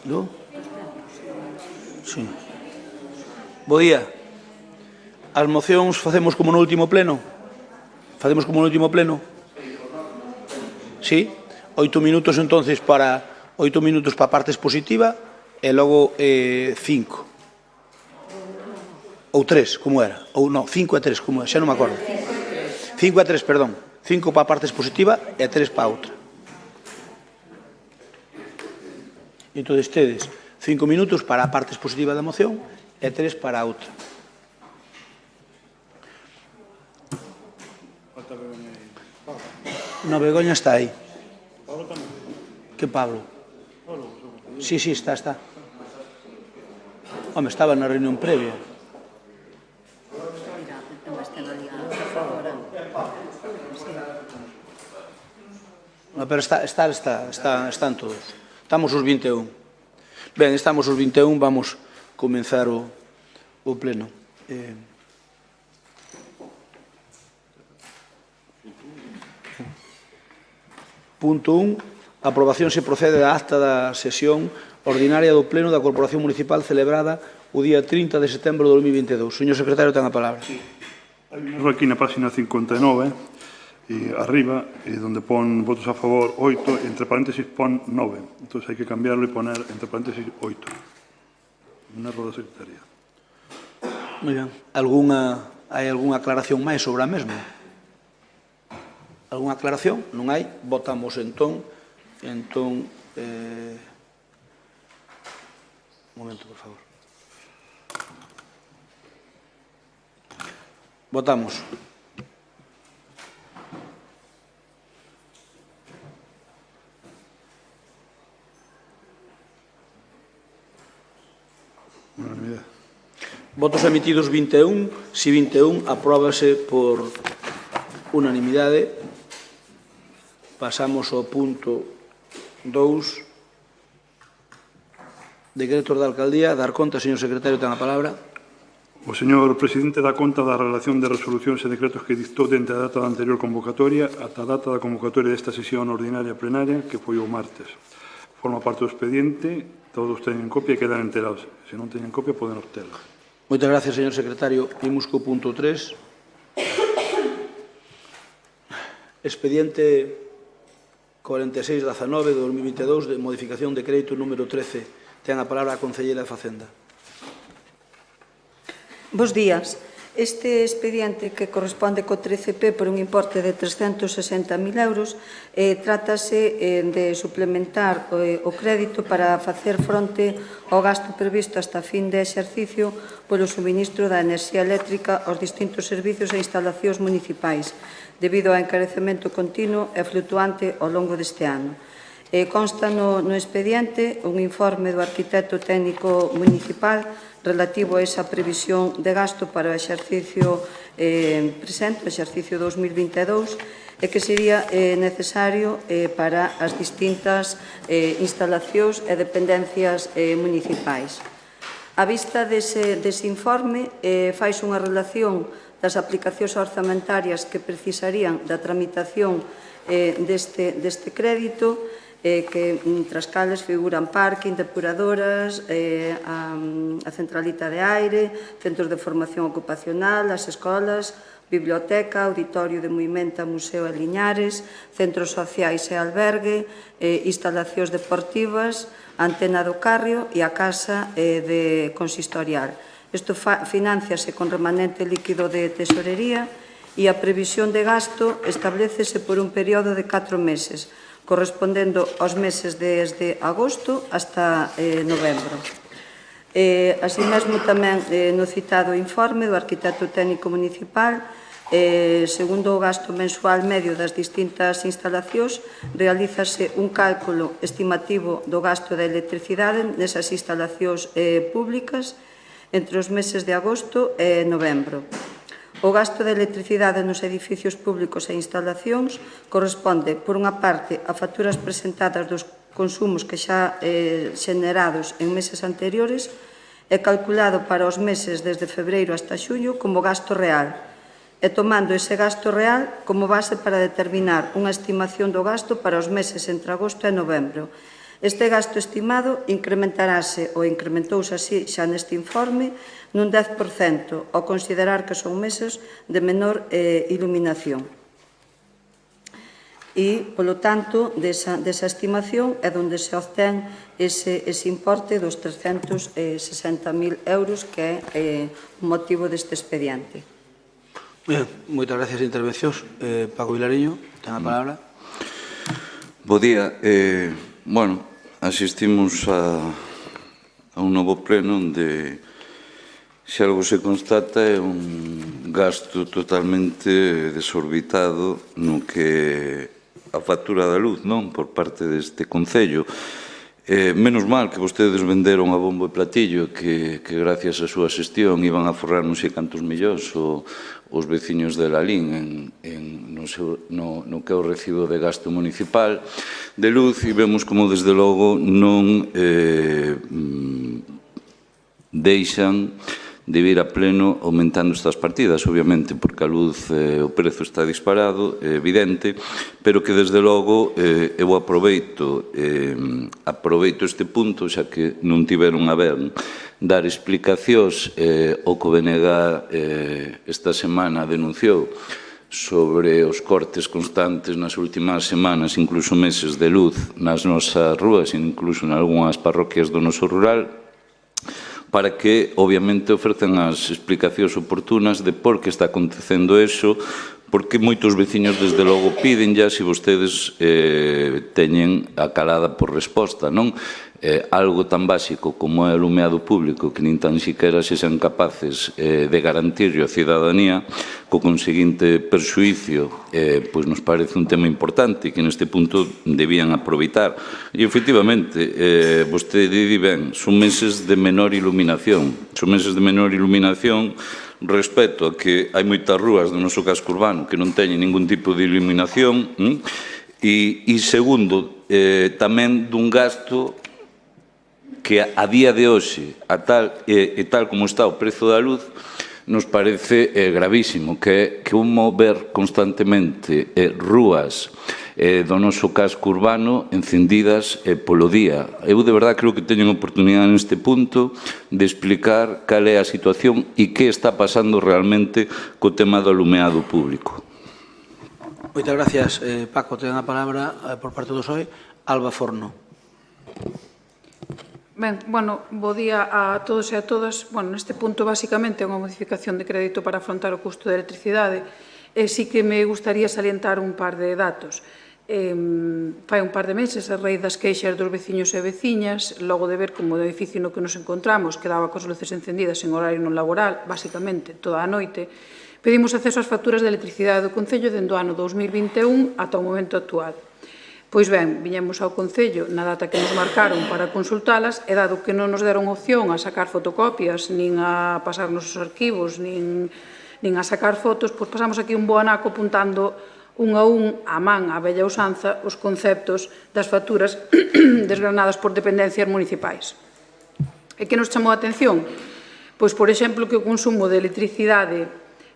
Do? Sí. Bo día. As mocións facemos como no último pleno? Facemos como no último pleno? Sí? 8 minutos entonces para 8 minutos para a parte expositiva e logo 5. Ou 3, como era? Ou non, 5 e 3, como era? Xa non me acordo. 5 e 3, perdón. 5 para a parte expositiva e 3 para a outra. Entón, tedes 5 minutos para a parte expositiva da moción e 3 para a outra. No, Begoña está aí. Que Pablo? Sí, sí, está. Home, estaba na reunión previa. No, pero están todos. Estamos os 21. Ben, estamos os 21, vamos comenzar o pleno. Punto 1. Aprobación se procede da acta da sesión ordinaria do Pleno da Corporación Municipal celebrada o día 30 de setembro de 2022. Señor secretario, ten a palabra. Hai un erro aquí na página 59, arriba, donde pon votos a favor 8, entre paréntesis pon 9. Entón hai que cambiarlo e poner entre paréntesis 8. Un erro da secretaría. Moi ben. Hai algunha aclaración máis sobre a mesma? Algunha aclaración? Non hai. Votamos entón. Un momento, por favor. Votamos. Votos emitidos 21. Si 21, apróbase por unanimidade. Pasamos ao punto 2. Decretos da Alcaldía. Dar conta, señor secretario, ten a palabra. O señor presidente dá conta da relación de resolucións e decretos que dictou dende a data da anterior convocatoria ata a data da convocatoria desta sesión ordinaria plenaria, que foi o martes. Forma parte do expediente, todos teñen copia e quedan enterados. Se non teñen copia, poden obtela. Moitas gracias, señor secretario. Imos co punto 3. Expediente 4619 de 2022 de modificación de crédito número 13. Ten a palabra a concelleira de Facenda. Bos días. Este expediente que corresponde co 13P por un importe de 360.000 euros trátase de suplementar o crédito para facer fronte ao gasto previsto hasta fin de exercicio polo suministro da enerxía eléctrica aos distintos servizos e instalacións municipais, debido ao encarecemento continuo e flutuante ao longo deste ano. Consta no expediente un informe do arquitecto técnico municipal relativo a esa previsión de gasto para o exercicio presente, o exercicio 2022, e que sería necesario para as distintas instalacións e dependencias municipais. A vista dese informe, fais unha relación das aplicacións orzamentarias que precisarían da tramitación deste crédito, que tras cales figuran parking, depuradoras, a centralita de aire, centros de formación ocupacional, as escolas, biblioteca, auditorio de Moimenta, Museo e Liñares, centros sociais e albergue, instalacións deportivas, antena do Carrio e a casa de consistorial. Isto finánciase con remanente líquido de tesorería e a previsión de gasto establécese por un período de 4 meses, correspondendo aos meses desde agosto hasta novembro. Así mesmo tamén no citado informe do arquitecto técnico municipal, segundo o gasto mensual medio das distintas instalacións, realízase un cálculo estimativo do gasto da electricidade nesas instalacións públicas entre os meses de agosto e novembro. O gasto de electricidade nos edificios públicos e instalacións corresponde, por unha parte, a facturas presentadas dos consumos que xa xenerados en meses anteriores e calculado para os meses desde febreiro hasta xullo como gasto real, e tomando ese gasto real como base para determinar unha estimación do gasto para os meses entre agosto e novembro. Este gasto estimado incrementarase ou incrementouse así xa neste informe nun 10% ao considerar que son meses de menor iluminación. E, polo tanto, desa estimación é onde se obtén ese importe dos 360.000 euros que é o motivo deste expediente. Bien, moitas gracias a intervencións. Paco Vilariño, ten a palabra. Bo día. Bueno, asistimos a un novo pleno onde se algo se constata é un gasto totalmente desorbitado no que a factura da luz, non? Por parte deste Concello. Menos mal que vostedes venderon a bombo e platillo que gracias á súa xestión iban a forrar non sei cantos millóns os veciños de Lalín no que é o recibo de gasto municipal de luz e vemos como desde logo non deixan de vir a pleno aumentando estas partidas, obviamente, porque a luz, o prezo está disparado, é evidente, pero que desde logo eu aproveito este punto, xa que non tiveron a ver dar explicacións o que o BNG esta semana denunciou sobre os cortes constantes nas últimas semanas, incluso meses de luz nas nosas rúas, incluso en algunhas parroquias do noso rural, para que, obviamente, ofrecen as explicacións oportunas de por que está acontecendo eso, porque moitos veciños, desde logo, piden ya se vostedes teñen a calada por resposta, non? Algo tan básico como é o alumeado público que nin tan siquiera se sean capaces de garantirlo á cidadanía, co conseguinte perxuicio, pois nos parece un tema importante que neste punto debían aproveitar. E, efectivamente, vostede di ben, son meses de menor iluminación. Son meses de menor iluminación respecto a que hai moitas rúas do noso casco urbano que non teñen ningún tipo de iluminación e segundo, tamén dun gasto que a día de hoxe, tal como está o prezo da luz, nos parece gravísimo, que como ver constantemente rúas do noso casco urbano encendidas polo día. Eu de verdade creo que teño a oportunidade neste punto de explicar cal é a situación e que está pasando realmente co tema do alumeado público. Moitas gracias, Paco. Ten a palabra por parte do PSOE, Alba Forno. Ben, bueno, bo día a todos e a todas. Bueno, neste punto, basicamente, é unha modificación de crédito para afrontar o custo de electricidade. E sí que me gustaría salientar un par de datos. Fai un par de meses, a raíz das queixas dos veciños e veciñas, logo de ver como o edificio no que nos encontramos quedaba cos luces encendidas en horario non laboral, basicamente, toda a noite, pedimos acceso ás facturas de electricidade do Concello dende o ano 2021 ata o momento actual. Pois ben, viñemos ao Concello na data que nos marcaron para consultalas e dado que non nos deron opción a sacar fotocopias, nin a pasar nos arquivos, nin a sacar fotos, pois pasamos aquí un bo anaco apuntando un a man, a bella usanza, os conceptos das facturas desgranadas por dependencias municipais. E que nos chamou a atención? Pois, por exemplo, que o consumo de electricidade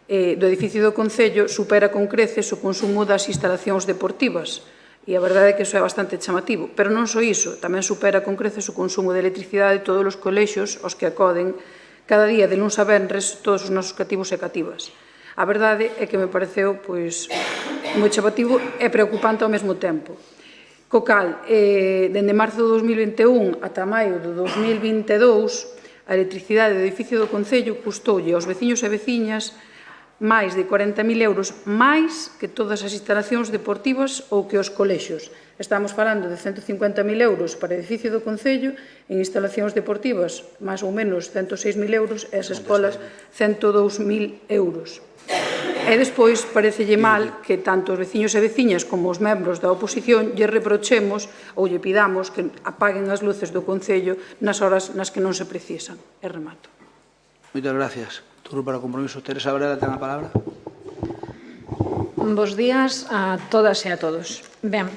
do edificio do Concello supera con creces o consumo das instalacións deportivas. E a verdade é que iso é bastante chamativo. Pero non só iso, tamén supera con creces o consumo de electricidade de todos os colexios aos que acoden cada día de luns a venres todos os nosos cativos e cativas. A verdade é que me pareceu moi chamativo e preocupante ao mesmo tempo. Co cal, dende marzo de 2021 ata maio de 2022, a electricidade do edificio do Concello custoulle aos veciños e veciñas máis de 40.000 euros máis que todas as instalacións deportivas ou que os colexios. Estamos falando de 150.000 euros para o edificio do Concello, en instalacións deportivas máis ou menos 106.000 euros e as escolas 102.000 euros. E despois parecelle mal que tanto os veciños e veciñas como os membros da oposición lle reprochemos ou lle pidamos que apaguen as luces do Concello nas horas nas que non se precisan. E remato. Moitas gracias. Turno para o compromiso. Teresa Varela, ten a palabra. Bos días a todas e a todos. Ben,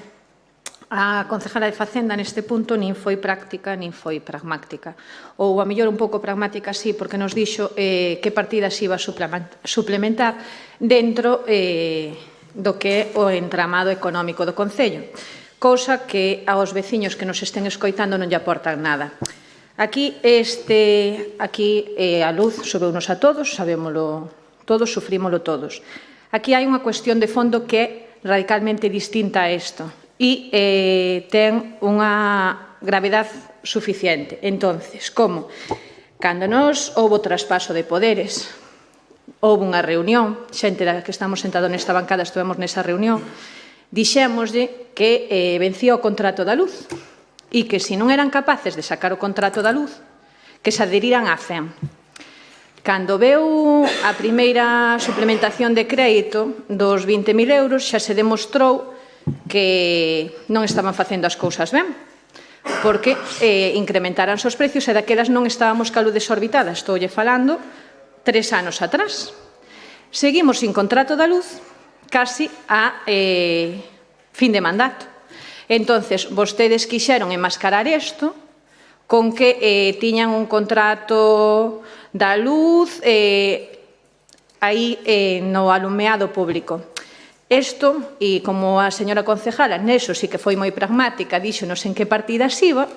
A concejala de Facenda neste punto nin foi práctica nin foi pragmática. Ou a mellor un pouco pragmática sí, porque nos dixo que partidas iba a suplementar dentro do que é o entramado económico do Concello. Cousa que aos veciños que nos estén escoitando non lle aportan nada. Aquí a luz sobeunos a todos, sabémolo todos, sufrímolo todos. Aquí hai unha cuestión de fondo que é radicalmente distinta a isto e ten unha gravedade suficiente. Entonces, como? Cando nos houve traspaso de poderes, houve unha reunión, xente da que estamos sentados nesta bancada estivemos nesa reunión, dixémoslle que vencía o contrato da luz e que se non eran capaces de sacar o contrato da luz, que se adheriran á FEM. Cando veu a primeira suplementación de crédito dos 20.000 euros, xa se demostrou que non estaban facendo as cousas ben, porque incrementaranse os precios e daquelas non estábamos ca luz desorbitada. Estoulle falando 3 anos atrás. Seguimos sin contrato da luz casi a fin de mandato. Entonces, vostedes quixeron enmascarar isto con que tiñan un contrato da luz aí no alumeado público. Isto, e como a señora concejala, neso sí que foi moi pragmática, díxonos en que partidas iba,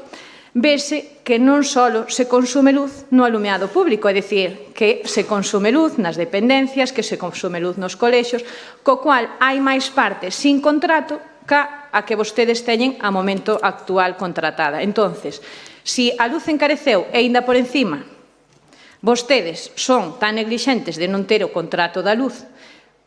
vese que non só se consume luz no alumeado público, é dicir, que se consume luz nas dependencias, que se consume luz nos colexios, co cual hai máis partes sin contrato ca a que vostedes teñen a momento actual contratada. Entonces, se a luz encareceu e ainda por encima vostedes son tan neglixentes de non ter o contrato da luz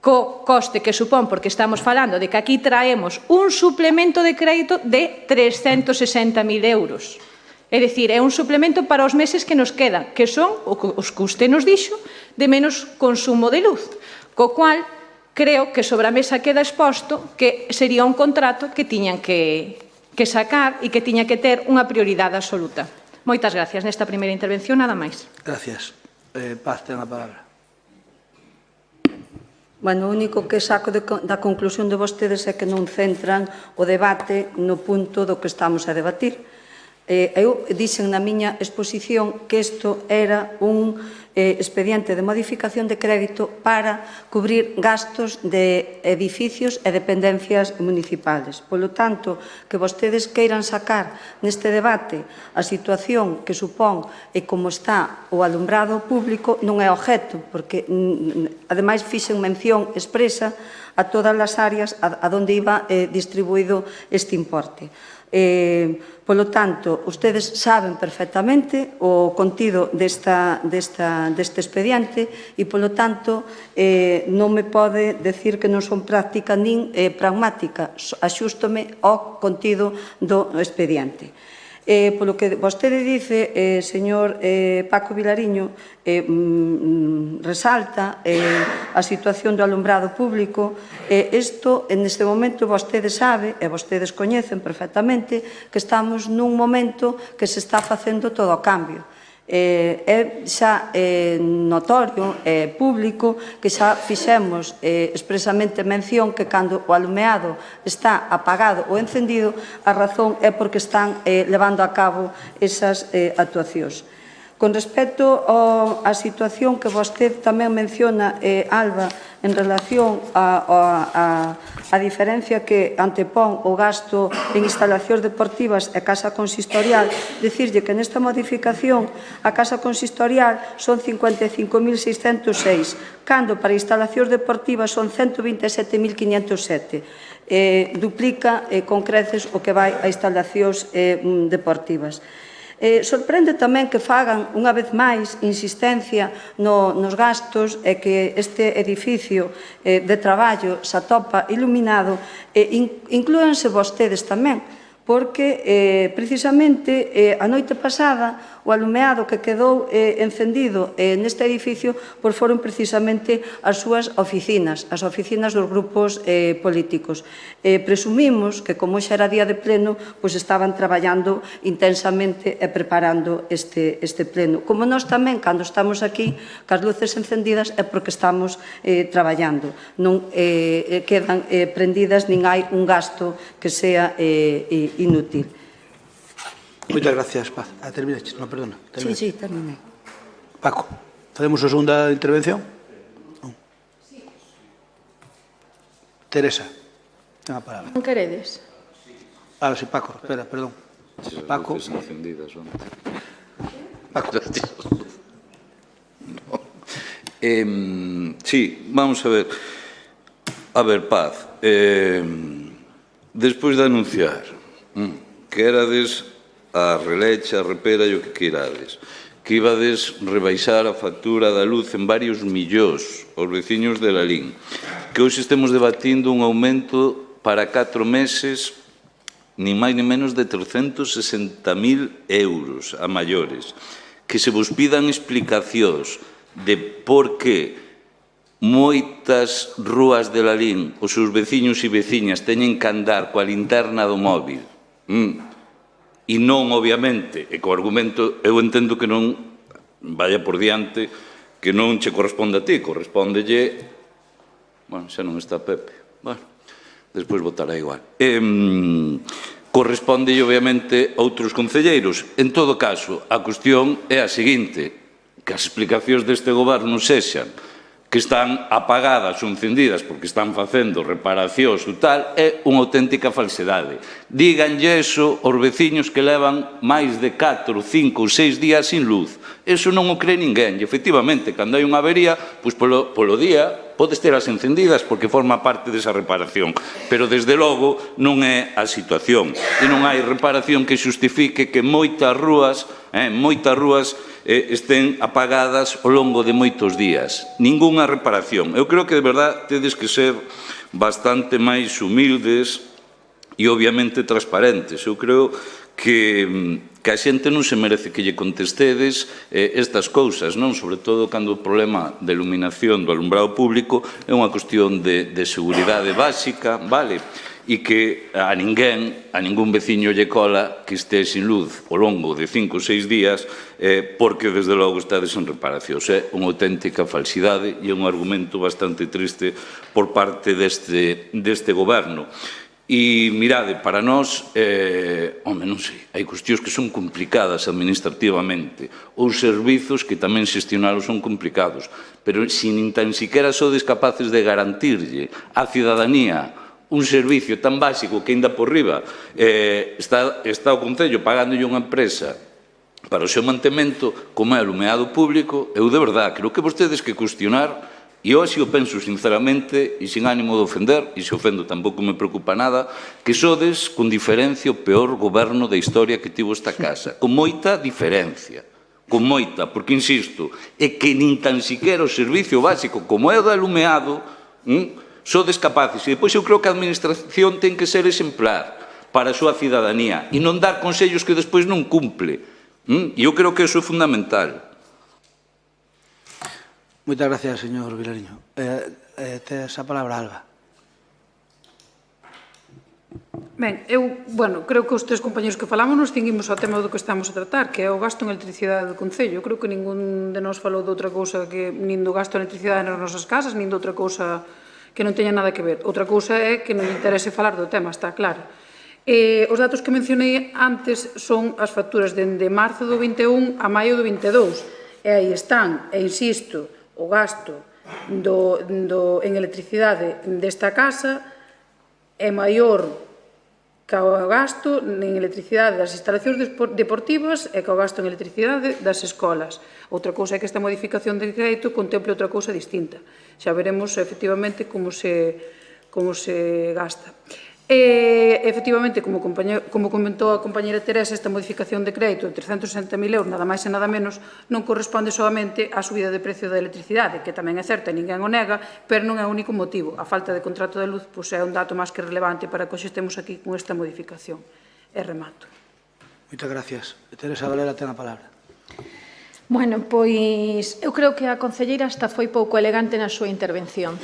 co coste que supón, porque estamos falando de que aquí traemos un suplemento de crédito de 360.000 euros. É dicir, é un suplemento para os meses que nos quedan, que son os que usted nos dixo de menos consumo de luz. Co cual, creo que sobre a mesa queda exposto que sería un contrato que tiñan que sacar e que tiña que ter unha prioridade absoluta. Moitas gracias nesta primeira intervención, nada máis. Gracias. Paz, ten a palabra. Bueno, o único que saco da conclusión de vostedes é que non centran o debate no punto do que estamos a debatir. Eu dixen na miña exposición que isto era un expediente de modificación de crédito para cubrir gastos de edificios e dependencias municipales. Polo tanto, que vostedes queiran sacar neste debate a situación que supón e como está o alumbrado público non é objeto, porque ademais fixen mención expresa a todas as áreas a donde iba distribuído este importe. Polo tanto, ustedes saben perfectamente o contido deste expediente e, polo tanto, non me pode decir que non son práctica nin pragmática. Axústome ao contido do expediente. Polo que vostede dice, señor Paco Vilariño, resalta a situación do alumbrado público. Isto, neste momento, vostede sabe, e vostedes coñecen perfectamente, que estamos nun momento que se está facendo todo o cambio. É xa notorio, é público, que xa fixemos expresamente mención que cando o alumeado está apagado ou encendido, a razón é porque están levando a cabo esas actuacións. Con respecto á situación que vostede tamén menciona, Alba, en relación á diferencia que antepón o gasto en instalacións deportivas e casa consistorial, dicirlle que nesta modificación a casa consistorial son 55.606, cando para instalacións deportivas son 127.507. Duplica con creces o que vai a instalacións deportivas. Sorprende tamén que fagan unha vez máis insistencia nos gastos e que este edificio de traballo se atopa iluminado, inclúanse vostedes tamén, porque precisamente a noite pasada O alumeado que quedou encendido neste edificio foron precisamente as súas oficinas, as oficinas dos grupos políticos. Presumimos que, como xa era día de pleno, pois estaban traballando intensamente e preparando este pleno. Como nós tamén, cando estamos aquí, cas luces encendidas, é porque estamos traballando. Non quedan prendidas, nin hai un gasto que sea inútil. Moitas gracias, Paz. Terminaste? Non, perdona. Sí, terminei. Paco, facemos a segunda intervención? Non. Teresa, ten a palabra. Non queredes? Sí, Paco, espera, perdón. Paco. Paco. Sí, vamos a ver. A ver, Paz, despois de anunciar que erades a relecha, a repera e o que queirades, que ibades rebaixar a factura da luz en varios millóns aos veciños de Lalín, que hoxe estemos debatindo un aumento para 4 meses ni máis ni menos de 360.000 euros a maiores, que se vos pidan explicacións de por que moitas rúas de Lalín os seus veciños e veciñas teñen que andar coa linterna do móvil e non, obviamente, e co argumento, eu entendo que non vaya por diante, que non che corresponde a ti, correspondelle, bueno, xa non está Pepe, bueno, despois votará igual, correspondelle, obviamente, a outros concelleiros. En todo caso, a cuestión é a seguinte, que as explicacións deste goberno sexan que están apagadas ou encendidas porque están facendo reparacións ou tal, é unha auténtica falsedade. Díganlle eso aos veciños que levan máis de 4, 5 ou 6 días sin luz. Eso non o cree ninguén. E, efectivamente, cando hai unha avería, pois polo día podes ter as encendidas porque forma parte desa reparación. Pero, desde logo, non é a situación. E non hai reparación que xustifique que moitas rúas estén apagadas ao longo de moitos días. Ningunha reparación. Eu creo que, de verdade, tedes que ser bastante máis humildes e, obviamente, transparentes. Eu creo que a xente non se merece que lle contestedes estas cousas, non? Sobre todo cando o problema de iluminación do alumbrado público é unha cuestión de seguridade básica, vale? E que a ningún veciño lle cola que este sin luz ao longo de 5 ou 6 días porque, desde logo, estades en reparacións. É unha auténtica falsidade e é un argumento bastante triste por parte deste goberno. E, mirade, para nós, non sei, hai cuestións que son complicadas administrativamente, ou servizos que tamén xestionalos son complicados, pero se nin tan siquiera sodes capaces de garantirlle á cidadanía un servicio tan básico que, ainda por riba, está o Concello pagándolle unha empresa para o seu mantemento, como é o alumeado público, eu, de verdade, creo que vostedes que cuestionar, e eu así o penso sinceramente, e sin ánimo de ofender, e se ofendo tampouco me preocupa nada, que sodes, con diferencia, o peor goberno da historia que tivo esta casa. Con moita diferencia. Con moita, porque, insisto, é que nin tan siquiera o servicio básico, como é o do alumeado, sodes capaces. E depois eu creo que a administración ten que ser exemplar para a súa cidadanía e non dar consellos que despois non cumple. E eu creo que iso é fundamental. Moitas gracias, señor Vilariño. Tes a palabra, Alba. Ben, creo que os tres compañeros que falamos nos cinguimos ao tema do que estamos a tratar, que é o gasto en electricidade do Concello. Eu creo que ningún de nós falou de outra cousa que nin do gasto en electricidade nas nosas casas, nin de outra cousa que non teña nada que ver. Outra cousa é que non interese falar do tema, está claro. Os datos que mencionei antes son as facturas dende marzo do 21 a maio do 22. E aí están, e insisto, o gasto en electricidade desta casa é maior que o gasto en electricidade das instalacións deportivas e que o gasto en electricidade das escolas. Outra cousa é que esta modificación de crédito contemple outra cousa distinta. Xa veremos, efectivamente, como se gasta. Efectivamente, como comentou a compañera Teresa, esta modificación de crédito de 360.000 euros, nada máis e nada menos, non corresponde solamente á subida de precio da electricidade, que tamén é certa, ninguén o nega, pero non é o único motivo. A falta de contrato de luz é un dato máis que relevante para que hoxe estemos aquí con esta modificación. E remato. Moitas gracias. Teresa Valera ten a palabra. Bueno, pois eu creo que a concelleira hasta foi pouco elegante na súa intervención,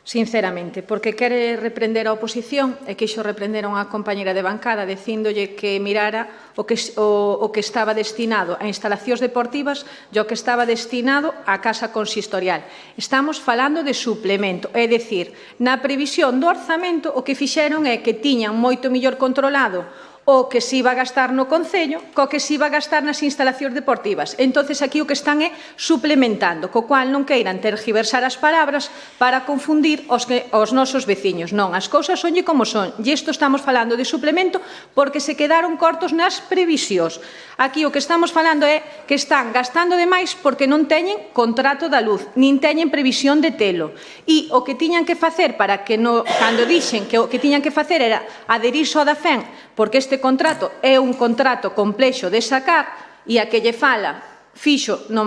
sinceramente, porque quere reprender a oposición e quixo reprender a unha compañera de bancada dicíndolle que mirara o que estaba destinado a instalacións deportivas e o que estaba destinado á casa consistorial. Estamos falando de suplemento, é dicir, na previsión do orzamento o que fixeron é que tiñan moito mellor controlado o que se iba a gastar no Concello, co que se iba a gastar nas instalacións deportivas. Entonces, aquí o que están é suplementando, co cual non queiran tergiversar as palabras para confundir os nosos veciños. Non, as cousas sonlle como son. E isto estamos falando de suplemento porque se quedaron cortos nas previsións. Aquí o que estamos falando é que están gastando demais porque non teñen contrato da luz, nin teñen previsión de telo. E o que tiñan que facer para que, cando dixen que o que tiñan que facer era adherirse ao DAFEN, porque este contrato é un contrato complexo de sacar e a que lle fala fixo no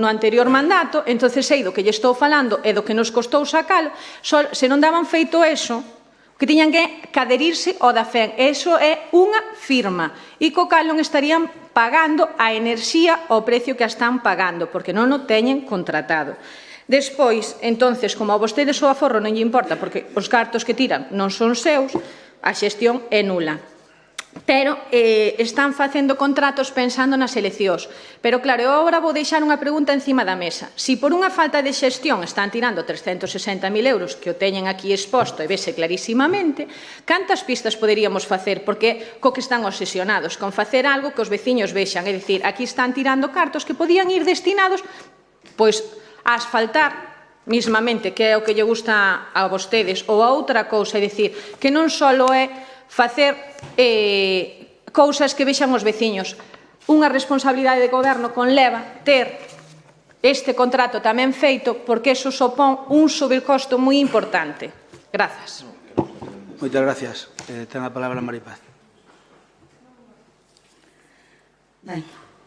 anterior mandato, entonces sei do que lle estou falando e do que nos costou sacalo, se non daban feito eso, que tiñan que adherirse ao DAFEN. Eso é unha firma e co cal non estarían pagando a enerxía ao precio que a están pagando, porque non o teñen contratado. Despois, entonces, como a vostedes o aforro non lle importa, porque os cartos que tiran non son seus, a xestión é nula. Pero están facendo contratos pensando nas eleccións. Pero claro, eu agora vou deixar unha pregunta encima da mesa. Si por unha falta de xestión están tirando 360.000 euros, que o teñen aquí exposto e vese clarísimamente, cantas pistas poderíamos facer? Porque co que están obsesionados con facer algo que os veciños vexan. É dicir, aquí están tirando cartos que podían ir destinados pois a asfaltar mismamente, que é o que lle gusta a vostedes, ou a outra cousa, é dicir, que non só é facer cousas que vexan os veciños. Unha responsabilidade de goberno conleva ter este contrato tamén feito, porque iso supón un sobrecosto moi importante. Grazas. Moitas gracias. Ten a palabra Maripaz.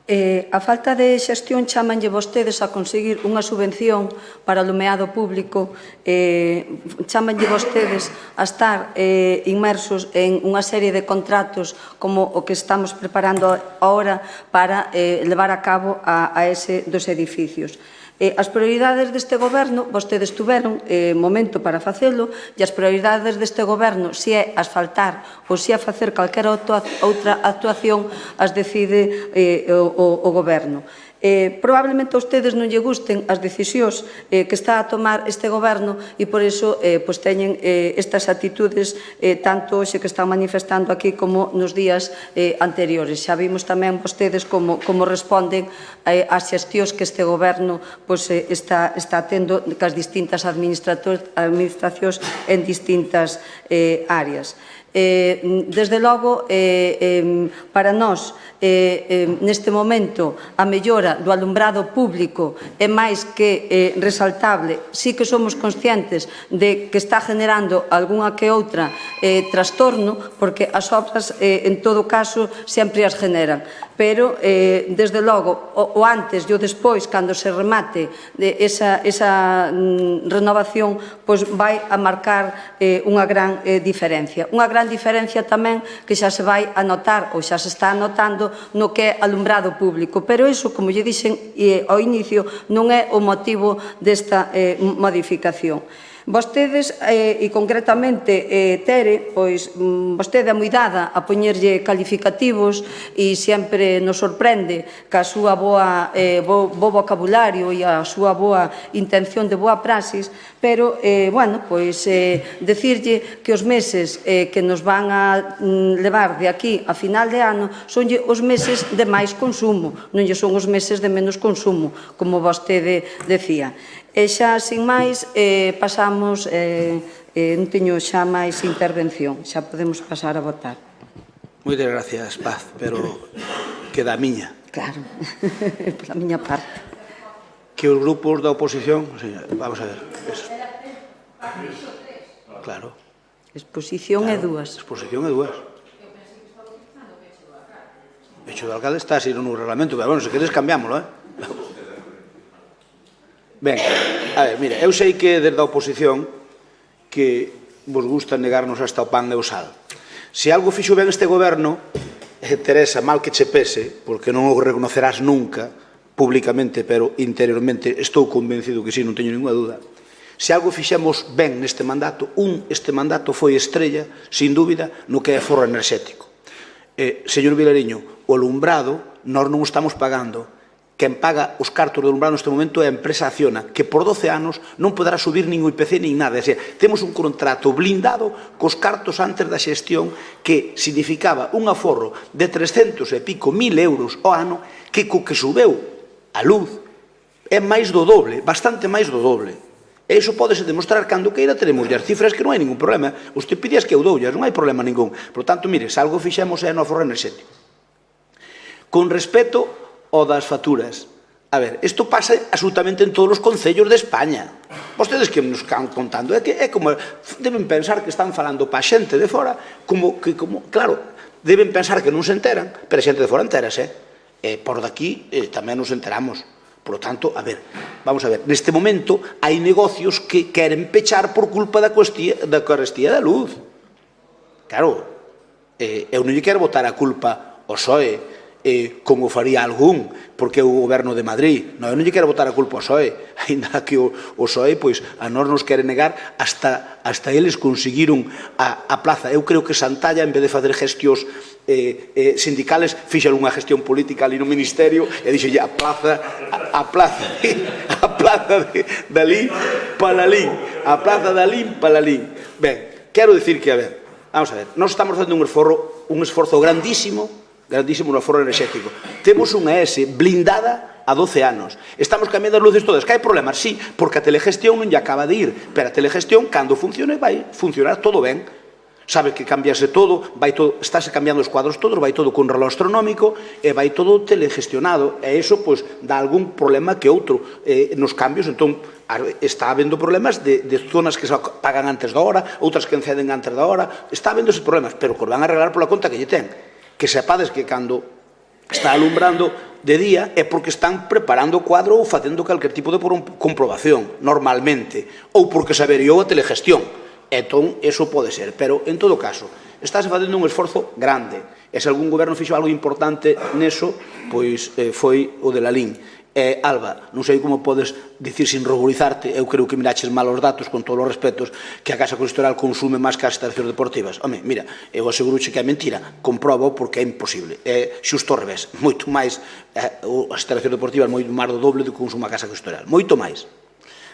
A falta de xestión chamanlle vostedes a conseguir unha subvención para o alumeado público, chamanlle vostedes a estar inmersos en unha serie de contratos como o que estamos preparando ahora para levar a cabo a ese dos edificios. As prioridades deste goberno, vostedes tuveron momento para facelo, e as prioridades deste goberno, se é asfaltar ou se é facer calquera outra actuación, as decide o goberno. Probablemente a ustedes non lle gusten as decisións que está a tomar este goberno e por iso teñen estas actitudes tanto hoxe que están manifestando aquí como nos días anteriores. Xa vimos tamén vostedes como responden ás xestións que este goberno está tendo cas distintas administracións en distintas áreas. Desde logo, para nós, neste momento, a mellora do alumbrado público é máis que resaltable. Sí que somos conscientes de que está generando algunha que outra trastorno, porque as obras, en todo caso, sempre as generan. Pero, desde logo, o antes e o despois, cando se remate esa renovación, vai a marcar unha gran diferencia. Unha gran diferencia tamén que xa se vai a notar ou xa se está notando no que é alumbrado público, pero iso, como lle dixen ao inicio, non é o motivo desta modificación. Vostedes, e concretamente Tere, pois vostede é moi dada a poñerlle calificativos e sempre nos sorprende ca súa bo vocabulario e a súa boa intención de boa praxis, pero, bueno, pois decirlle que os meses que nos van a levar de aquí a final de ano son os meses de máis consumo, non son os meses de menos consumo, como vostede decía. E xa, sin máis, pasamos, non teño xa máis intervención, xa podemos pasar a votar. Moitas gracias, Paz, pero queda a miña. Claro, pola miña parte. Que os grupos da oposición, vamos a ver. Claro. Exposición é dúas. Exposición é dúas. O pecho do alcalde está así no reglamento, pero, bueno, se queres cambiámoslo, Ben, a ver, mira, eu sei que desde a oposición que vos gusta negarnos hasta o pan e o sal. Se algo fixo ben este goberno, Teresa, mal que che pese, porque non o reconocerás nunca, públicamente, pero interiormente estou convencido que sí, non teño ninguna dúda. Se algo fixemos ben neste mandato, este mandato foi estrella, sin dúbida, no que é forro enerxético. Señor Vilariño, o alumbrado nós non o estamos pagando. Quen paga os cartos do alumbrado neste momento é a empresa Acciona, que por 12 anos non poderá subir nin o IPC nin nada. Temos un contrato blindado cos cartos antes da xestión que significaba un aforro de 300 e pico mil euros ao ano que co que subeu a luz é máis do doble, bastante máis do doble. E iso podese demostrar cando queira, teremos as cifras que non hai ningún problema. Usted pide as que eu doullas, non hai problema ningún. Por tanto, mire, se algo fixemos é no aforro enerxético. Con respecto o das facturas. A ver, isto pasa absolutamente en todos os concellos de España. Vostedes que nos están contando, é como, deben pensar que están falando pa xente de fora, claro, deben pensar que non se enteran, pero a xente de fora entérase. Por daqui tamén nos enteramos. Por lo tanto, a ver, vamos a ver, neste momento hai negocios que queren pechar por culpa da carestía da luz. Claro, eu non lle quero botar a culpa ao PSOE, como faría algún, porque é o goberno de Madrid. Non, eu non lle quero botar a culpa ao PSOE, ainda que o PSOE, pois, a nós nos quere negar hasta eles conseguiron a plaza. Eu creo que Santalla, en vez de facer gestións sindicales, fixeron unha gestión política ali no Ministerio e dixolle a plaza dalí palalín, a plaza dalí palalín. Ben, quero dicir que, a ver, vamos a ver, nós estamos facendo un esforzo grandísimo no aforro enerxético. Temos unha ES blindada a 12 anos. Estamos cambiando as luces todas. Que hai problemas? Sí, porque a telegestión non lle acaba de ir, pero a telegestión, cando funcione, vai funcionar todo ben. Sabe que cambiase todo, estáse cambiando os cuadros todos, vai todo con reloj astronómico e vai todo telegestionado. E iso, pois, dá algún problema que outro nos cambios. Entón, está habendo problemas de zonas que se pagan antes da hora, outras que enceden antes da hora. Está habendo esos problemas, pero que van a arreglar pola conta que lle ten. Que sepades que cando está alumbrando de día é porque están preparando o cuadro ou facendo calquer tipo de comprobación, normalmente, ou porque se averiou a telegestión. Entón, eso pode ser. Pero, en todo caso, estáse facendo un esforzo grande. E se algún goberno fixo algo importante neso, pois foi o de Lalín. Alba, non sei como podes dicir sin ruborizarte, eu creo que miraches mal os datos, con todos os respetos, que a Casa Consistoral consume máis que as estacións deportivas. Home, mira, eu aseguroche que é mentira, comprobo porque é imposible. É xusto ao revés, moito máis, as estacións deportivas moito máis do doble do que consume a Casa Consistoral, moito máis.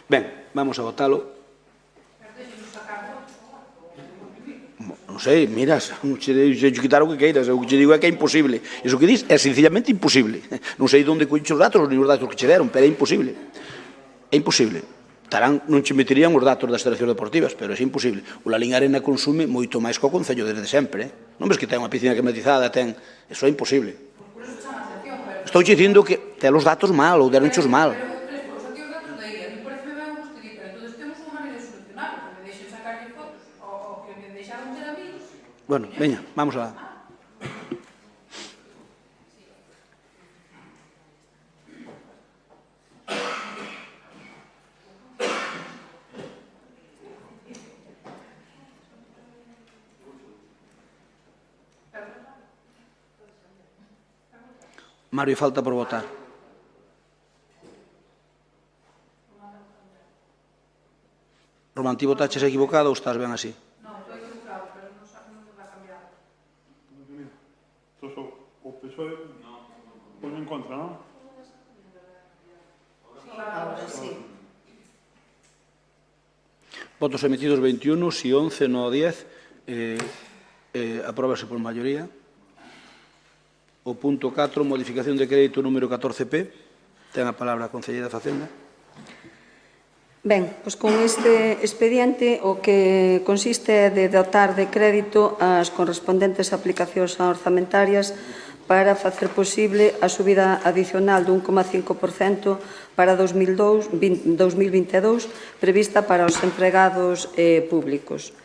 Ben, vamos a votalo. Non sei, miras, se quitar o que queiras, o que te digo é que é imposible. Iso que dis é sencillamente imposible. Non sei onde coñeches os datos, os datos que che deron, pero é imposible. É imposible. Non che meterían os datos das estacións deportivas, pero é imposible. O Lalín Arena consume moito máis que o Concello desde sempre. Non ves que ten unha piscina climatizada, ten... Eso é imposible. Estou dicindo que ten os datos mal, ou deronchos mal. Bueno, veña, vamos alá. Mario, falta por votar. Román, ti votaches equivocado ou estás ben así? O PSOE pone en contra, non? Ahora sí. Votos emitidos 21, si 11, no 10. Apróbase por maioría. O punto 4, modificación de crédito número 14P. Ten a palabra a concelleira de Facenda. Ben, pois con este expediente o que consiste é de dotar de crédito as correspondentes aplicacións orzamentarias para facer posible a subida adicional de 1,5% para 2022 prevista para os empregados públicos.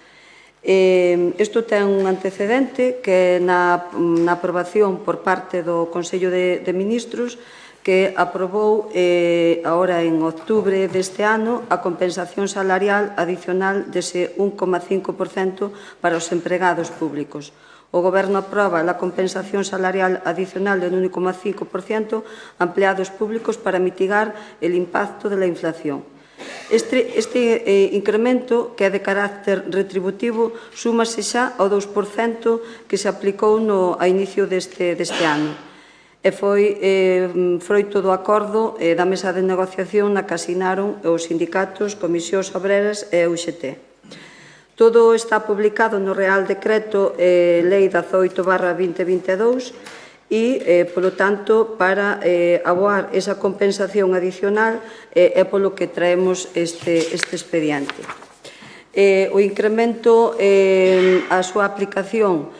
Isto ten un antecedente que na aprobación por parte do Consello de Ministros que aprobou agora en outubro deste ano a compensación salarial adicional dese 1,5% para os empregados públicos. O Goberno aproba a compensación salarial adicional del 1,5% a empleados públicos para mitigar el impacto de la inflación. Este incremento, que é de carácter retributivo, súmase xa ao 2% que se aplicou a inicio deste ano. E foi froito do acordo da mesa de negociación na que asinaron os sindicatos, comisións obreras e UGT. Todo está publicado no Real Decreto Lei 18/2022 e, polo tanto, para aboar esa compensación adicional é polo que traemos este expediente. O incremento, a súa aplicación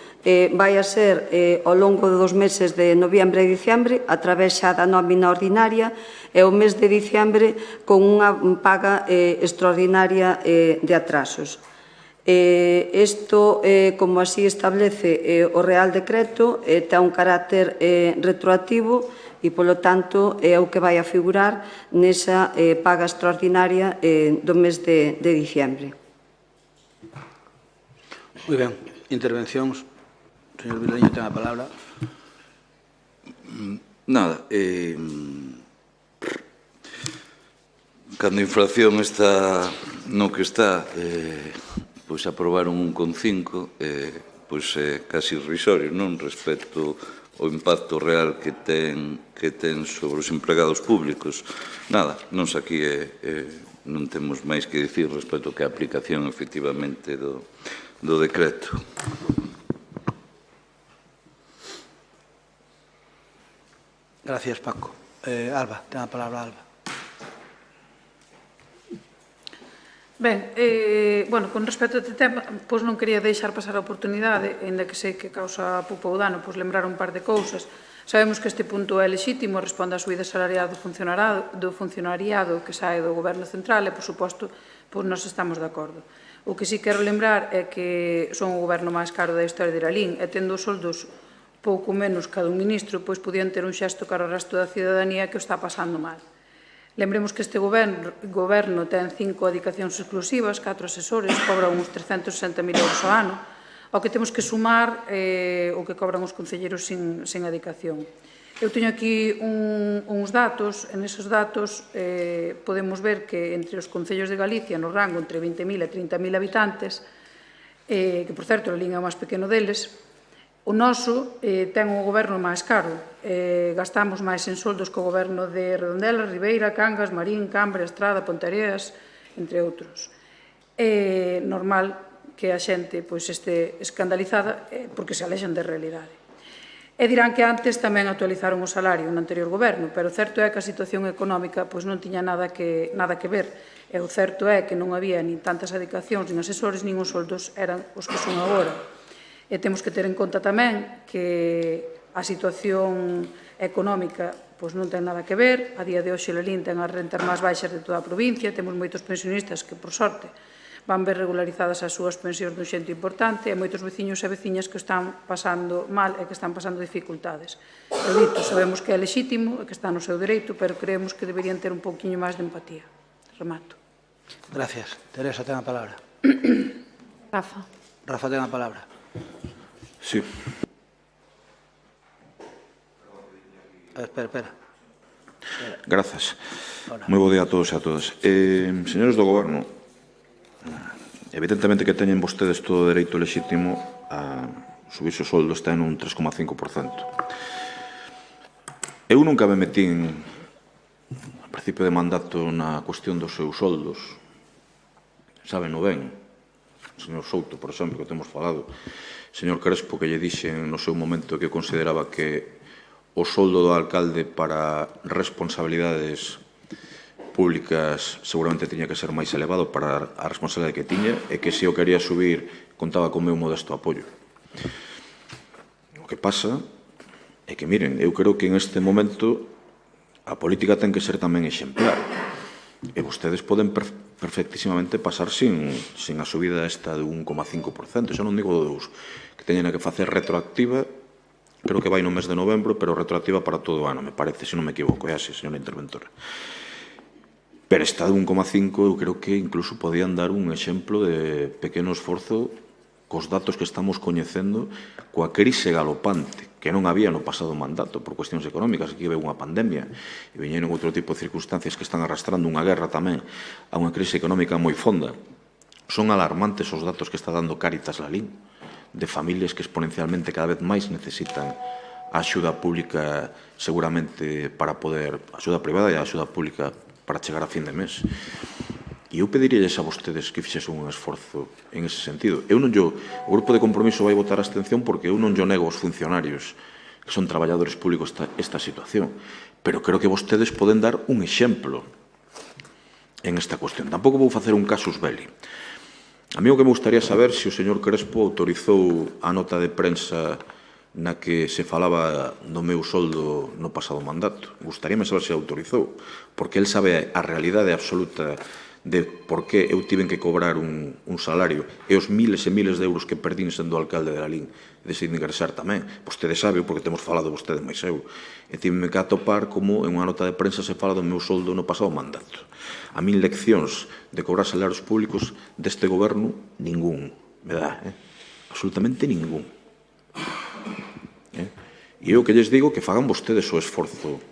vai a ser ao longo dos meses de noviembre e diciembre a través xa da nómina ordinaria e o mes de diciembre con unha paga extraordinaria de atrasos. Isto, como así establece o Real Decreto, ten un carácter retroactivo e, polo tanto, é o que vai a figurar nesa paga extraordinaria do mes de diciembre. Moi ben. Intervencións. Señor Vilaño, ten a palabra. Nada, cando a inflación está no que está, pois aprobaron 1,5, pois é casi irrisorio, non, respecto ao impacto real que ten sobre os empregados públicos. Nada, non sei aquí non temos máis que dicir respecto que a aplicación efectivamente do decreto. Gracias, Paco. Alba, ten a palabra, Alba. Ben, con respecto a este tema, pois non quería deixar pasar a oportunidade, ainda que sei que causa pupa ou dano, pois lembrar un par de cousas. Sabemos que este punto é lexítimo, responde á subida salarial do funcionariado que sae do Goberno Central e, por suposto, pois nós estamos de acordo. O que sí quero lembrar é que son o goberno máis caro da historia de Iralín e tendo os soldos pouco menos cada un ministro, pois podían ter un xesto cara ao resto da cidadanía que o está pasando mal. Lembremos que este goberno ten 5 dedicacións exclusivas, 4 asesores, cobran uns 360.000 euros ao ano, ao que temos que sumar o que cobran os concelleiros sin dedicación. Eu teño aquí uns datos, en esos datos podemos ver que entre os concellos de Galicia, no rango entre 20.000 e 30.000 habitantes, que, por certo, a liña é o máis pequeno deles, o noso ten o goberno máis caro. Gastamos máis en soldos que o goberno de Redondela, Ribeira, Cangas, Marín, Cambra, Estrada, Ponteareas, entre outros. É normal que a xente este escandalizada porque se alexan de realidade. E dirán que antes tamén actualizaron o salario no anterior goberno, pero o certo é que a situación económica non tiña nada que ver. E o certo é que non había nin tantas dedicacións, nin asesores, nin os soldos eran os que son agora. E temos que ter en conta tamén que a situación económica non ten nada que ver. A día de hoxe Lalín ten as rentas máis baixas de toda a provincia, temos moitos pensionistas que, por sorte, van ver regularizadas as súas pensións dun xeito importante e moitos veciños e veciñas que están pasando mal e que están pasando dificultades. Eu dito, sabemos que é lexítimo e que está no seu dereito, pero creemos que deberían ter un pouquiño máis de empatía. Remato. Gracias. Teresa, ten a palabra. Rafa. Rafa, ten a palabra. Sí. Espera. Grazas. Moi bo día a todos e a todas. Señores do Goberno, evidentemente que teñen vostedes todo o dereito lexítimo a subirse o soldo, está en un 3,5%. Eu nunca me metín a principio de mandato na cuestión dos seus soldos. Sábeno ben. O señor Souto, por exemplo, que temos falado. Señor Crespo, que lle dixen no seu momento que consideraba que o soldo do alcalde para responsabilidades públicas seguramente tiña que ser máis elevado para a responsabilidade que tiña e que se o quería subir contaba con meu modesto apoio. O que pasa é que, miren, eu creo que en este momento a política ten que ser tamén exemplar e vostedes poden perfectísimamente pasar sin a subida esta de 1,5%. Xa non digo do 2%, que teñen que facer retroactiva, creo que vai no mes de novembro, pero retroactiva para todo o ano, me parece, se non me equivoco, é así, señora interventora. Pero esta de 1,5 eu creo que incluso podían dar un exemplo de pequeno esforzo cos datos que estamos coñecendo, coa crise galopante, que non había no pasado mandato por cuestións económicas, aquí veu unha pandemia e viñeron outro tipo de circunstancias que están arrastrando unha guerra tamén a unha crise económica moi fonda. Son alarmantes os datos que está dando Cáritas Lalín, de familias que exponencialmente cada vez máis necesitan a axuda pública seguramente para poder, a axuda privada e a axuda pública para chegar a fin de mes. E eu pediríalles a vostedes que fixesen un esforzo en ese sentido. O Grupo de Compromiso vai votar a abstención porque eu non yo nego aos funcionarios que son traballadores públicos esta situación, pero creo que vostedes poden dar un exemplo en esta cuestión. Tampouco vou facer un casus belli. A mí o que me gustaría saber se o señor Crespo autorizou a nota de prensa na que se falaba do meu soldo no pasado mandato. Gustaríame saber se autorizou, porque el sabe a realidade absoluta de por que eu tiven que cobrar un salario e os miles e miles de euros que perdín sendo alcalde de Lalín e de ingresar tamén. Vostede sabe, porque temos falado vostede máis eu. E tive que atopar como en unha nota de prensa se fala do meu soldo no pasado mandato. A min leccións de cobrar salarios públicos deste goberno, ningún. Me dá, absolutamente ningún. E eu que lles digo que fagan vostedes o esforzo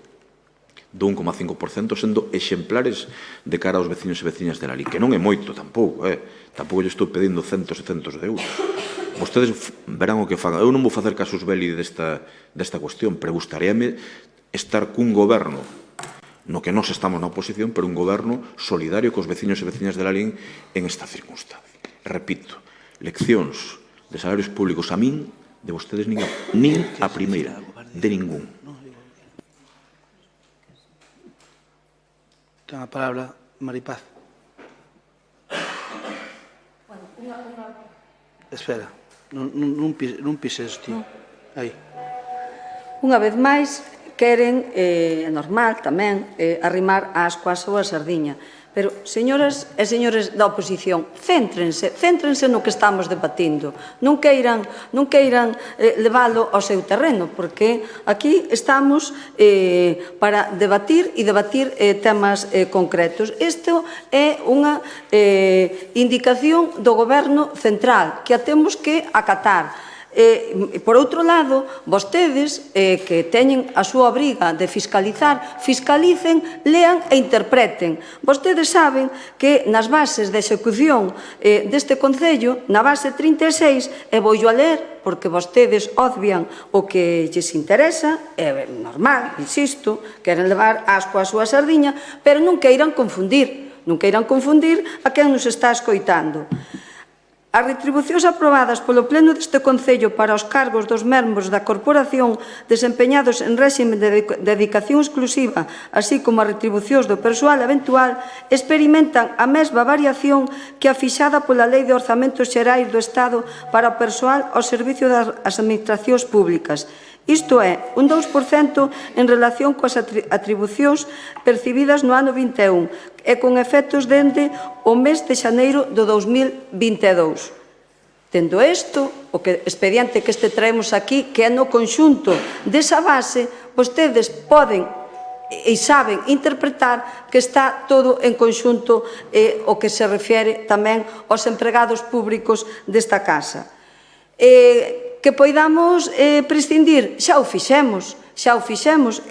do 1,5% sendo exemplares de cara aos veciños e veciñas de Lalín, que non é moito tampouco, tampouco lle estou pedindo centos e centos de euros. Vostedes verán o que fagan. Eu non vou facer casus belli desta cuestión, pero gustaríame estar cun goberno no que nós estamos na oposición, pero un goberno solidario cos veciños e veciñas de Lalín en esta circunstancia. Repito, leccións de salarios públicos a min, de vostedes nin a primeira, de ningún. Ten a palabra Maripaz. Espera, non pises, tío. Aí. Unha vez máis, queren, é normal tamén, arrimar a ascua á súa sardiña. Pero, señoras e señores da oposición, céntrense no que estamos debatindo. Non queiran leválo ao seu terreno, porque aquí estamos para debatir temas concretos. Isto é unha indicación do Goberno central, que a temos que acatar. Por outro lado, vostedes que teñen a súa obriga de fiscalizar, fiscalicen, lean e interpreten. Vostedes saben que nas bases de execución deste Concello, na base 36, e voullo a ler, porque vostedes obvian o que lles interesa, é normal, insisto, queren levar asco a súa sardiña, pero non queiran confundir a quen nos está escoitando. As retribucións aprobadas polo Pleno deste Concello para os cargos dos membros da Corporación desempeñados en réxime de dedicación exclusiva, así como as retribucións do persoal eventual, experimentan a mesma variación que a fixada pola Lei de Orzamentos Xerais do Estado para o persoal ao servicio das administracións públicas. Isto é, un 2% en relación coas atribucións percibidas no ano 21 e con efectos dende o mes de xaneiro do 2022. Tendo isto, o expediente que traemos aquí, que é no conxunto desa base, vostedes poden e saben interpretar que está todo en conxunto o que se refere tamén aos empregados públicos desta casa. Que poidamos prescindir, xa o fixemos,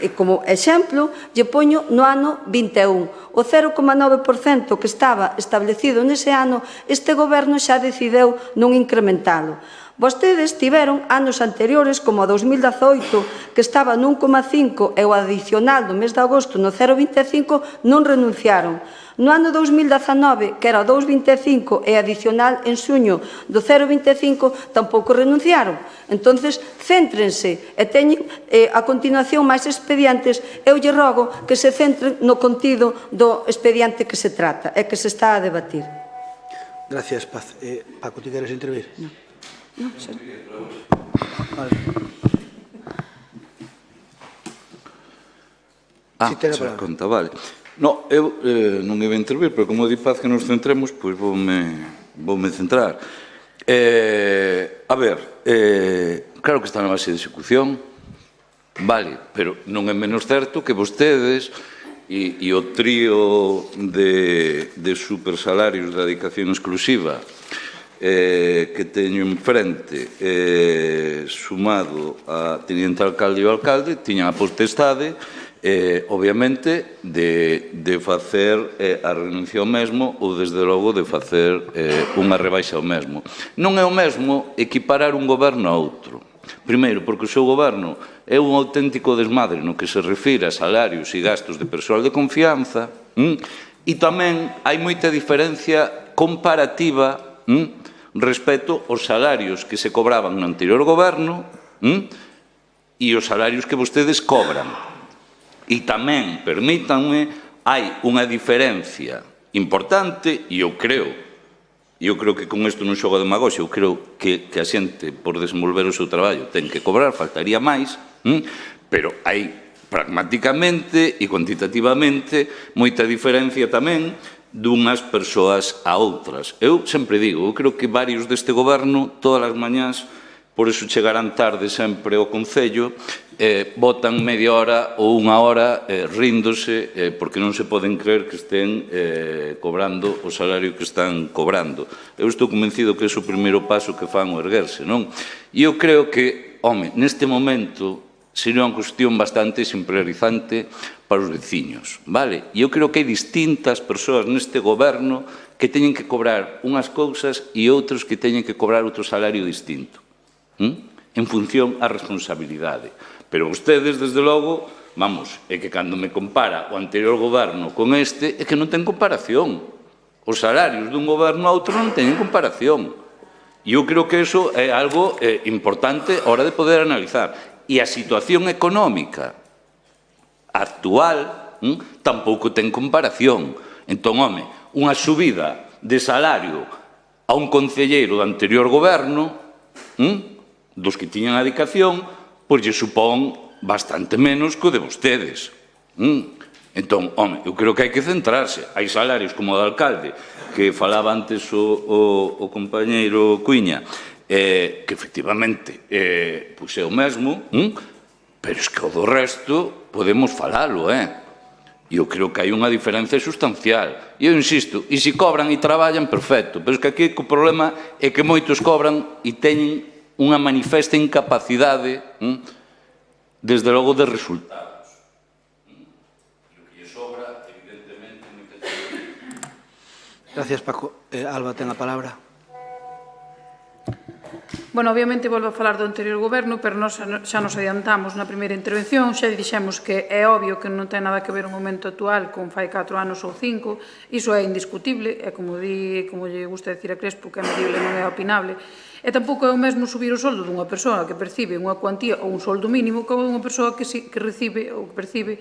e como exemplo lle poño no ano 21. O 0,9% que estaba establecido nese ano, este goberno xa decideu non incrementalo. Vostedes tiveron anos anteriores, como a 2018, que estaba no 1,5 e o adicional do mes de agosto no 0,25, non renunciaron. No ano 2019, que era o 2,25 e adicional en xuño do 0,25, tampouco renunciaron. Entonces, céntrense e teñen a continuación máis expedientes. Eu lle rogo que se centren no contido do expediente que se trata e que se está a debatir. Gracias, Paz. Paco, ti queres intervir? Non, xa. Vale. Xa conta, vale. No, eu non iba a intervir, pero como di Paz que nos centremos, pois voume centrar. A ver, claro que está na base de execución, vale, pero non é menos certo que vostedes e o trío de supersalarios de dedicación exclusiva que teño enfrente, sumado a teniente alcalde e o alcalde, tiñan a potestade, obviamente, de facer a renuncia ao mesmo ou, desde logo, de facer unha rebaixa ao mesmo. Non é o mesmo equiparar un goberno a outro. Primeiro, porque o seu goberno é un auténtico desmadre no que se refire a salarios e gastos de persoal de confianza, e tamén hai moita diferencia comparativa respecto aos salarios que se cobraban no anterior goberno e os salarios que vostedes cobran. E tamén, permítanme, hai unha diferencia importante, e eu creo que con isto non xogo a demagoxia, eu creo que a xente, por desenvolver o seu traballo, ten que cobrar, faltaría máis, pero hai pragmáticamente e cuantitativamente moita diferencia tamén dunhas persoas a outras. Eu sempre digo, eu creo que varios deste goberno, todas as mañás, por iso chegarán tarde sempre ao Concello, votan media hora ou unha hora ríndose porque non se poden creer que estén cobrando o salario que están cobrando. Eu estou convencido que é o primeiro paso que fan o erguerse, non? E eu creo que, home, neste momento sería unha cuestión bastante exemplarizante para os veciños, vale? E eu creo que hai distintas persoas neste goberno que teñen que cobrar unhas cousas e outros que teñen que cobrar outro salario distinto, en función á responsabilidade. Pero vostedes, desde logo, vamos, é que cando me compara o anterior goberno con este, é que non ten comparación. Os salarios dun goberno a outro non teñen comparación. E eu creo que iso é algo importante a hora de poder analizar. E a situación económica actual tampouco ten comparación. Entón, home, unha subida de salario a un concelleiro do anterior goberno, dos que tiñan a dedicación, pois lle supón bastante menos que o de vostedes. Entón, home, eu creo que hai que centrarse. Hai salarios como o do alcalde, que falaba antes o compañeiro Cuiña, que efectivamente pois é o mesmo, pero es que o do resto podemos falalo, E eu creo que hai unha diferencia sustancial. E eu insisto, e se cobran e traballan, perfecto, pero es que aquí o problema é que moitos cobran e teñen unha manifesta incapacidade, desde logo, de resultados. E o que lle sobra, evidentemente, moita xente. Gracias, Paco. Alba, ten a palabra. Bueno, obviamente volvo a falar do anterior goberno, pero xa nos adiantamos na primeira intervención, xa dixemos que é obvio que non ten nada que ver o momento actual con fai 4 anos ou 5, iso é indiscutible, é como lle gusta decir a Crespo, que é medible non é opinable, e tampouco é o mesmo subir o soldo dunha persoa que percibe unha cuantía ou un soldo mínimo que dunha persoa que recibe ou que percibe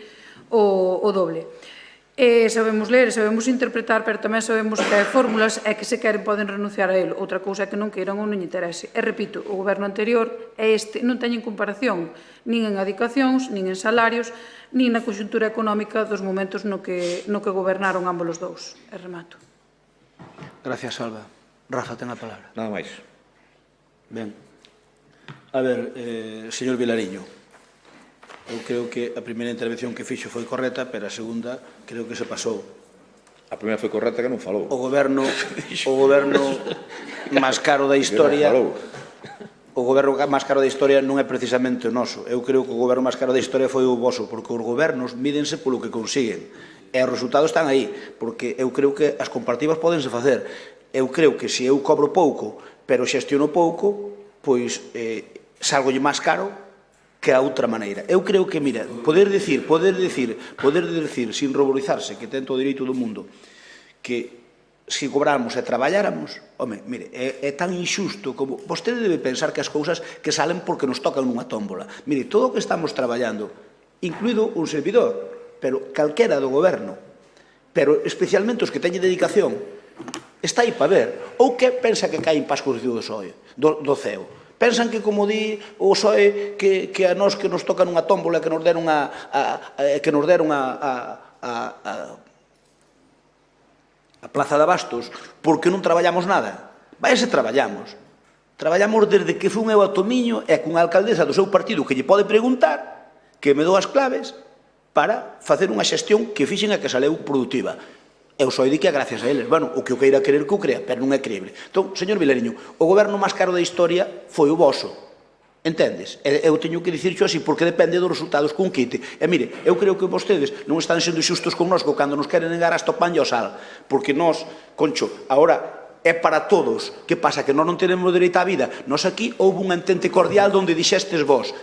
o doble. Sabemos ler, sabemos interpretar, pero tamén sabemos que hai fórmulas e que se queren poden renunciar a ele. Outra cousa é que non queiran ou non interese. E repito, o goberno anterior e este non teñen comparación nin en adicacións, nin en salarios, nin na conxuntura económica dos momentos no que gobernaron ambos os dous. E remato. Gracias, Alba. Rafa, ten a palabra. Nada máis. Ben. A ver, señor Vilariño, eu creo que a primeira intervención que fixo foi correcta, pero a segunda creo que se pasou. A primeira foi correcta que non falou. O goberno máis caro da historia, o goberno máis caro da historia non é precisamente o noso. Eu creo que o goberno máis caro da historia foi o voso, porque os gobernos mídense polo que consiguen. E os resultados están aí, porque eu creo que as comparativas podense facer. Eu creo que se eu cobro pouco, pero xestiono pouco, pois salgolle máis caro que a outra maneira. Eu creo que, mira, poder decir, sin ruborizarse, que ten todo o direito do mundo, que se cobráramos e traballáramos, home, mire, é tan injusto como... Vostede debe pensar que as cousas que salen porque nos tocan nunha tómbola. Mire, todo o que estamos traballando, incluído un servidor, pero calquera do goberno, pero especialmente os que teñen dedicación, está aí para ver. Ou que pensa que caen para as cousas do ceo? Pensan que, como di o PSOE, que a nós que nos toca nunha tómbola que nos deron a Plaza de Abastos porque non traballamos nada. Váyase, traballamos. Traballamos desde que fun eu a Tomiño e cunha alcaldesa do seu partido que lle pode preguntar, que me dou as claves para facer unha xestión que fixen a que saleu productiva. Eu só di que é gracias a eles. Bueno, o que eu queira creer que o crea, pero non é creíble. Entón, señor Vilariño, o goberno máis caro da historia foi o voso. Entendes? Eu teño que dicirxo así, porque depende dos resultados que un quite. E mire, eu creo que vostedes non están sendo xustos con nós cando nos queren negar hasta o pan e o sal. Porque nós, Concho, agora é para todos. Que pasa? Que nós non tenemos dereito á vida. Nós aquí houve un entente cordial onde dixestes vos,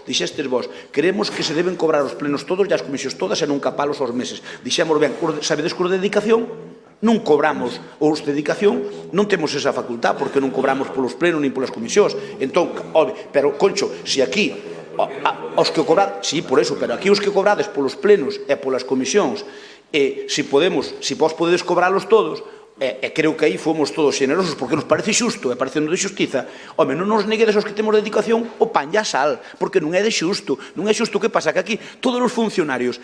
queremos que se deben cobrar os plenos todos e as comisións todas e non capalos aos meses. Dixemos ben, sabedes que os de dedicación non cobramos, os de dedicación non temos esa facultad porque non cobramos polos plenos nin polas comisións. Entón, pero, Concho, se aquí os que cobrades, sí, por eso, pero aquí os que cobrades polos plenos e polas comisións, se vos podedes cobralos todos, e creo que aí fomos todos generosos porque nos parece xusto, e parece de xustiza. Home, non nos neguedes aos que temos dedicación o pan e a sal, porque non é de xusto. Non é xusto. Que pasa? Que aquí todos os funcionarios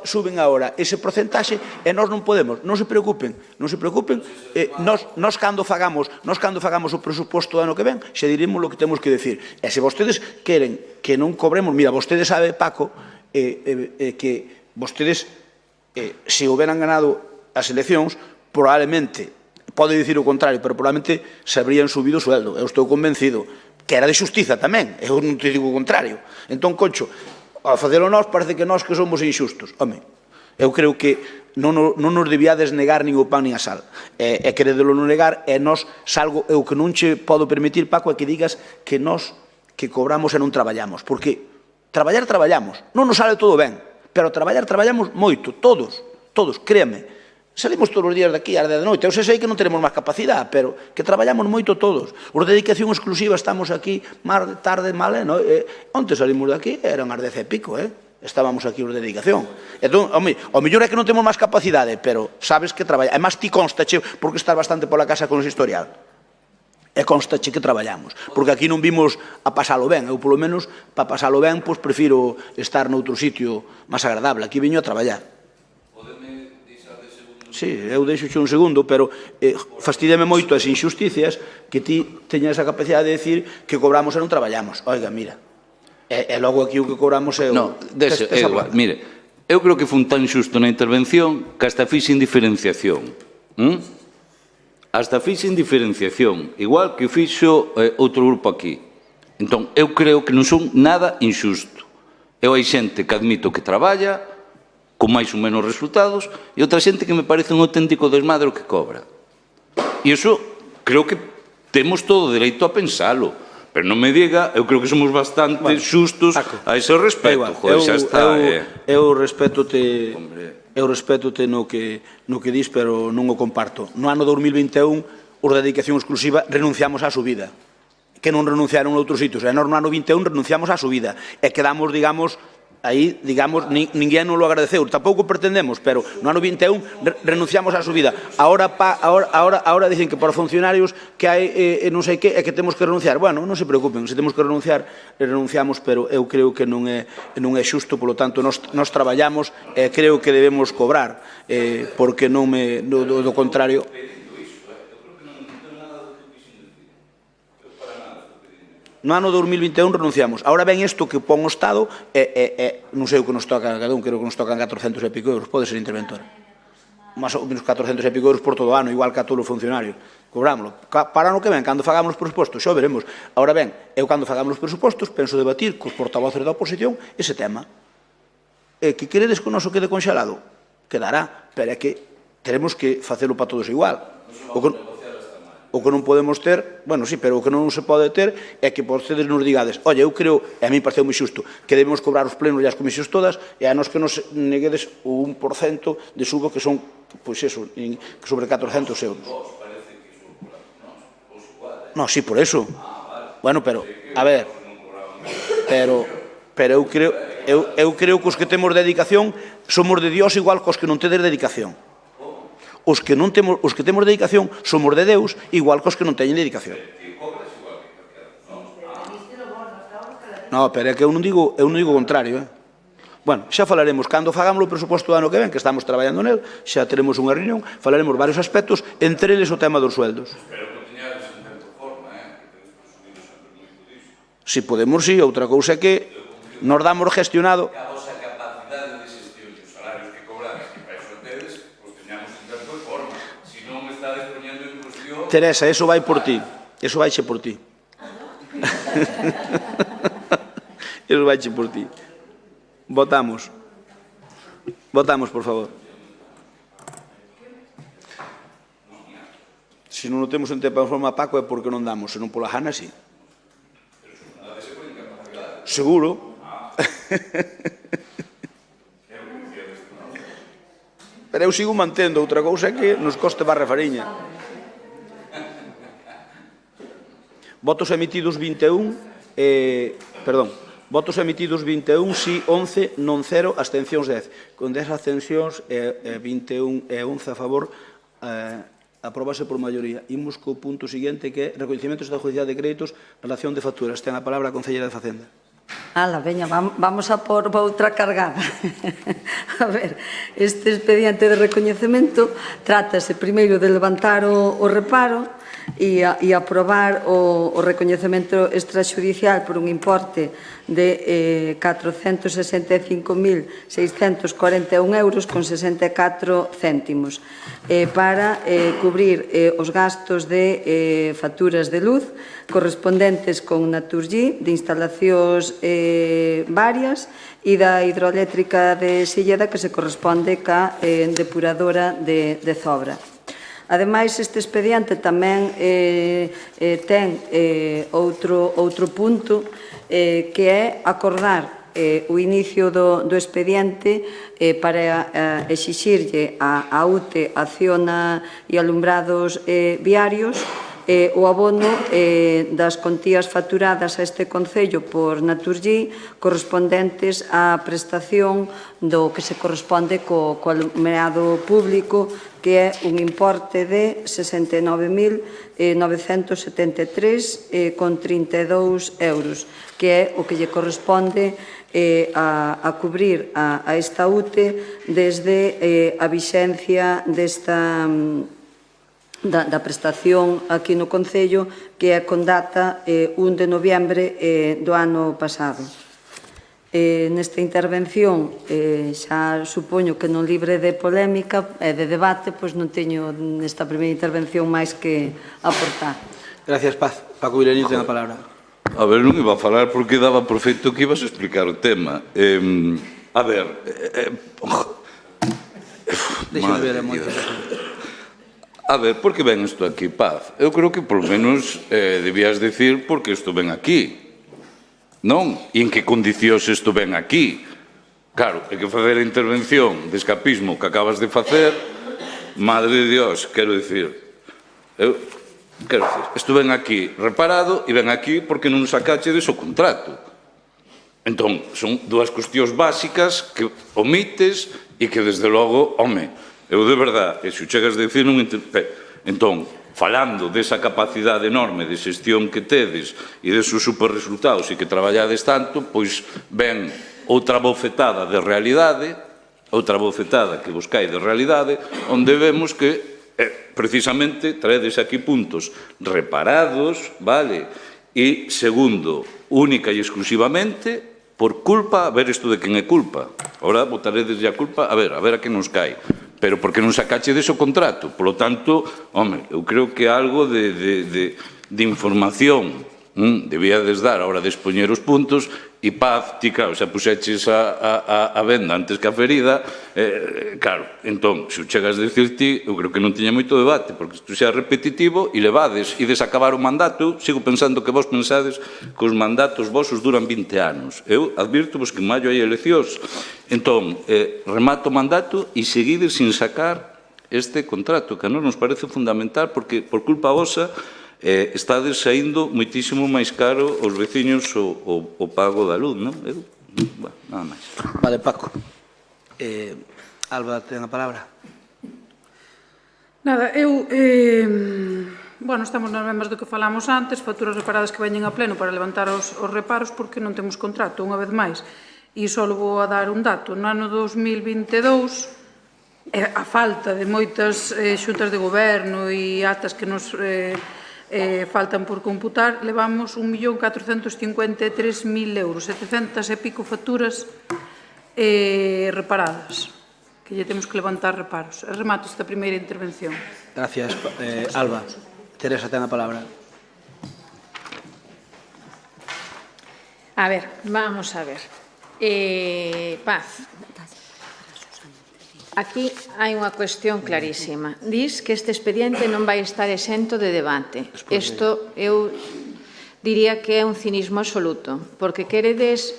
suben agora ese porcentaxe e nós non podemos. Non se preocupen, nós cando fagamos o presuposto do ano que ven, xe diremos o que temos que decir. E se vostedes queren que non cobremos, mira, vostedes sabe, Paco, que vostedes, se houberan ganado as eleccións, probablemente, pode dicir o contrario, pero probablemente se habrían subido o sueldo. Eu estou convencido que era de xustiza tamén, eu non te digo o contrario. Entón, Concho, a facelo nós parece que nós que somos inxustos. Home, eu creo que non nos debíades negar nin o pan nin a sal. E queredelo non negar, e nós salgo, eu que non che podo permitir, Paco, é que digas que nós que cobramos e non traballamos, porque traballamos, non nos sale todo ben, pero traballamos moito, todos, créame. Salimos todos os días daqui ás 10 da noite. Eu sei que non tenemos máis capacidade, pero que traballamos moito todos. Os de dedicación exclusiva estamos aquí máis tarde, mal, onte salimos daqui eran as 10 e pico, estábamos aquí os de dedicación. Entón, o mellor é que non temos máis capacidade, pero sabes que traballa. Además, ti constache, porque estás bastante pola casa con ese historial, e constache que traballamos. Porque aquí non vimos a pasalo ben. Eu, polo menos, para pasalo ben, pois prefiro estar noutro sitio máis agradable. Aquí viño a traballar. Sí, eu deixo un segundo, pero fastidiame moito as injusticias que ti teñas a capacidade de decir que cobramos e non traballamos. Oiga, mira, e logo aquí o que cobramos é o... Non, mire, eu creo que fun tan xusto na intervención que hasta fixen diferenciación. Hasta fixen diferenciación, igual que fixo outro grupo aquí. Entón, eu creo que non son nada injusto. Eu hai xente que admito que traballa con máis ou menos resultados, e outra xente que me parece un auténtico desmadre o que cobra. E iso creo que temos todo o dereito a pensalo, pero non me diga, eu creo que somos bastante xustos a ese respecto. Eu respétote no que dis, pero non o comparto. No ano 2021, os de dedicación exclusiva renunciamos á subida, que non renunciaron a outros sitios, e no ano 21 renunciamos á subida, e quedamos, digamos, aí, digamos, ninguén non lo agradeceu, tampouco pretendemos, pero no ano 21 renunciamos á subida. Ahora dicen que para funcionarios que hai non sei que, é que temos que renunciar. Bueno, non se preocupen, se temos que renunciar, renunciamos, pero eu creo que non é xusto, polo tanto, nós traballamos e creo que debemos cobrar, porque non me, do contrario... No ano 2021 renunciamos. Ahora ven isto que pon o Estado non sei o que nos toca a cada un, creo que nos tocan 400 e pico euros, pode ser interventor. Más ou menos 400 e pico euros por todo o ano, igual que a todos os funcionarios. Cobrámoslo. Para ano que ven, cando fagamos os presupostos, xo veremos. Ahora ben, eu cando fagamos os presupostos penso debatir cos portavoces da oposición ese tema. Que queredes que o noso quede conxelado? Quedará, pero é que teremos que facelo para todos igual. O que non podemos ter, bueno, sí, pero o que non se pode ter é que vostedes nos digades, oye, eu creo, e a mí pareceu moi xusto, que debemos cobrar os plenos e as comisións todas, e a nos que nos neguedes o 1% de subo que son, pois eso, sobre 400 euros. Non, sí, por eso. Bueno, pero, a ver, pero eu creo que os que temos dedicación somos de Dios igual que os que non tedes dedicación. Os que temos dedicación somos de Deus igual que os que non teñen dedicación. Non, pero é que eu non digo o contrario. Bueno, xa falaremos, cando fagamos o presuposto do ano que ven, que estamos traballando nel, xa teremos unha reunión, falaremos varios aspectos, entre eles o tema dos sueldos. Si podemos, si, outra cousa é que nos damos gestionado... Teresa, eso vai por ti. Eso vaixe por ti. Eso vaixe por ti. Votamos. Votamos, por favor. Se non o temos en tempo de forma, Paco, é porque non damos. Se non pola gana, sí. Seguro. Pero eu sigo mantendo. Outra cousa é que nos coste barra fariña. Votos emitidos 21, perdón, votos emitidos 21, sí 11, non 0, abstencións 10. Con 10 abstencións, 21 e 11 a favor, apróbase por maioría. Imos co punto seguinte, que é recoñecemento da judicial de créditos, relación de facturas. Ten a palabra a concelleira de Facenda. Ala, veña, vamos a por outra cargada. A ver, este expediente de recoñecemento trátase primeiro de levantar o reparo e aprobar o recoñecemento extrajudicial por un importe de 465.641 euros con 64 céntimos para cubrir os gastos de facturas de luz correspondentes con Naturgy de instalacións varias e da hidroeléctrica de Silleda que se corresponde ca depuradora de Zobra. Ademais, este expediente tamén ten outro punto que é acordar o inicio do expediente para exixirlle a UTE, Acciona e Alumbrados Viarios o abono das contías facturadas a este Concello por Naturgy correspondentes á prestación do que se corresponde co alumbrado público, que é un importe de 69.973,32 euros, que é o que lle corresponde a cubrir a esta UTE desde a vixencia da prestación aquí no Concello, que é con data 1 de noviembre do ano pasado. Nesta intervención, xa supoño que non libre de polémica e de debate, pois non teño nesta primeira intervención máis que aportar. Gracias, Paz. Paco Vilarín ten a palabra. A ver, non iba a falar porque daba por feito que ibas a explicar o tema. A ver... Deixa-me ver a moita. A ver, por que ven isto aquí, Paz? Eu creo que, por lo menos, debías decir por que isto ven aquí. Non? E en que condicións isto ven aquí? Claro, é que facer a intervención de escapismo que acabas de facer, madre de Dios, quero dicir, isto ven aquí reparado e ven aquí porque non sacache deso contrato. Entón, son dúas cuestións básicas que omites e que, desde logo, home, eu de verdade, se o chegas a decir, non... Entón, falando desa capacidade enorme de xestión que tedes e desos superresultados e que traballades tanto, pois ven outra bofetada de realidade, outra bofetada que buscai de realidade, onde vemos que, precisamente, traedes aquí puntos reparados, vale? E, segundo, única e exclusivamente, por culpa, a ver isto de quen é culpa. Ora, botaredes a culpa, a ver a que nos cae. Pero porque non sacache deso contrato. Por lo tanto, home, eu creo que algo de información debíades dar a hora de expoñer os puntos e Paz, ti, claro, xa puxeches a venda antes que a ferida, claro, entón, se o chegas a dicir ti, eu creo que non tiña moito debate, porque isto xa é repetitivo e levades e desacabar o mandato, sigo pensando que vos pensades que os mandatos vosos duran 20 anos. Eu advirto-vos que en maio hai eleccións. Entón, remato o mandato e seguides sin sacar este contrato, que a nós nos parece fundamental, porque por culpa vosa estades saindo moitísimo máis caro aos veciños o pago da luz, non? Nada máis. Vale, Paco. Alba, ten a palabra. Nada, bueno, estamos nas mesmas do que falamos antes, facturas reparadas que veñen a pleno para levantar os reparos porque non temos contrato, unha vez máis. E só vou a dar un dato. No ano 2022, a falta de moitas xuntas de goberno e actas que nos faltan por computar, levamos 1.453.000 euros, 700 e pico facturas reparadas, que lle temos que levantar reparos. Remato esta primeira intervención. Gracias, Alba. Teresa, ten a palabra. A ver, vamos a ver. Paz. Aquí hai unha cuestión clarísima. Dis que este expediente non vai estar exento de debate. Isto eu diría que é un cinismo absoluto, porque queredes,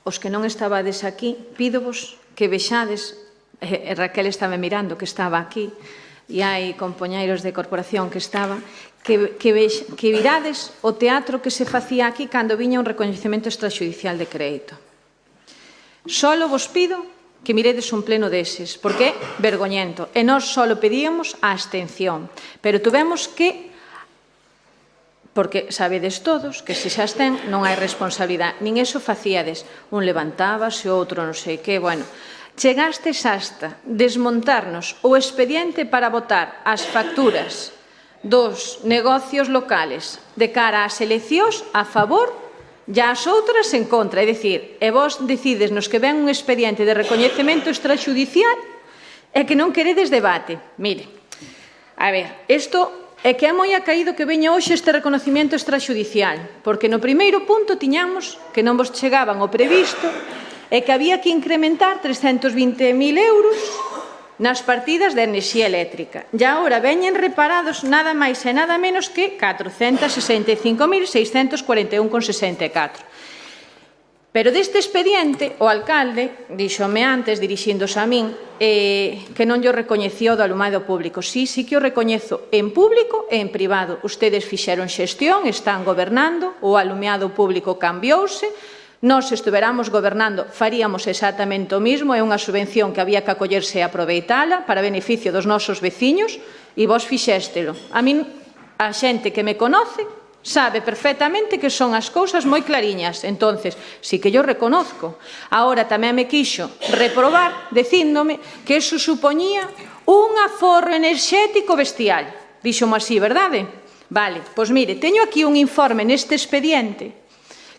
os que non estabades aquí, pídovos que vexades, Raquel estaba mirando que estaba aquí, e hai compañeiros de corporación que estaba, que virades o teatro que se facía aquí cando viña un recoñecemento extrajudicial de crédito. Solo vos pido que miredes un pleno deses, porque é vergoñento. E nós só pedíamos a abstención, pero tuvemos que, porque sabedes todos que se xa estén non hai responsabilidade, nin eso facíades, un levantábase, outro non sei que, bueno, chegastes hasta desmontarnos o expediente para votar as facturas dos negocios locales de cara ás eleccións a favor e as outras en contra. É dicir, e vos decidesnos que ven un expediente de recoñecemento extrajudicial e que non queredes debate. Mire, a ver, isto é que é moi acaído que veña hoxe este reconocimiento extrajudicial, porque no primeiro punto tiñamos que non vos chegaban o previsto e que había que incrementar 320.000 euros nas partidas de enerxía eléctrica. E agora veñen reparados nada máis e nada menos que 465.641,64. Pero deste expediente, o alcalde díxome antes, dirixíndose a min, que non yo recoñecía o do alumado público. Sí que o recoñezo en público e en privado. Ustedes fixeron xestión, están gobernando, o alumeado público cambiouse, nós estuveramos gobernando, faríamos exactamente o mismo, é unha subvención que había que acollerse e aproveitala para beneficio dos nosos veciños, e vos fixéstelo. A min, a xente que me conoce, sabe perfectamente que son as cousas moi clariñas. Entonces, si que yo reconozco. Agora tamén me quixo reprobar dicíndome que eso supoñía un aforro enerxético bestial. Díxomo así, verdade? Vale, pois mire, teño aquí un informe neste expediente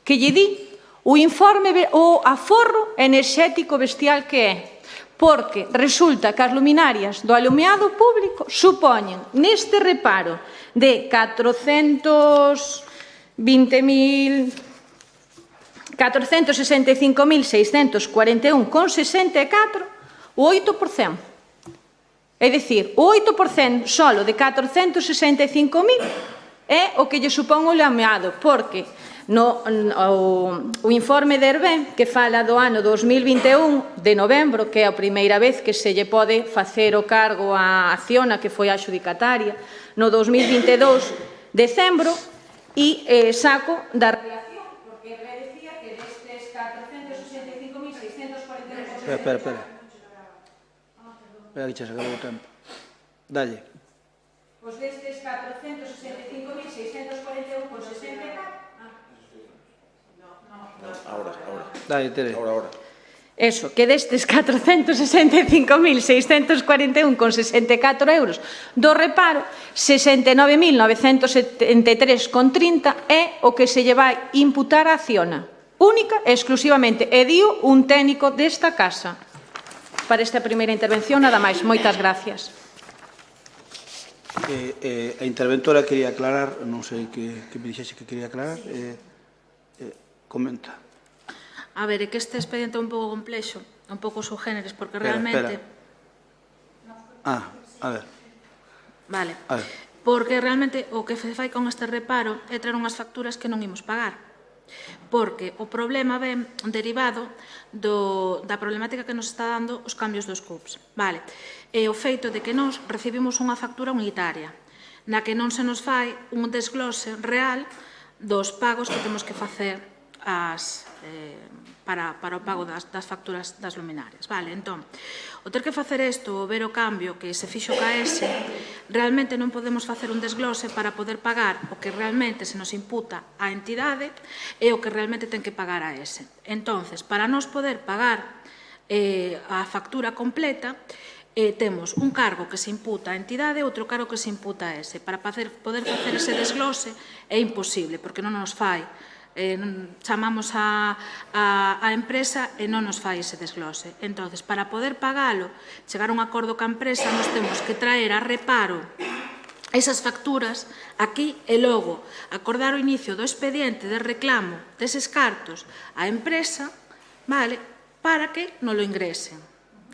que lle di o informe, o aforro enerxético bestial que é, porque resulta que as luminarias do alumeado público supoñen neste reparo de 465.641,64 o 8%. É dicir, o 8% solo de 465.000 é o que lle supón o alumeado, porque o informe de Hervé, que fala do ano 2021 de novembro, que é a primeira vez que se lle pode facer o cargo a Acciona, que foi a adxudicataria, no 2022 decembro, e saco da relación, porque Hervé decía que destes 465.641... Espera, que xa se acabou o tempo. Dalle. Pois destes 465.641,64... Ahora. Dai, Tere. Ahora. Eso, que destes 465.641,64 euros do reparo, 69.973,30 é o que se lle vai imputar a Acciona, única e exclusivamente, e dio un técnico desta casa. Para esta primeira intervención, nada máis. Moitas gracias. A interventora quería aclarar, non sei que me dixese que quería aclarar, comenta. A ver, é que este expediente é un pouco complexo, un pouco subgéneres, porque realmente... A ver. Vale. Porque realmente o que se fai con este reparo é traer unhas facturas que non imos pagar. Porque o problema ven derivado da problemática que nos está dando os cambios dos CUPs. Vale. E o feito de que nós recibimos unha factura unitaria, na que non se nos fai un desglose real dos pagos que temos que facer para o pago das facturas das luminarias. Vale, entón, o ter que facer isto, o ver o cambio que se fixo ca ese, realmente non podemos facer un desglose para poder pagar o que realmente se nos imputa á entidade e o que realmente ten que pagar a ese. Entonces, para nós poder pagar a factura completa, temos un cargo que se imputa á entidade e outro cargo que se imputa a ese. Para poder facer ese desglose é imposible, porque non nos fai. Chamamos a empresa e non nos fai ese desglose. Entón, para poder pagalo, chegar a un acordo ca empresa, nos temos que traer a reparo esas facturas aquí e logo acordar o inicio do expediente de reclamo deses cartos á empresa, vale, para que non lo ingresen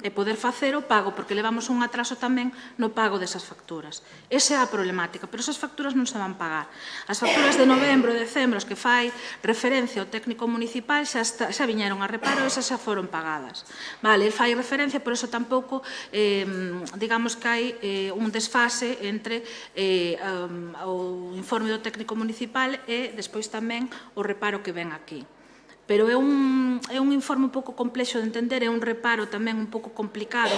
e poder facer o pago, porque levamos un atraso tamén no pago desas facturas. Esa é a problemática, pero esas facturas non se van pagar. As facturas de novembro e decembro, as que fai referencia ao técnico municipal, xa viñeron a reparo e esas xa foron pagadas. Vale, el fai referencia, por eso tampouco, digamos que hai un desfase entre o informe do técnico municipal e despois tamén o reparo que ven aquí. Pero é un informe un pouco complexo de entender, é un reparo tamén un pouco complicado.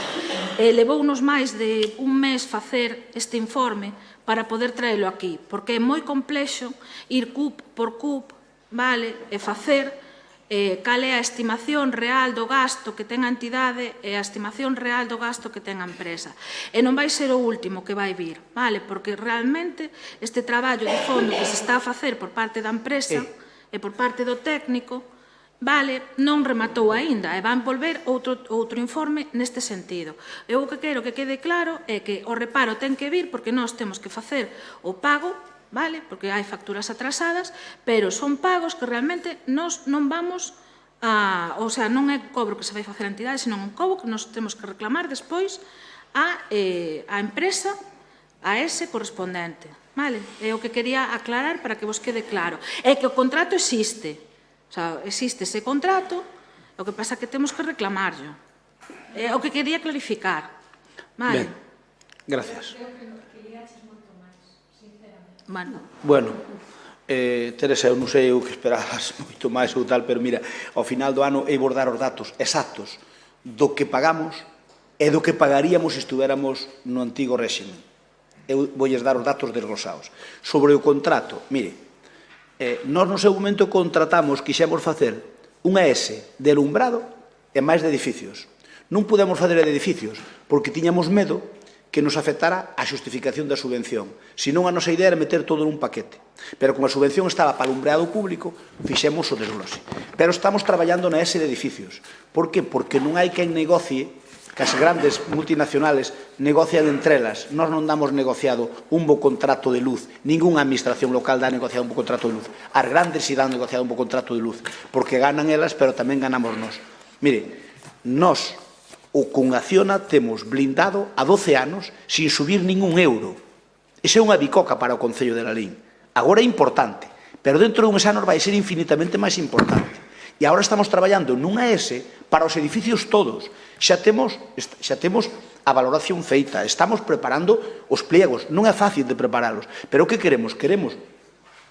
Levounos máis de un mes facer este informe para poder traelo aquí, porque é moi complexo ir CUP por CUP, vale, e facer cal é a estimación real do gasto que ten a entidade e a estimación real do gasto que ten a empresa. E non vai ser o último que vai vir, vale, porque realmente este traballo de fondo que se está a facer por parte da empresa e por parte do técnico, vale, non rematou aínda e van volver outro informe neste sentido. Eu o que quero que quede claro é que o reparo ten que vir porque nós temos que facer o pago, vale, porque hai facturas atrasadas, pero son pagos que realmente nós non vamos a... O sea, non é cobro que se vai facer a entidade, senón un cobro que nós temos que reclamar despois a empresa, a ese correspondente, vale? É o que quería aclarar para que vos quede claro. É que o contrato existe. O sea, existe ese contrato, o que pasa é que temos que reclamarlo. É o que quería clarificar. Vale. Ben, gracias. Bueno, Teresa, eu non sei o que esperabas moito máis ou tal, pero mira, ao final do ano ei dar os datos exactos do que pagamos e do que pagaríamos se estuéramos no antigo réxime. Eu voulles dar os datos desglosados. Sobre o contrato, mire, nós no seu momento contratamos, quixemos facer unha S de alumbrado e máis de edificios. Non podemos facer de edificios porque tiñamos medo que nos afectara a xustificación da subvención. Senón a nosa idea era meter todo nun paquete. Pero como a subvención estaba para alumbrado público, fixemos o desglose. Pero estamos traballando na S de edificios. Por que? Porque non hai quen negocie, que as grandes multinacionales negocian entre elas. Nós non damos negociado un bo contrato de luz, ninguna administración local dá negociado un bo contrato de luz. As grandes si dan negociado un bo contrato de luz, porque ganan elas, pero tamén ganamos nós. Mire, nós, o con Acciona, temos blindado a 12 anos sin subir ningún euro. Esa é unha bicoca para o Concello de Lalín. Agora é importante, pero dentro de uns anos vai ser infinitamente máis importante. E agora estamos traballando nunha S para os edificios todos. Xa temos a valoración feita, estamos preparando os pliegos. Non é fácil de preparalos, pero o que queremos? Queremos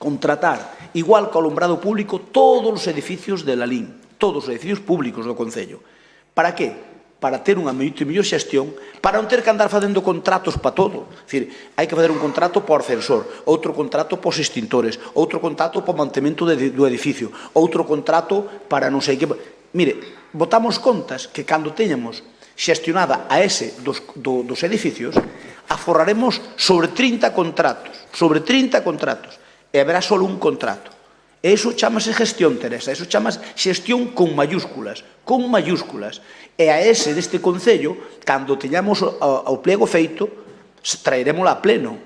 contratar, igual que o alumbrado público, todos os edificios de Lalín, todos os edificios públicos do Concello. Para que? Para ter unha mellor xestión, para non ter que andar facendo contratos para todo. É dicir, hai que fazer un contrato por ascensor, outro contrato por extintores, outro contrato por mantemento do edificio, outro contrato para non sei que... Mire, botamos contas que cando teñamos xestionada a ese dos edificios, aforraremos sobre 30 contratos, e haberá só un contrato. E iso chamase gestión, Teresa, iso chamase xestión con mayúsculas, E a ese deste Concello, cando teñamos o pliego feito, traerémoslo a pleno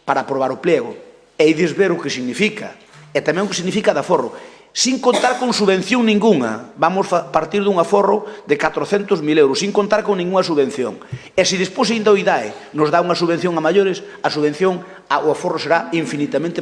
para aprobar o pliego. E ides ver o que significa, e tamén o que significa de aforro. Sin contar con subvención ninguna, vamos a partir dun aforro de 400.000 euros, sin contar con ninguna subvención. E se despois ainda o IDAE nos dá unha subvención a maiores, a subvención, o aforro será infinitamente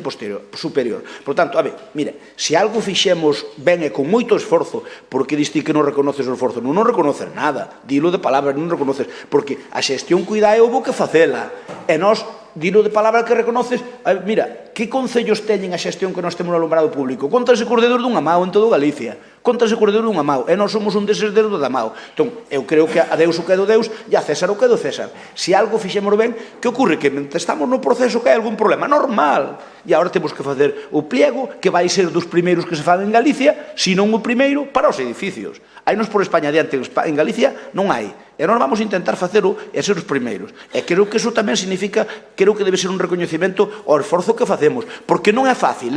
superior. Por tanto, a ver, mira, se algo fixemos ben e con moito esforzo, porque diste que non reconoces o esforzo? Non reconoces nada, dilo de palabras, non reconoces, porque a xestión co IDAE houve que facela, e nós, dilo de palabra que reconoces, mira, que concellos teñen a xestión que nós temos no alumbrado público? Contanse cos dedos dunha mao en todo Galicia, contanse cos dedos dunha mao, e nós somos un deses dedos da mao. Entón, eu creo que a Deus o que é do Deus e a César o que é do César. Se algo fixemos ben, que ocorre? Que mentre estamos no proceso que hai algún problema normal, e agora temos que facer o pliego que vai ser dos primeiros que se fan en Galicia, se non o primeiro para os edificios. Hainos por España adiante, en Galicia non hai. E nós vamos a intentar facelo e ser os primeiros. E creo que iso tamén significa, creo que debe ser un recoñecemento ao esforzo que facemos. Porque non é fácil,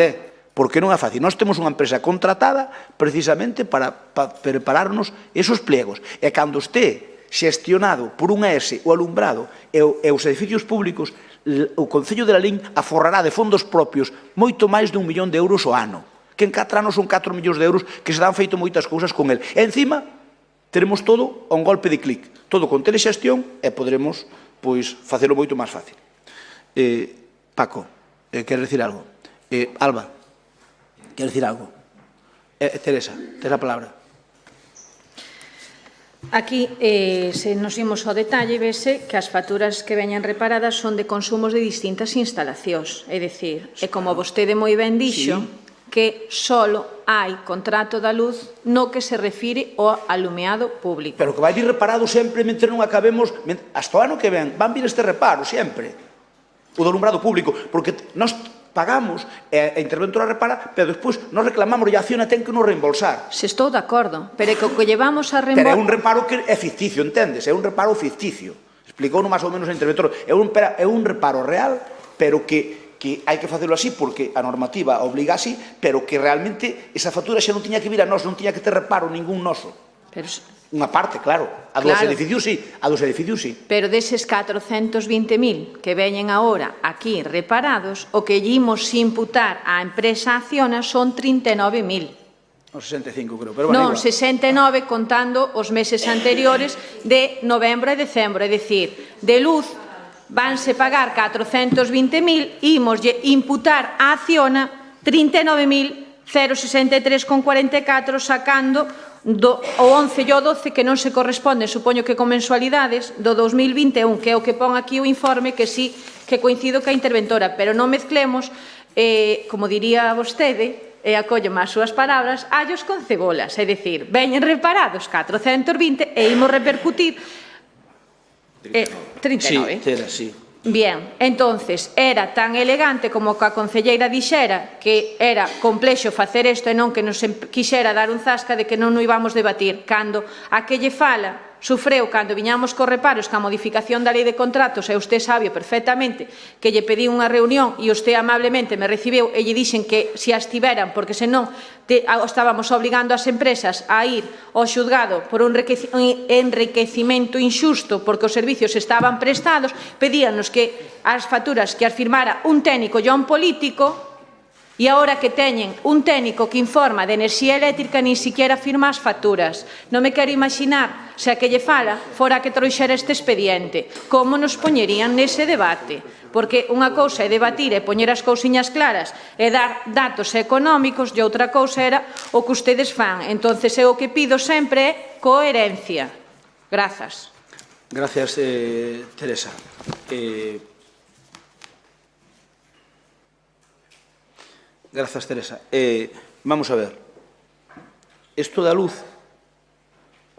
Porque non é fácil. Nós temos unha empresa contratada precisamente para prepararnos esos pliegos. E cando este xestionado por unha S o alumbrado e os edificios públicos, o Concello de Lalín aforrará de fondos propios moito máis de 1 millón de euros ao ano, que en 4 anos son 4 millóns de euros que se dan feito moitas cousas con el. E encima, teremos todo a un golpe de clic, todo con telexestión e poderemos facelo moito máis fácil. Paco, queres decir algo? Alba, queres decir algo? Teresa, tes a palabra. Aquí, se nos imos ao detalle, vese que as facturas que veñan reparadas son de consumos de distintas instalacións. É dicir, é como vostede moi ben dixo, que só hai contrato da luz no que se refire ao alumeado público. Pero que vai vir reparado sempre mentre non acabemos, hasta o ano que ven, van vir este reparo sempre, o do alumbrado público, porque nós pagamos, a interventora repara, pero despois nos reclamamos e a Acciona ten que nos reembolsar. Se estou de acordo, pero é que o que llevamos a Pero é un reparo que é ficticio, entendes? É un reparo ficticio. Explicou máis ou menos a interventora. É un reparo real, pero que hai que facelo así porque a normativa obliga así, pero que realmente esa factura xa non tiña que vir a nós, non tiña que ter reparo ningún noso. Unha parte, claro. A dos edificios sí, Pero deses 420.000 que veñen agora aquí reparados, o que lle imos imputar á empresa Acciona son 39.000. O 65, creo. Pero non, 69 contando os meses anteriores de novembro e decembro. É dicir, de luz vanse pagar 420.000 e imoslle imputar á Acciona 39.063,44 sacando o 11 e o 12 que non se corresponde, supoño que con mensualidades do 2021, que é o que pon aquí o informe, que sí que coincido ca interventora, pero non mezclemos, como diría vostede, e acollo máis súas palabras, allos con cebolas, é dicir, veñen reparados 420 e imos repercutir 39. Sí. Bien, entonces, era tan elegante como que a concelleira dixera que era complexo facer isto e non que nos quixera dar un zasca de que non o íbamos debatir, cando a que lle fala sufreu cando viñamos cos reparos ca modificación da lei de contratos e usted sabe perfectamente que lle pedí unha reunión e usted amablemente me recibeu e lle dixen que se as tiveran porque senón estábamos obligando as empresas a ir ao xulgado por un enriquecimento inxusto porque os servicios estaban prestados, pedíanos que as facturas que as firmara un técnico e un político. E agora que teñen un técnico que informa de enerxía eléctrica nin siquiera firma as facturas. Non me quero imaginar se a que lle fala fora que trouxera este expediente. Como nos poñerían nese debate? Porque unha cousa é debatir e poñer as cousiñas claras e dar datos económicos e outra cousa era o que ustedes fan. Entonces, eu o que pido sempre é coherencia. Grazas. Gracias, Teresa. Grazas, Teresa. Vamos a ver. Isto da luz,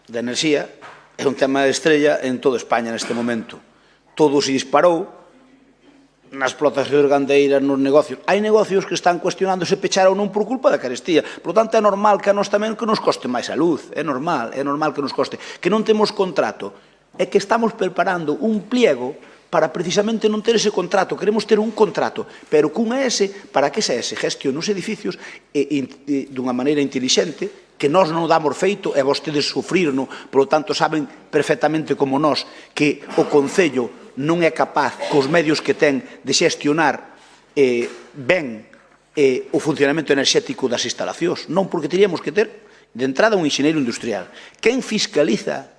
da enerxía, é un tema de estrella en toda España neste momento. Todo se disparou nas explotacións gandeiras, nos negocios. Hai negocios que están cuestionando se pechar ou non por culpa da carestía. Por lo tanto, é normal que a nós tamén que nos coste máis a luz. É normal que nos coste. Que non temos contrato. É que estamos preparando un pliego para precisamente non ter ese contrato. Queremos ter un contrato, pero cun ES, para que ese ES gestione os edificios dunha maneira intelixente, que nós non damos feito e vostedes sufrirno, por lo tanto saben perfectamente como nós que o Concello non é capaz, cos medios que ten, de xestionar ben o funcionamento enerxético das instalacións. Non, porque teríamos que ter de entrada un enxeñeiro industrial. Quen fiscaliza?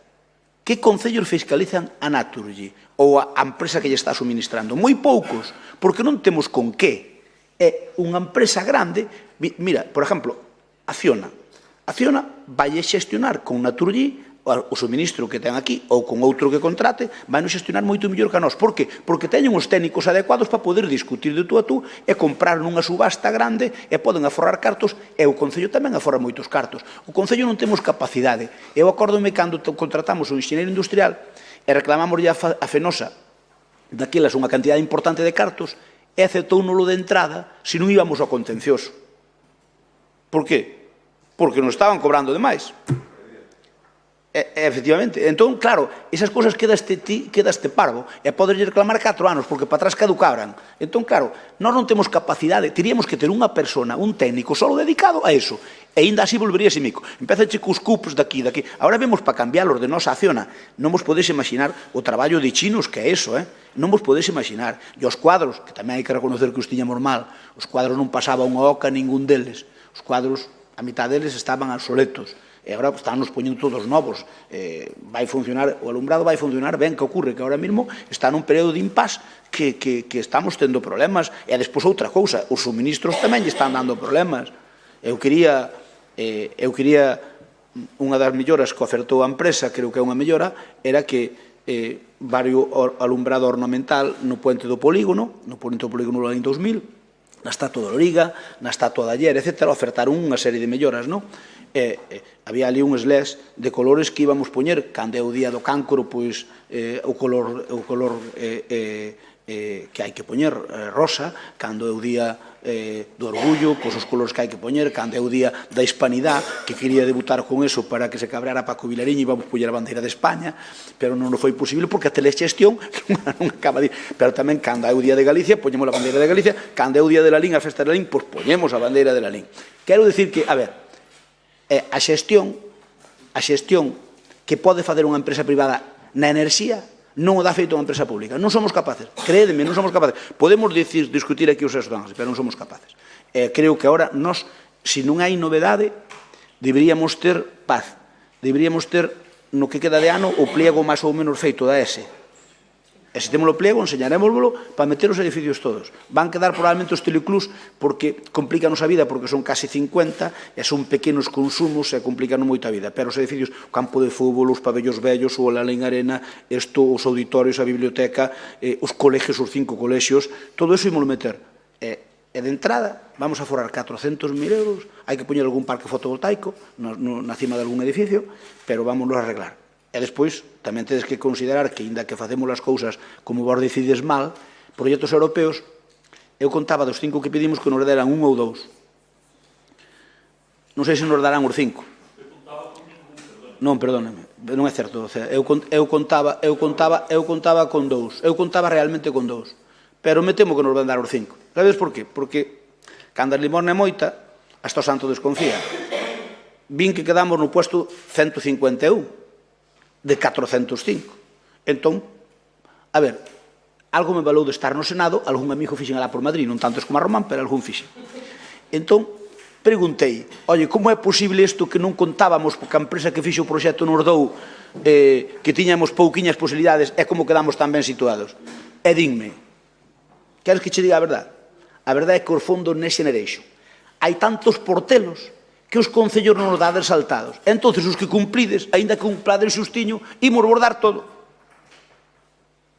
Que concellos fiscalizan a Naturgy ou a empresa que lle está suministrando? Moi poucos, porque non temos con que. É unha empresa grande. Mira, por exemplo, Acciona. Acciona vai xestionar con Naturgy o suministro que ten aquí ou con outro que contrate, vai nos xestionar moito mellor que a nós. Por que? Porque teñen os técnicos adecuados para poder discutir de tú a tú e comprar nunha subasta grande e poden aforrar cartos e o Concello tamén aforra moitos cartos. O Concello non temos capacidade. Eu acórdome cando contratamos un enxeñeiro industrial e reclamamos a Fenosa daquelas unha cantidade importante de cartos e aceptouno de entrada se non íbamos ao contencioso. Por que? Porque nos estaban cobrando demais. Efectivamente. Entón, claro, esas cousas quedaste parvo e podes reclamar 4 anos porque para atrás caducaran. Entón, claro, nós non temos capacidade, teríamos que ter unha persona, un técnico solo dedicado a eso. E ainda así volvería simico. Empezache cos cups daqui. Agora vemos para cambiarlos de nosa acciona. Non vos podes imaginar o traballo de chinos que é eso, non vos podes imaginar. E os cuadros, que tamén hai que reconocer que os tiñamos mal, os cuadros non pasaba unha oca ningún deles. Os cuadros, a mitad deles estaban obsoletos. E agora están nos poñendo todos novos. Vai funcionar, o alumbrado vai funcionar ben. Que ocorre? Que agora mesmo está nun período de impas que estamos tendo problemas. E despois outra cousa, os suministros tamén lle están dando problemas. Eu quería unha das melloras que ofertou a empresa, creo que é unha mellora, era que vario alumbrado ornamental no puente do polígono, no puente do polígono do Lalín 2000, na estatua de Loriga, na estatua de Aller, etc. Ofertaron unha serie de melloras, non? Había ali uns LEDs de colores que íbamos poñer, cando é o día do cancro, pois o color que hai que poñer rosa, cando é o día do orgullo, pois os colores que hai que poñer, cando é o día da hispanidade, que quería debutar con eso para que se cabrara Paco Vilariño e íbamos poñer a bandeira de España, pero non foi posible porque a telexestión non acaba de ir. Pero tamén cando é o día de Galicia, poñemos a bandeira de Galicia, cando é o día de Lalín, a festa de Lalín, pois poñemos a bandeira de Lalín. Quero dicir que, a ver, a xestión que pode facer unha empresa privada na enerxía non o dá feito unha empresa pública. Non somos capaces, créedeme, non somos capaces. Podemos discutir aquí os estudantes, pero non somos capaces. Creo que agora nós, se non hai novedade, deberíamos ter paz. Deberíamos ter, no que queda de ano, o pliego máis ou menos feito da ESE. E se temos o pliego, enseñarémoslo para meter os edificios todos. Van quedar probablemente os teleclús porque complicanos a vida, porque son casi 50 e son pequenos consumos e complicanos moito a vida. Pero os edificios, o campo de fútbol, os pabellos vellos, o Lalín Arena, os auditorios, a biblioteca, os colegios, os 5 colexios, todo eso ímolo meter. E de entrada vamos a forrar 400.000 euros, hai que poñer algún parque fotovoltaico na cima de algún edificio, pero vámonos a arreglar. E despois, tamén tedes que considerar que, inda que facemos as cousas como vos decides mal, proxectos europeos, eu contaba dos 5 que pedimos que nos deran 1 ou 2. Non sei se nos darán os 5. Non, perdóname, non é certo. Eu contaba con 2. Eu contaba realmente con 2. Pero me temo que nos van dar os 5. Sabedes por qué? Porque, cando a limosna é moita, hasta o santo desconfía. Vin que quedamos no puesto 151. De 405. Entón, a ver, algo me valou de estar no Senado, algún amigo fixen alá por Madrid, non tantos como a Román, pero algún fixen. Entón, preguntei, oye, como é posible isto que non contábamos, porque a empresa que fixo o proxecto nos dou que tiñamos pouquiñas posibilidades, e como quedamos tan ben situados? E dinme, queres que che diga a verdade? A verdade é que os fondos Next Generation hai tantos portelos que os concellos non nos dades saltados. Entón, os que cumprides, aínda que cumplades xustiño, imos bordar todo.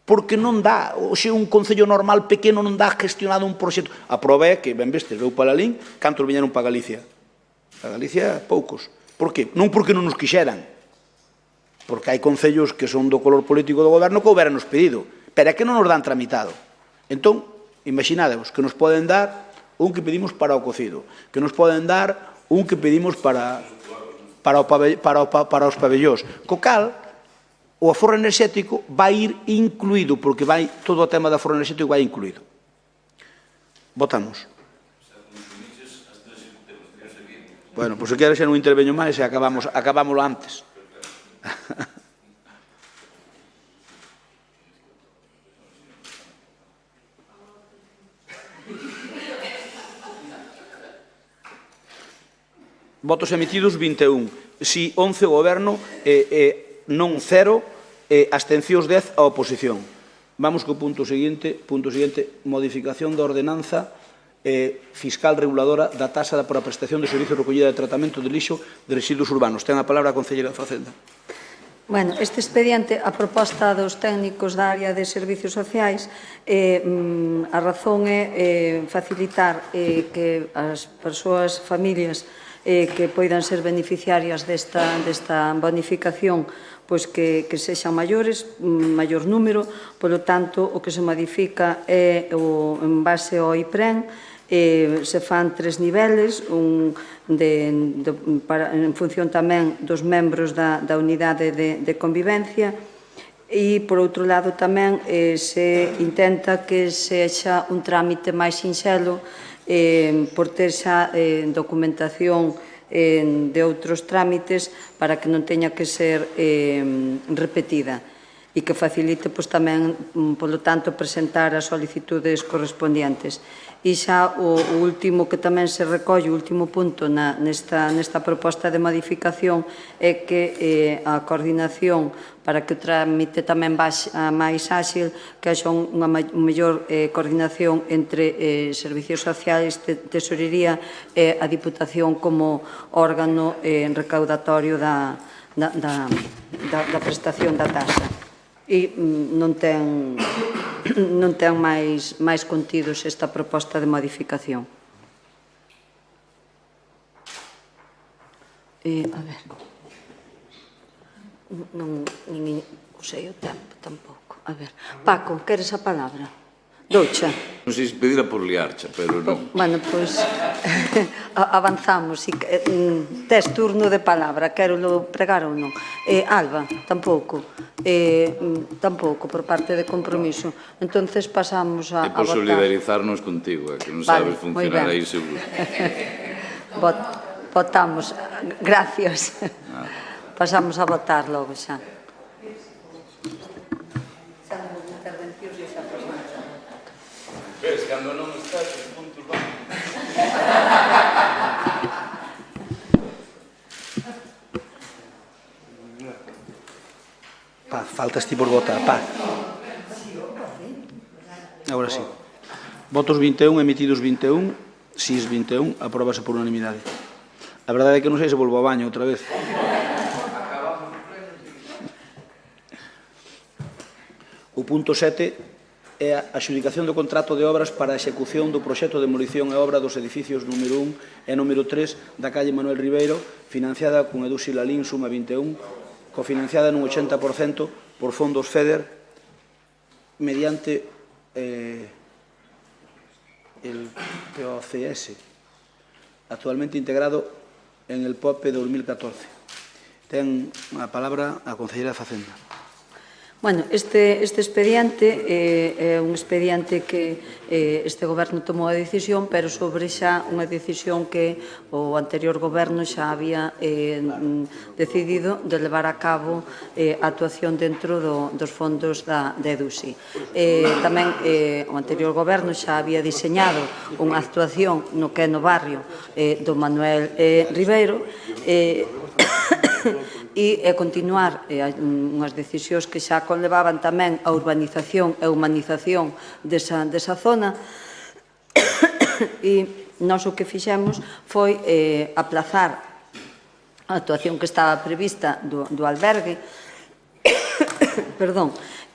Porque non dá, se un concello normal pequeno non dá gestionado un proxecto. A prova é que, ben vestes, veu para Lalín, cantos viñeron para Galicia? Para Galicia, poucos. Por qué? Non porque non nos quixeran. Porque hai concellos que son do color político do goberno que houberan nos pedido. Pero é que non nos dan tramitado. Entón, imaginadevos que nos poden dar un que pedimos para o cocido, que nos poden dar un que pedimos para os pabellós. Co cal, o aforro enerxético vai ir incluído, porque vai todo o tema do aforro enerxético vai incluído. Votamos. Bueno, pois se queres xa non interveño máis e acabámoslo antes. Votos emitidos 21, si 11 o Goberno, non 0, abstencións 10 a oposición. Vamos co punto seguinte, modificación da ordenanza fiscal reguladora da taxa para a prestación de servicio de recollida de tratamento de lixo de residuos urbanos. Ten a palabra a concelleira de Facenda. Bueno, este expediente, a proposta dos técnicos da área de servicios sociais, a razón é facilitar que as persoas, familias, que poidan ser beneficiarias desta bonificación, pois que sexan maiores, maior número, polo tanto, o que se modifica é en base ao IPREN, Se fan 3 niveles, un en función tamén dos membros da unidade de convivencia, e, por outro lado, tamén se intenta que sexa un trámite máis sinxelo por ter xa documentación de outros trámites para que non teña que ser repetida e que facilite tamén, polo tanto, presentar as solicitudes correspondientes. E xa o último que tamén se recolle, o último punto nesta proposta de modificación é que a coordinación para que o trámite tamén vaxa máis áxil, que haxa unha mellor coordinación entre servicios sociais, tesorería e a Diputación como órgano recaudatorio da prestación da taxa. E non ten máis contidos esta proposta de modificación. A ver, non usei o tempo tampouco. A ver, Paco, queres a palabra? Doucha. Non sei se pedirá por liarcha, pero non. Bueno, pois avanzamos. Tes turno de palabra, quero pregar ou non? Alba, tampouco. Tampouco, por parte de Compromiso. Entonces pasamos a votar. E por solidarizarnos contigo, que non sabes funcionar aí seguro. Votamos. Gracias. Pasamos a votar logo xa. Ves, cando non estás, os puntos van. Paz, faltas ti por votar, Paz. Agora sí. Votos 21, emitidos 21, sís 21, apróbase por unanimidade. A verdade é que non sei se volvo ao baño outra vez. O punto 7 é a adxudicación do contrato de obras para a execución do proxecto de demolición e obra dos edificios número 1 e número 3 da calle Manuel Ribeiro, financiada con Edu Silalín, suma 21, cofinanciada nun 80% por fondos FEDER, mediante el POCS, actualmente integrado en el POPE 2014. Ten a palabra a concelleira de Facenda. Bueno, este expediente é un expediente que este goberno tomou a decisión, pero sobre xa unha decisión que o anterior goberno xa había decidido de levar a cabo a actuación dentro dos fondos da EDUSI. Tamén o anterior goberno xa había diseñado unha actuación no que é no barrio do Manuel Ribeiro e continuar unhas decisións que xa conlevaban tamén a urbanización e humanización desa zona, e nós o que fixemos foi aplazar a actuación que estaba prevista do albergue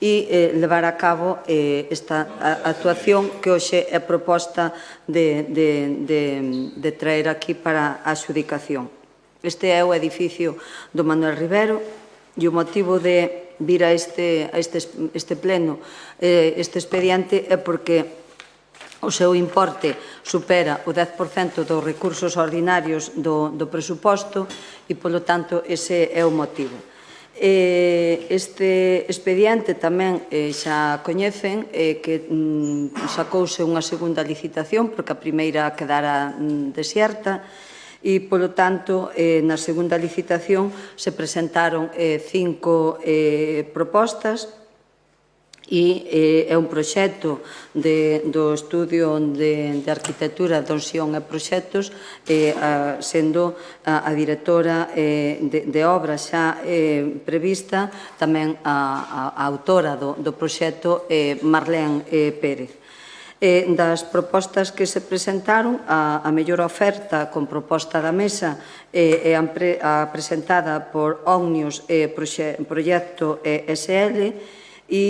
e levar a cabo esta actuación que hoxe é proposta de traer aquí para a adxudicación. Este é o edificio do Manuel Ribeiro e o motivo de vir a este pleno, este expediente, é porque o seu importe supera o 10% dos recursos ordinarios do presuposto e, polo tanto, ese é o motivo. Este expediente tamén xa coñecen que sacouse unha segunda licitación porque a primeira quedara desierta e, polo tanto, na segunda licitación se presentaron 5 propostas e é un proxecto do estudio de arquitectura, donsión e proxectos, sendo a directora de obra xa prevista, tamén a autora do proxecto Marlene Pérez. Das propostas que se presentaron, a mellor oferta con proposta da mesa é a presentada por Omnius Proxecto SL e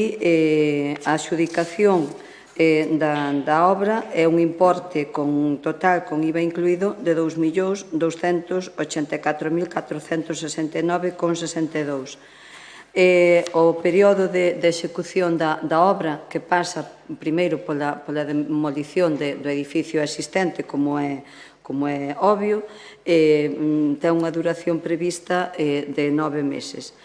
a adxudicación da obra é un importe con total con IVA incluído de 2.284.469,62. O período de execución da obra, que pasa primeiro pola demolición do edificio existente, como é obvio, ten unha duración prevista de 9 meses.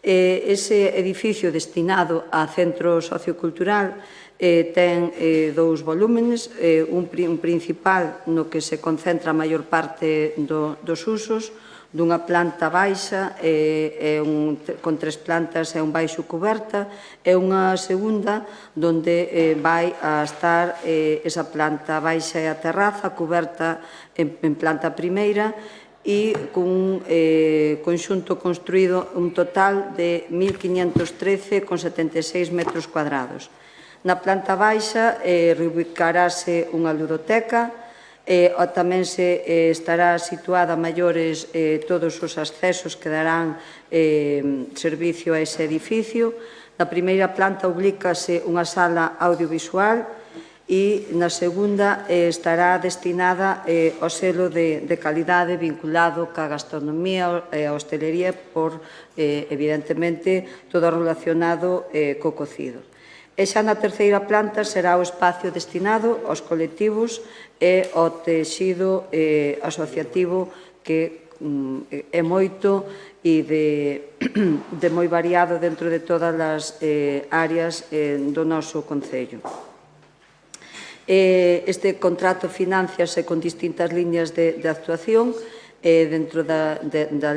Ese edificio destinado a centro sociocultural ten dous volúmenes, un principal no que se concentra a maior parte dos usos, dunha planta baixa con 3 plantas e un baixo cuberta, e unha segunda onde vai a estar esa planta baixa e a terraza cuberta en planta primeira, e cun conxunto construído un total de 1.513,76 metros cuadrados. Na planta baixa reubicarase unha ludoteca, tamén estará situada a maiores todos os accesos que darán servicio a ese edificio. Na primeira planta ublícase unha sala audiovisual, e na segunda estará destinada ao selo de calidade vinculado ca gastronomía e a hostelería por, evidentemente, todo relacionado co cocido. E xa na terceira planta será o espacio destinado aos colectivos e ao texido asociativo, que é moito e de moi variado dentro de todas as áreas do noso concello. Este contrato financiase con distintas liñas de actuación dentro da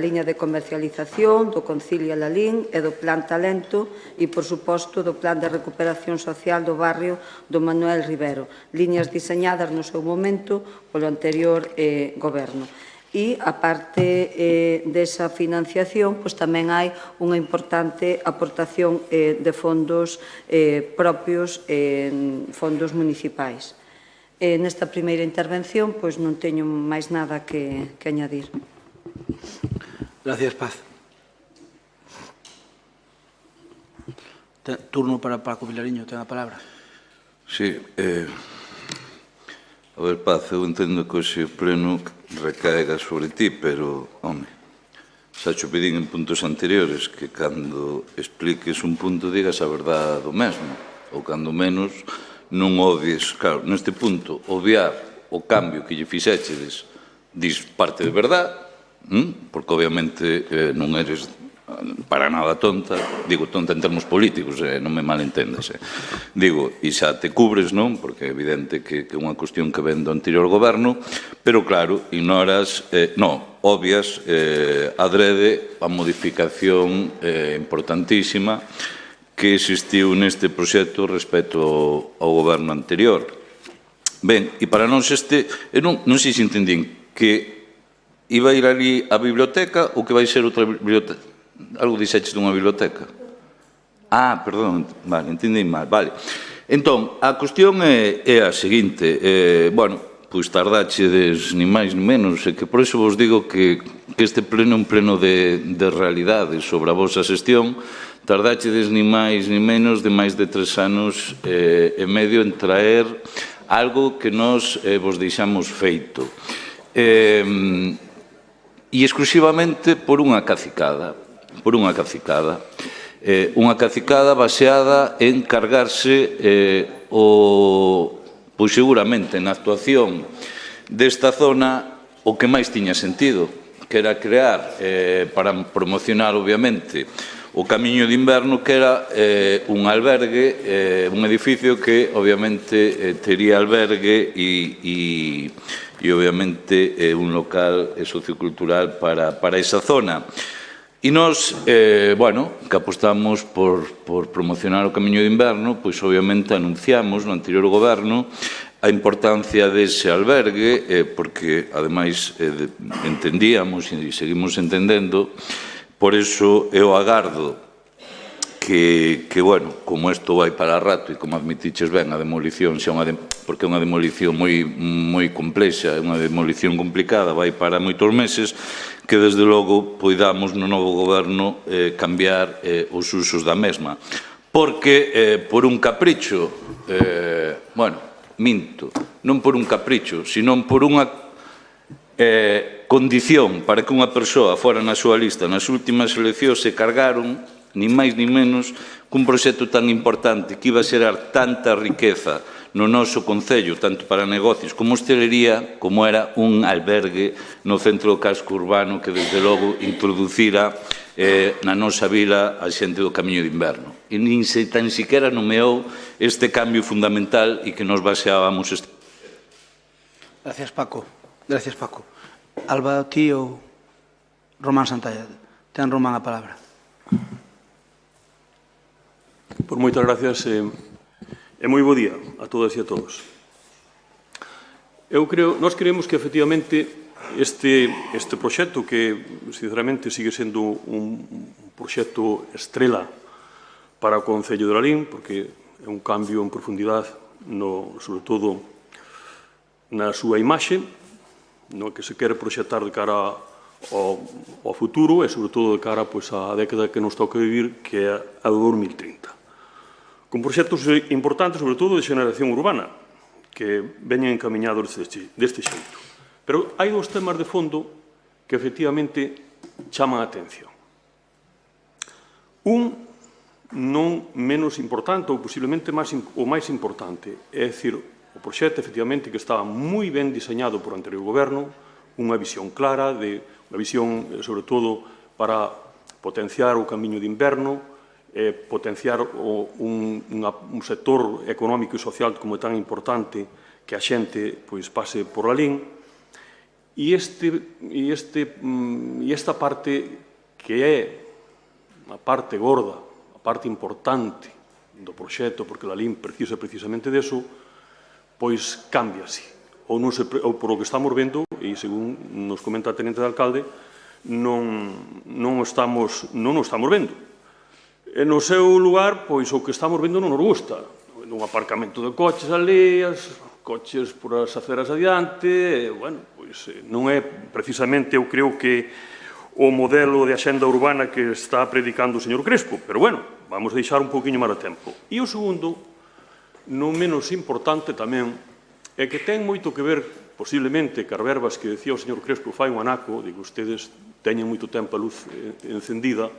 liña de comercialización, do Concilia Lalín e do Plan Talento e, por suposto, do Plan de Recuperación Social do barrio do Manuel Rivero, liñas diseñadas no seu momento polo anterior goberno. E, a parte desa financiación, tamén hai unha importante aportación de fondos propios, fondos municipais. Nesta primeira intervención, non teño máis nada que añadir. Gracias, Paz. Turno para Paco Vilariño, ten a palabra. Sí, a ver, Paz, eu entendo que hoxe o pleno recaega sobre ti, pero, home, xa xo pedín en puntos anteriores que cando expliques un punto digas a verdade do mesmo, ou cando menos non obvies, claro, neste punto, obviar o cambio que lle fixéchedes, dis parte de verdade, porque obviamente non eres para nada tonta, digo tonta en termos políticos, non me malentendas, digo, e xa te cubres, non? Porque é evidente que é unha cuestión que ven do anterior goberno, pero claro, ignoras, obvias adrede a modificación importantísima que existiu neste proxecto respecto ao goberno anterior. Ben, e para nós eu non sei se entendín que iba a ir ali a biblioteca ou que vai ser outra biblioteca. Algo dixeches dunha biblioteca? Perdón, vale, entendí mal, vale. Entón, a cuestión é a seguinte, pois tardachedes ni máis ni menos, e que por iso vos digo que este pleno é un pleno de realidade sobre a vosa xestión, tardachedes ni máis ni menos de máis de 3 anos e medio en traer algo que nós vos deixamos feito. E exclusivamente por unha cacicada. Unha cacicada baseada en cargarse pois seguramente na actuación desta zona o que máis tiña sentido, que era crear, para promocionar obviamente o Camiño de Inverno, que era un albergue, un edificio que obviamente tería albergue e obviamente un local sociocultural para esa zona. E nós, que apostamos por promocionar o Camiño de Inverno, pois obviamente anunciamos no anterior goberno a importancia dese albergue, porque ademais entendíamos e seguimos entendendo, por iso eu agardo que como isto vai para rato e como admitiches ben, a demolición, porque é unha demolición moi complexa, é unha demolición complicada, vai para moitos meses, que desde logo poidamos no novo goberno cambiar os usos da mesma. Porque por un capricho, minto, non por un capricho, senón por unha condición para que unha persoa fora na súa lista nas últimas eleccións se cargaron nin máis nin menos, cun proxecto tan importante que iba a xerar tanta riqueza no noso concello, tanto para negocios como hostelería, como era un albergue no centro do casco urbano que, desde logo, introducira na nosa vila a xente do Camiño de Inverno. E nin se tan siquiera nomeou este cambio fundamental e que nos baseábamos este... Gracias, Paco. Gracias, Paco. Alba, ti ou Román Santalla? Ten Román a palabra. Por moitas gracias e moi bo día a todas e a todos. Nós creemos que, efectivamente, este proxecto, que, sinceramente, sigue sendo un proxecto estrela para o Concello de Lalín, porque é un cambio en profundidade, sobre todo, na súa imaxe, no que se quere proxectar de cara ao futuro e, sobre todo, de cara á década que nos toca vivir, que é a de 2030. Con proxectos importantes, sobre todo, de xeneración urbana, que veñen encaminhados deste xeito. Pero hai dous temas de fondo que, efectivamente, chaman a atención. Un non menos importante, ou posiblemente o máis importante, é dicir, o proxecto, efectivamente, que estaba moi ben diseñado por o anterior goberno, unha visión clara, unha visión, sobre todo, para potenciar o Camiño de Inverno, potenciar un sector económico e social como é tan importante que a xente pase por Lalín. E esta parte, que é a parte gorda, a parte importante do proxecto, porque Lalín precisa precisamente deso, pois cámbiase. Ou por o que estamos vendo, e según nos comenta a Tenente de Alcalde, non o estamos vendo. E no seu lugar, pois o que estamos vendo non nos gusta. Un aparcamento de coches aleas, coches por as aceras adiante, pois non é precisamente, eu creo que, o modelo de axenda urbana que está predicando o señor Crespo, pero vamos deixar un poquinho máis de tempo. E o segundo, non menos importante tamén, é que ten moito que ver, posiblemente, que as verbas que decía o señor Crespo fai un anaco, de que ustedes teñen moito tempo a luz encendida,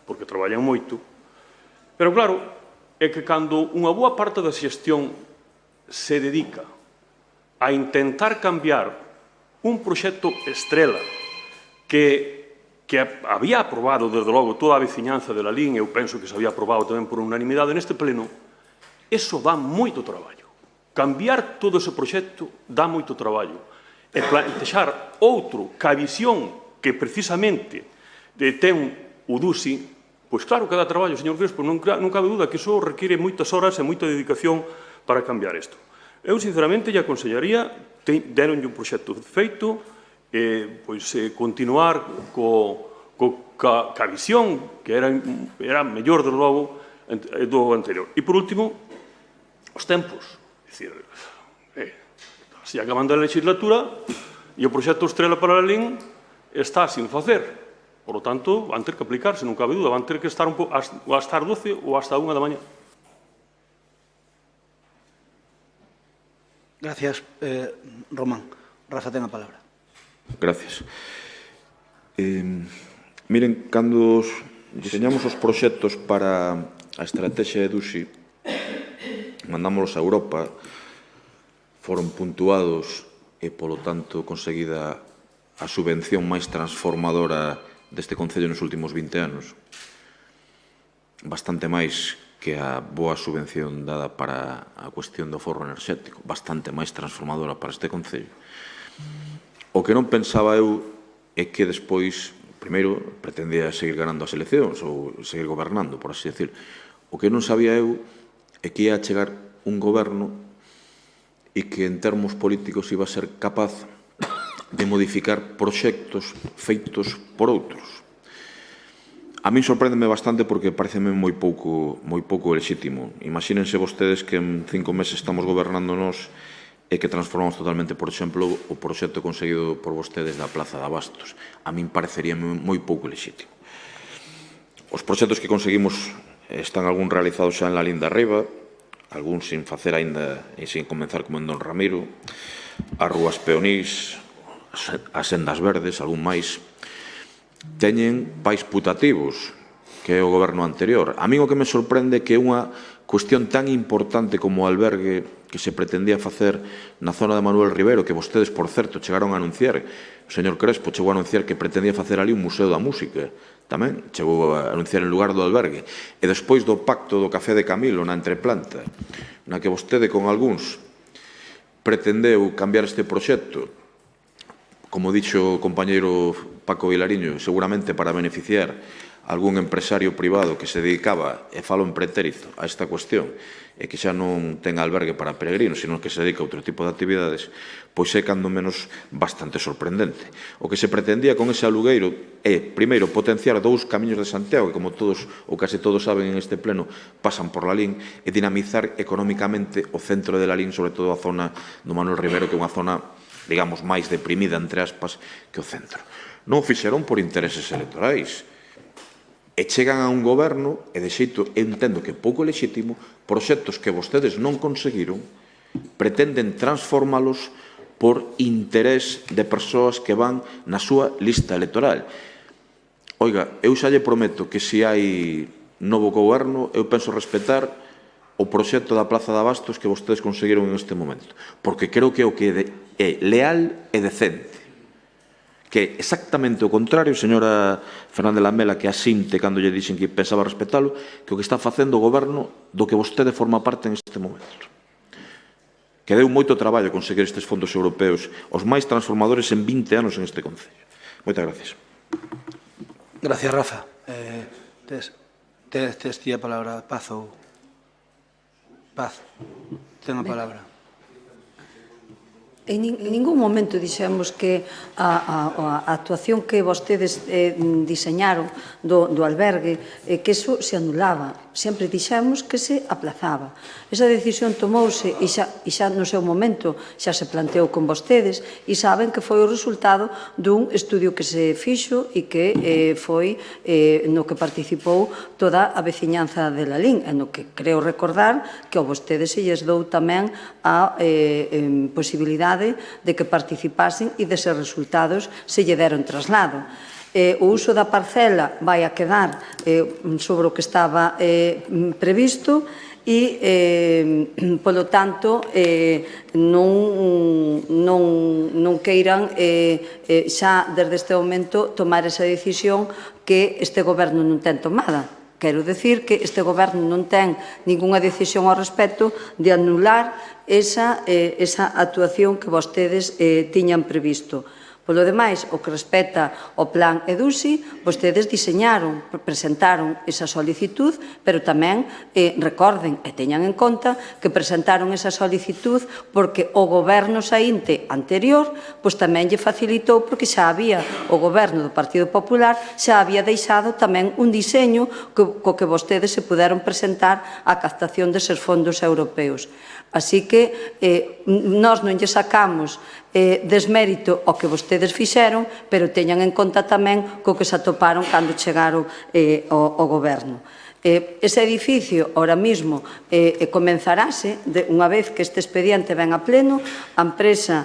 porque traballan moito, pero claro, é que cando unha boa parte da xestión se dedica a intentar cambiar un proxecto estrela que había aprobado, desde logo, toda a veciñanza de Lalín, eu penso que se había aprobado tamén por unanimidade neste pleno, eso dá moito traballo. Cambiar todo ese proxecto dá moito traballo. E plantexar outro ca visión que precisamente ten o DUSI, pois claro que dá traballo, señor Crespo, non cabe dúda que iso require moitas horas e moita dedicación para cambiar isto. Eu, sinceramente, lle aconsellaría, deronlle un proxecto feito, continuar ca visión, que era mellor, desde logo, do anterior. E, por último, os tempos. É dicir, se acabando a legislatura e o proxecto estrela para Lalín está sin facer. Por lo tanto, van ter que aplicarse, non cabe dúda, van ter que estar hasta as 12 ou hasta a 1 da mañá. Gracias, Román. Rafa, ten a palabra. Gracias. Miren, cando diseñamos os proxectos para a estrategia de DUSI, mandámoslos a Europa, foron puntuados e, polo tanto, conseguida a subvención máis transformadora deste Concello nos últimos 20 anos. Bastante máis que a boa subvención dada para a cuestión do forro enerxético. Bastante máis transformadora para este Concello. O que non pensaba eu é que despois, primeiro, pretendía seguir ganando as eleccións ou seguir gobernando, por así decir. O que non sabía eu é que ia chegar un goberno e que en termos políticos iba a ser capaz de modificar proxectos feitos por outros. A min sorpréndeme bastante porque pareceme moi pouco lexítimo. Imagínense vostedes que en 5 meses estamos gobernando nós e que transformamos totalmente, por exemplo, o proxecto conseguido por vostedes da Plaza de Abastos. A min parecería moi pouco lexítimo. Os proxectos que conseguimos están algún realizados xa en Lalín de Arriba, algún sin facer aínda e sin comenzar como en Don Ramiro, as rúas peonís, as sendas verdes, algún máis, teñen pais putativos que é o goberno anterior. A mí o que me sorprende é que unha cuestión tan importante como o albergue que se pretendía facer na zona de Manuel Rivero, que vostedes, por certo, chegaron a anunciar, o señor Crespo chegou a anunciar que pretendía facer ali un museo da música, tamén chegou a anunciar en lugar do albergue, e despois do pacto do Café de Camilo na entreplanta, na que vostede con algúns pretendeu cambiar este proxecto, como dixo o compañeiro Paco Vilariño, seguramente para beneficiar algún empresario privado que se dedicaba, e falo en pretérito, a esta cuestión, e que xa non ten albergue para peregrinos, sino que se dedica a outro tipo de actividades, pois é, cando menos, bastante sorprendente. O que se pretendía con ese alugueiro é, primeiro, potenciar 2 camiños de Santiago, que, como todos, ou case todos saben en este pleno, pasan por Lalín, e dinamizar económicamente o centro de Lalín, sobre todo a zona do Manuel Rivero, que é unha zona, digamos, máis deprimida, entre aspas, que o centro. Non o fixeron por intereses electorais, e chegan a un goberno, e de xeito, eu entendo que pouco lexítimo, proxectos que vostedes non conseguiron, pretenden transformalos por interés de persoas que van na súa lista electoral. Oiga, eu xa lle prometo que se hai novo goberno, eu penso respetar o proxecto da Plaza de Abastos que vostedes conseguiron en este momento, porque creo que é o que é leal e decente, que é exactamente o contrario, señora Fernández Lamela, que asinte cando lle dixen que pensaba respetalo, que o que está facendo o goberno do que vostede forma parte en este momento. Que deu moito traballo conseguir estes fondos europeos, os máis transformadores en 20 anos en este concello. Moitas gracias. Gracias, Rafa. Tes ti a palabra, Paz ou... Paz, ten a palabra. En ningún momento dixemos que a actuación que vostedes diseñaron do albergue, que eso se anulaba. Sempre dixemos que se aplazaba. Esa decisión tomouse e xa no seu momento xa se planteou con vostedes e saben que foi o resultado dun estudio que se fixo e que foi no que participou toda a veciñanza de Lalín, e no que creo recordar que a vostedes se lles dou tamén a posibilidade de que participasen e deses resultados se lle deron traslado. O uso da parcela vai a quedar sobre o que estaba previsto e, polo tanto, non queiran xa desde este momento tomar esa decisión que este goberno non ten tomada. Quero dicir que este goberno non ten ningunha decisión ao respecto de anular esa actuación que vostedes tiñan previsto. Polo demais, o que respecta ao plan EDUSI, vostedes diseñaron, presentaron esa solicitud, pero tamén recorden e teñan en conta que presentaron esa solicitud porque o goberno saínte anterior tamén lle facilitou, porque xa había o goberno do Partido Popular, xa había deixado tamén un diseño co que vostedes se puderon presentar á captación deses fondos europeos. Así que nós non lle sacamos desmérito ao que vostedes fixeron, pero teñan en conta tamén co que se atoparon cando chegaron ao goberno. Ese edificio, ahora mismo, comenzarase, unha vez que este expediente ven a pleno, a empresa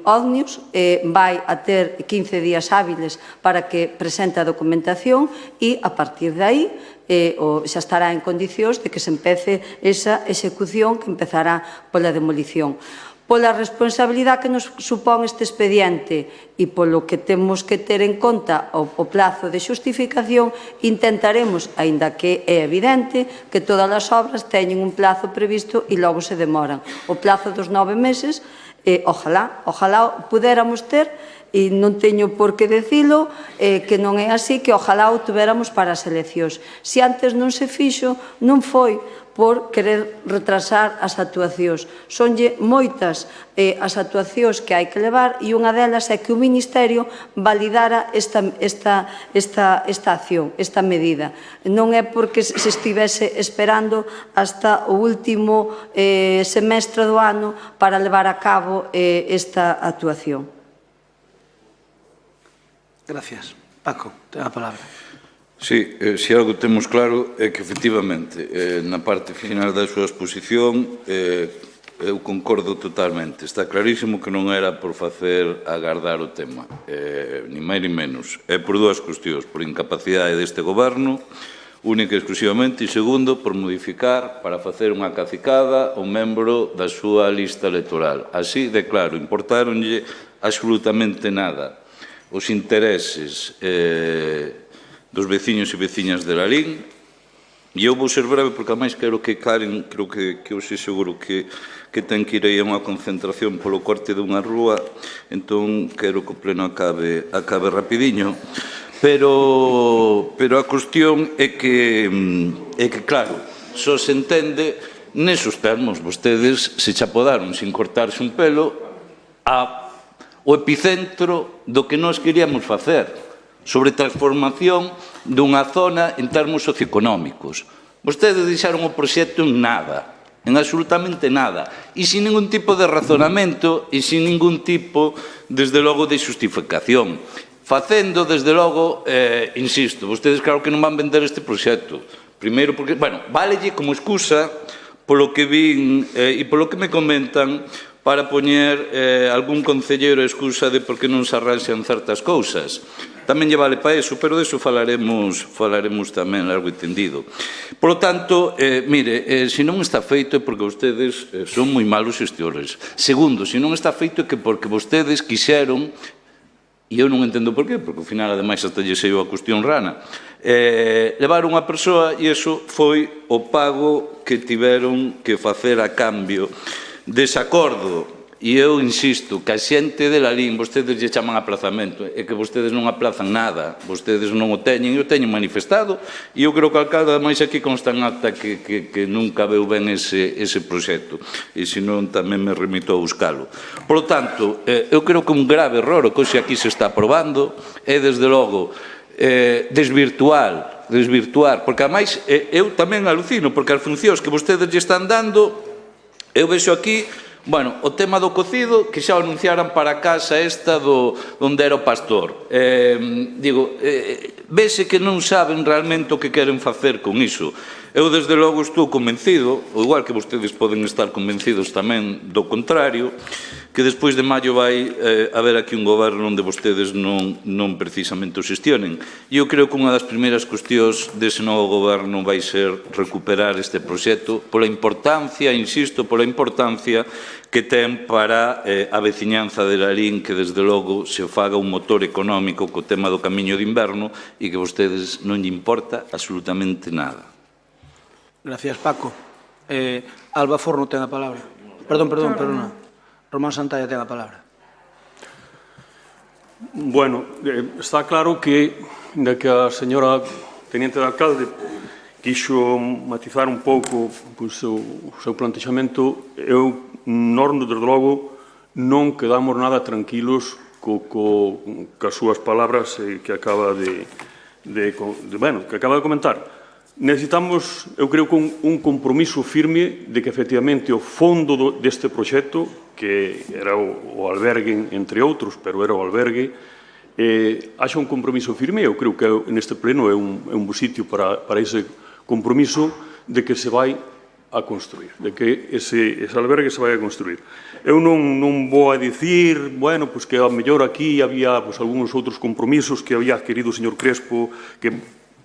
Ognius vai a ter 15 días hábiles para que presente a documentación e, a partir de aí, xa estará en condicións de que se empece esa execución que empezará pola demolición. Pola responsabilidade que nos supón este expediente e polo que temos que ter en conta o plazo de xustificación, intentaremos, aínda que é evidente, que todas as obras teñen un plazo previsto e logo se demoran. O plazo dos 9 meses, ojalá pudéramos ter, e non teño por que dicilo, que non é así, que ojalá o tuveramos para as eleccións. Se antes non se fixo, non foi por querer retrasar as actuacións. Sonlle moitas as actuacións que hai que levar e unha delas é que o Ministerio validara esta acción, esta medida. Non é porque se estivese esperando hasta o último semestre do ano para levar a cabo esta actuación. Gracias. Paco, ten a palabra. Sí, se algo temos claro é que, efectivamente, na parte final da súa exposición, Eu concordo totalmente. Está clarísimo que non era por facer agardar o tema, ni máis ni menos. É por dúas cuestións, por incapacidade deste goberno, única e exclusivamente, e segundo, por modificar para facer unha cacicada un membro da súa lista electoral. Así de claro, importáronlle absolutamente nada os intereses dos veciños e veciñas de Lalín. E eu vou ser breve porque, ademais, quero que Karen, creo que hoxe seguro que ten que ir aí a unha concentración polo corte dunha rúa, entón quero que o pleno acabe rapidiño. Pero a cuestión é que, claro, só se entende nesos termos. Vostedes se chapodaron sin cortarse un pelo ao epicentro do que nós queríamos facer sobre transformación dunha zona en termos socioeconómicos. Vostedes deixaron o proxecto en nada, en absolutamente nada, e sin ningún tipo de razonamento e sin ningún tipo, desde logo, de justificación. Facendo, desde logo, insisto, vostedes claro que non van vender este proxecto. Primeiro porque, bueno, válelle como excusa polo que vin e polo que me comentan para poñer algún concelleiro a excusa de por que non se arranxan certas cousas. Tamén lle vale para eso, pero deso falaremos tamén largo e tendido. Por lo tanto, mire, se non está feito é porque vostedes son moi malos xestores. Segundo, se non está feito é que porque vostedes quixeron, e eu non entendo por qué, porque ao final, ademais, hasta lle saiu a cuestión rana, levar unha persoa e iso foi o pago que tiveron que facer a cambio dese acordo. E eu insisto que a xente de Lalín, vostedes lle chaman aplazamento, é que vostedes non aplazan nada, vostedes non o teñen, e o teñen manifestado, e eu creo que o alcalde, ademais, aquí consta en acta que nunca veu ben ese proxecto, e senón tamén me remito a buscalo. Por lo tanto, eu creo que un grave error, o que hoxe aquí se está aprobando, é, desde logo, desvirtuar, porque, ademais, eu tamén alucino, porque as funcións que vostedes lle están dando, eu vexo aquí, bueno, o tema do cocido, que xa o anunciaran para a casa esta onde era o pastor. Digo, vese que non saben realmente o que queren facer con iso. Eu, desde logo, estou convencido, ou igual que vostedes poden estar convencidos tamén do contrario, que despois de maio vai haber aquí un goberno onde vostedes non precisamente o xestionen. E eu creo que unha das primeiras cuestións dese novo goberno vai ser recuperar este proxecto pola importancia, insisto, pola importancia que ten para a veciñanza de Lalín, que desde logo se faga un motor económico co tema do camiño de inverno e que vostedes non lle importa absolutamente nada. Gracias, Paco. Alba Forno ten a palabra. Perdón. Román Santalla ten a palabra. Bueno, está claro que a señora teniente de alcalde quixo matizar un pouco o seu plantexamento. Nós, desde logo, non quedamos nada tranquilos coas súas palabras que acaba de comentar. Necesitamos, eu creo, un compromiso firme de que, efectivamente, o fondo deste proxecto, que era o albergue, entre outros, pero era o albergue, haxa un compromiso firme. Eu creo que neste pleno é un bo sitio para ese compromiso de que se vai a construir, de que ese albergue se vai a construir. Eu non vou a dicir, bueno, pois que a mellor aquí había algúns outros compromisos que había adquirido o señor Crespo, que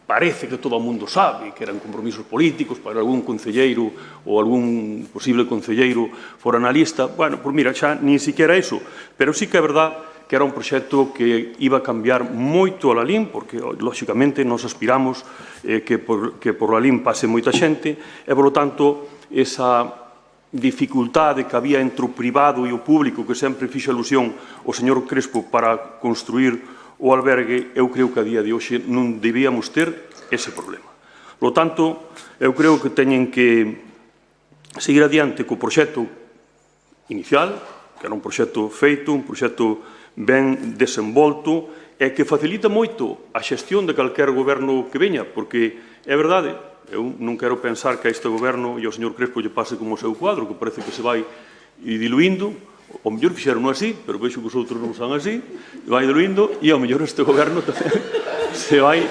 parece que todo o mundo sabe que eran compromisos políticos para algún concelleiro ou algún posible concelleiro fora na lista. Bueno, pois mira, xa nin siquiera iso, pero sí que é verdad que era un proxecto que iba a cambiar moito a Lalín, porque, lóxicamente, nos aspiramos que por Lalín pase moita xente, e, por lo tanto, esa dificultade que había entre o privado e o público, que sempre fixo alusión o señor Crespo para construir o albergue, eu creo que a día de hoxe non debíamos ter ese problema. Por lo tanto, eu creo que teñen que seguir adiante co proxecto inicial, que era un proxecto feito, un proxecto ben desenvolto, e que facilita moito a xestión de calquer goberno que veña, porque é verdade, eu non quero pensar que a este goberno e ao señor Crespo lle pase como o seu cuadro, que parece que se vai diluindo. O mellor fixeron así, pero vexo que os outros non son así, vai diluindo, e ao mellor este goberno tamén se vai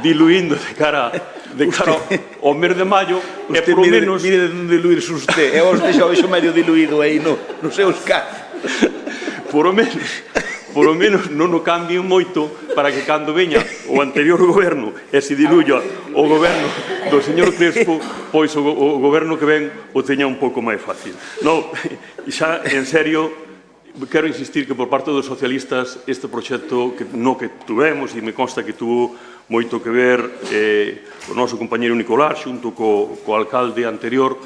diluindo de cara de cara ao mes de maio, e por lo menos... Mire de non diluirse usted, e os deixo medio diluído aí nos seus casos. Por lo menos non o cambien moito para que cando veña o anterior goberno e se diluya o goberno do señor Crespo, pois o goberno que ven o teña un pouco máis fácil. Non, xa, en serio, quero insistir que por parte dos socialistas este proxecto no que tuvemos, e me consta que tuvo moito que ver o noso compañeiro Nicolás xunto co alcalde anterior,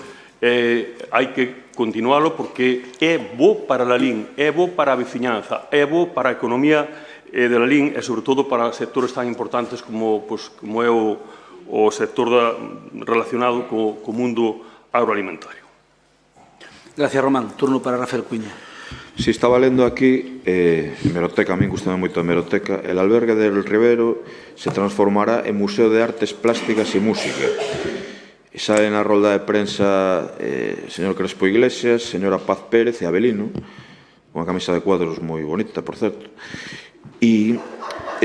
hai que continualo porque é bo para a LIN, é bo para a veciñanza, é bo para a economía de la LIN e, sobre todo, para sectores tan importantes como é o sector relacionado co mundo agroalimentario. Gracias, Román. Turno para Rafael Cuña. Si estaba lendo aquí, hemeroteca, a mí gustame moito a hemeroteca, el albergue del Rivero se transformará en Museo de Artes Plásticas e Música. E sale na rolda de prensa señor Crespo Iglesias, señora Paz Pérez e Abelino, unha camisa de cuadros moi bonita, por certo. E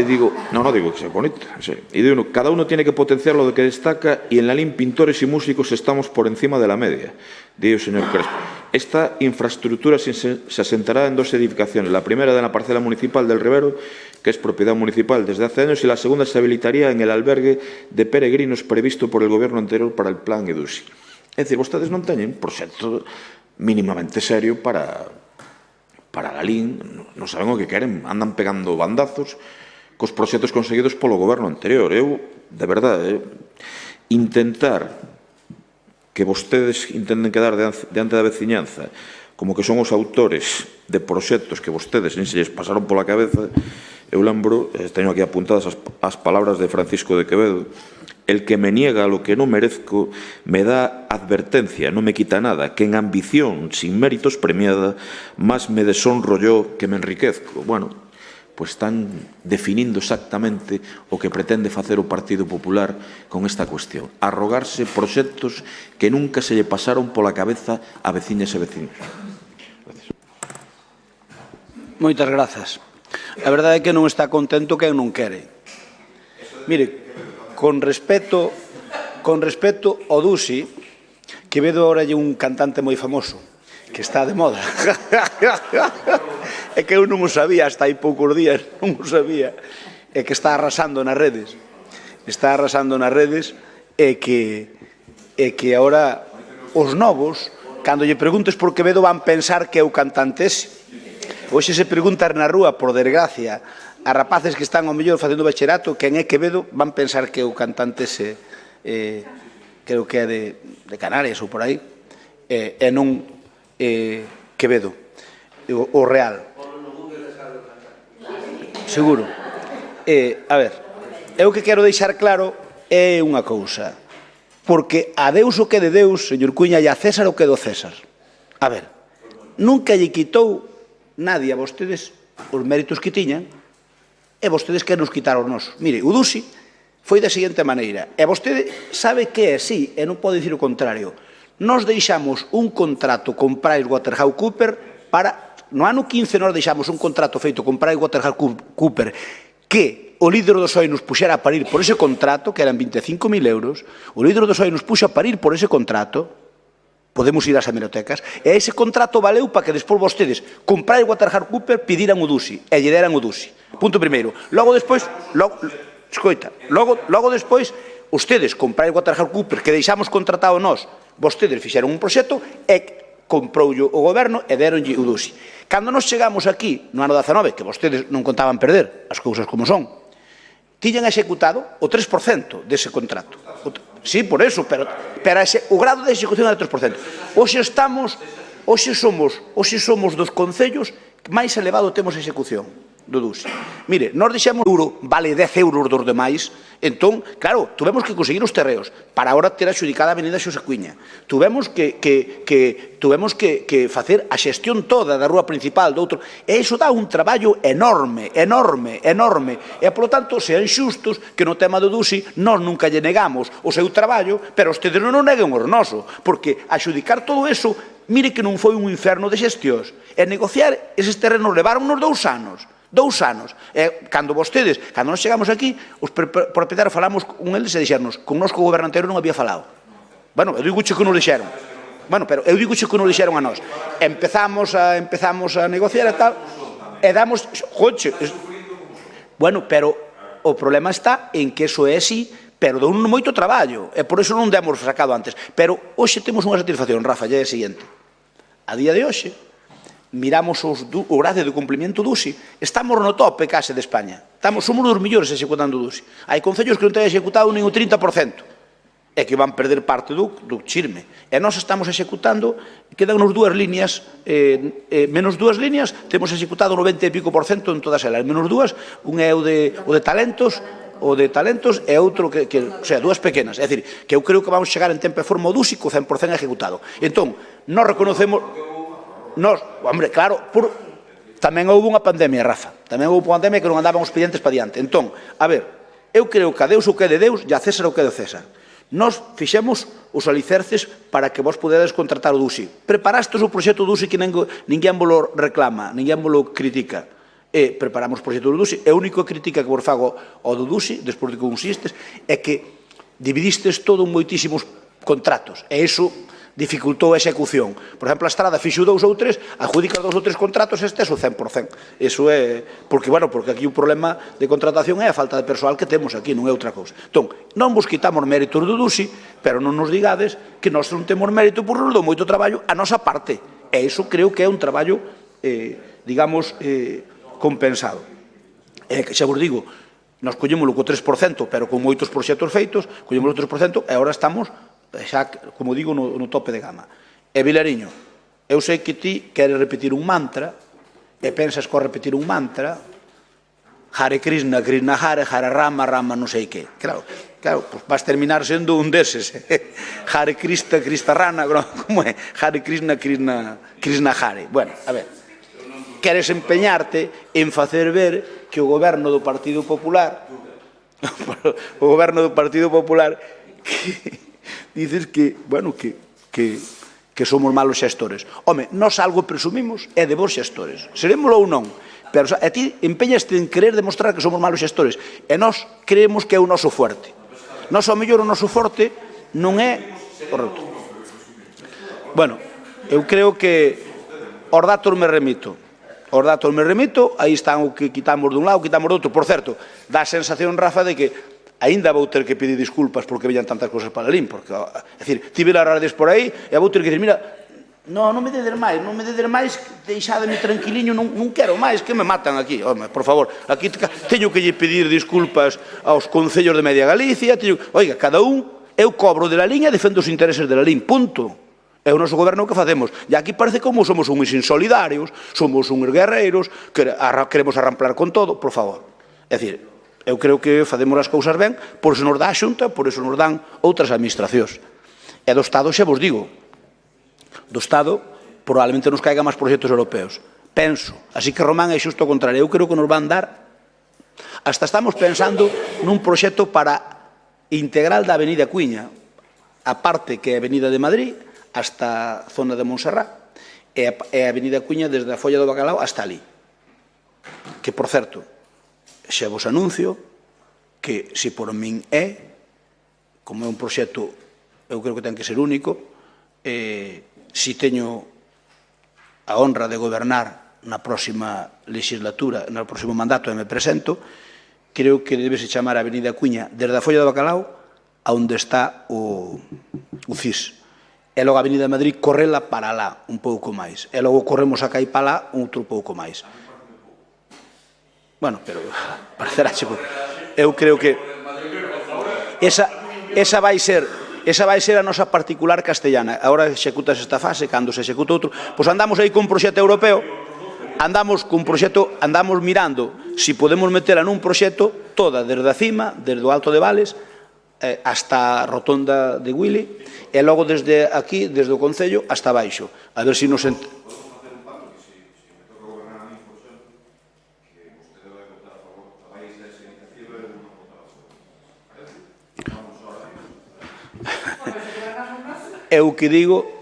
digo, non digo que sea bonita, e digo, cada uno tiene que potenciar lo que destaca y en la LIN pintores y músicos estamos por encima de la media, digo señor Crespo. Esta infraestructura se asentará en dos edificaciones, la primera de la parcela municipal del Rivero, que es propiedad municipal desde hace años, y la segunda se habilitaría en el albergue de peregrinos previsto por el gobierno anterior para el plan EDUSI. É dicir, vostedes non teñen un proxecto mínimamente serio para a LIN, non saben o que queren, andan pegando bandazos cos proxectos conseguidos polo goberno anterior. Eu, de verdade, intentar que vostedes intenten quedar diante da veciñanza como que son os autores de proxectos que vostedes nin se lles pasaron pola cabeza. Eu lembro, teño aquí apuntadas as palabras de Francisco de Quevedo: el que me niega lo que no merezco me da advertencia, no me quita nada, que en ambición sin méritos premiada más me deshonro yo que me enriquezco. Bueno, pues están definindo exactamente o que pretende facer o Partido Popular con esta cuestión: arrogarse proxectos que nunca se lle pasaron pola cabeza a veciñas e veciños. Gracias. Moitas grazas. A verdade é que non está contento quen non quere. Mire, con respecto ao Dusi, Quevedo ahora é un cantante moi famoso, que está de moda. É que eu non o sabía hasta hai poucos días, non o sabía. É que está arrasando nas redes. Está arrasando nas redes e que ahora os novos, cando lle preguntes por Quevedo, van pensar que é o cantante ese. Hoxe se preguntar na rúa, por desgracia, a rapaces que están ao mellor facendo bacherato, quen é Quevedo, van pensar que é o cantante ese, creo que é de Canarias ou por aí, e non Quevedo, o real. Seguro. A ver, eu que quero deixar claro é unha cousa, porque a Deus o que é de Deus, señor Cuña, e a César o que é do César. A ver, nunca lle quitou nadie a vostedes os méritos que tiñan, e vostedes que nos quitaron os nosos. Mire, o Dusi foi da seguinte maneira, e vostede sabe que é así, e non pode dicir o contrario. Nos deixamos un contrato con PricewaterhouseCoopers para, no ano 15 nos deixamos un contrato feito con PricewaterhouseCoopers que o líder do PSOE nos puxera a parir por ese contrato, que eran 25.000 euros, o líder do PSOE nos puxa a parir por ese contrato, podemos ir ás hemerotecas, e ese contrato valeu para que despois vostedes con PricewaterhouseCoopers pediran o Dusi, e lle deran o Dusi. Punto primeiro. Logo despois, logo despois, ustedes con PricewaterhouseCoopers, que deixamos contratado nós, vostedes fixeron un proxecto e comproullo o goberno e deronlle o Dusi. Cando nos chegamos aquí, no ano 19, que vostedes non contaban perder, as cousas como son, tiñan executado o 3% dese contrato. Sí, por eso, pero o grado de execución é do 3%. Hoxe somos dos concellos que máis elevado temos a execución do Dusi. Mire, nós deixamos euro, vale 10 euros dos demais, entón, claro, tuvemos que conseguir os terreos para ahora ter adxudicada a Avenida Xosé Cuña. Tuvemos que facer a xestión toda da rúa principal do outro, e iso dá un traballo enorme, e, polo tanto, sean xustos que no tema do Dusi nós nunca lle negamos o seu traballo, pero ustedes non o neguen os noso, porque adxudicar todo eso, mire que non foi un inferno de xestións, e negociar eses terrenos levaron uns 2 anos. 2 anos. Cando vostedes, cando nos chegamos aquí, os propietarios falamos con eles e dixernos, con nos co goberno anterior non había falado. Bueno, eu digo que nos dixeron. Bueno, pero eu digo que nos dixeron a nós. Empezamos a negociar e tal, e damos... Bueno, pero o problema está en que eso é así, pero dou moito traballo, e por iso non demos sacado antes. Pero hoxe temos unha satisfacción, Rafa, é a seguinte. A día de hoxe, miramos o grado de cumprimento do USI, estamos no tope case de España. Somos os millores executando o USI. Hai concellos que non teñen executado nin o 30%, e que van perder parte do chirme. E nós estamos executando, quedan nos 2 líneas, menos 2 líneas, temos executado 90 e pico % en todas elas. Menos 2, un é o de talentos, e outro o sea, 2 pequenas. É dicir, que eu creo que vamos chegar en tempo e forma o DUSI co 100% ejecutado. Entón, nós reconocemos... Hombre, claro, tamén houve unha pandemia, Rafa. Tamén houve unha pandemia que non andaban os expedientes para diante. Entón, a ver, eu creo que a Deus o que é de Deus e a César o que é de César. Nós fixemos os alicerces para que vos podedes contratar o DUSI. Preparastes o proxecto do DUSI que ninguén vos reclama, ninguén vos critica. E preparamos o proxecto do DUSI. E a única crítica que vos fago ao do DUSI, despois de que consistes, é que dividistes todo en moitísimos contratos. E iso dificultou a execución. Por exemplo, a Estrada fixo 2 ou 3, adjudica 2 ou 3 contratos, este é o 100%. Iso é... Porque aquí o problema de contratación é a falta de persoal que temos aquí, non é outra cousa. Entón, non vos quitamos méritos do DUSI, pero non nos digades que nós non temos mérito por nos dou moito traballo a nosa parte. E iso creo que é un traballo, digamos, compensado. E que xa vos digo, nós collémoslo co 3%, pero con moitos proxectos feitos, collémoslo o 3%, e agora estamos xa, como digo, no tope de gama. E Vilariño, eu sei que ti queres repetir un mantra, e pensas que ao repetir un mantra, Hare Krishna, Krishna Hare, Hare Rama, Rama non sei que. Claro, pues vas terminar sendo un deses. Hare Krishna, Krishna Rana, como é? Hare Krishna, Krishna Hare. Bueno, a ver, queres empeñarte en facer ver que o goberno do Partido Popular, dices que, bueno, que somos malos xestores. Home, nós algo presumimos é de bons xestores. Serémoslo ou non, pero a ti empeñaste en querer demostrar que somos malos xestores, e nós creemos que é o noso fuerte. Nós, ao mellor, o noso forte non é correcto. Bueno, eu creo que os datos me remito. Aí están o que quitamos dun lado, quitamos do outro. Por certo, dá a sensación, Rafa, de que aínda vou ter que pedir disculpas porque veñan tantas cosas para Lalín, porque, é dicir, tive las radios por aí e vou ter que dicir, mira, non me dedes máis, deixademe tranquiliño, non quero máis, que me matan aquí, home, por favor, aquí teño que lle pedir disculpas aos concellos de Media Galicia, oiga, cada un, eu cobro de Lalín e defendo os intereses de Lalín, punto. É o noso goberno que facemos. E aquí parece como somos uns insolidarios, somos uns guerreiros, queremos arramplar con todo, por favor. É dicir, eu creo que facemos as cousas ben, por iso nos dá a Xunta, por iso nos dan outras administracións. E do Estado, xa vos digo, do Estado probablemente nos caigan máis proxectos europeos. Penso, así que Román é xusto o contrario, eu creo que nos van dar, hasta estamos pensando nun proxecto para integral da Avenida Cuiña, a parte que é a Avenida de Madrid, hasta a zona de Montserrat, e a Avenida Cuiña desde a Folla do Bacalao hasta ali. Que, por certo, xa vos anuncio que, se por min é, como é un proxecto, eu creo que ten que ser único, se teño a honra de gobernar na próxima legislatura, no próximo mandato, e me presento, creo que debese chamar a Avenida Cuiña desde a Folla do Bacalao a onde está o CIS. E logo a Avenida de Madrid correla para lá un pouco máis. E logo corremos a cair para lá outro pouco máis. Bueno, pero pareceraxe, eu creo que esa vai ser a nosa particular castellana. Agora executas esta fase, cando se executa outro, pois andamos aí con un proxecto europeo, andamos mirando se podemos metela nun proxecto toda, desde a cima, desde o Alto de Vales, hasta a rotonda de Willy, e logo desde aquí, desde o Concello, hasta baixo. A ver se nos... é o que digo,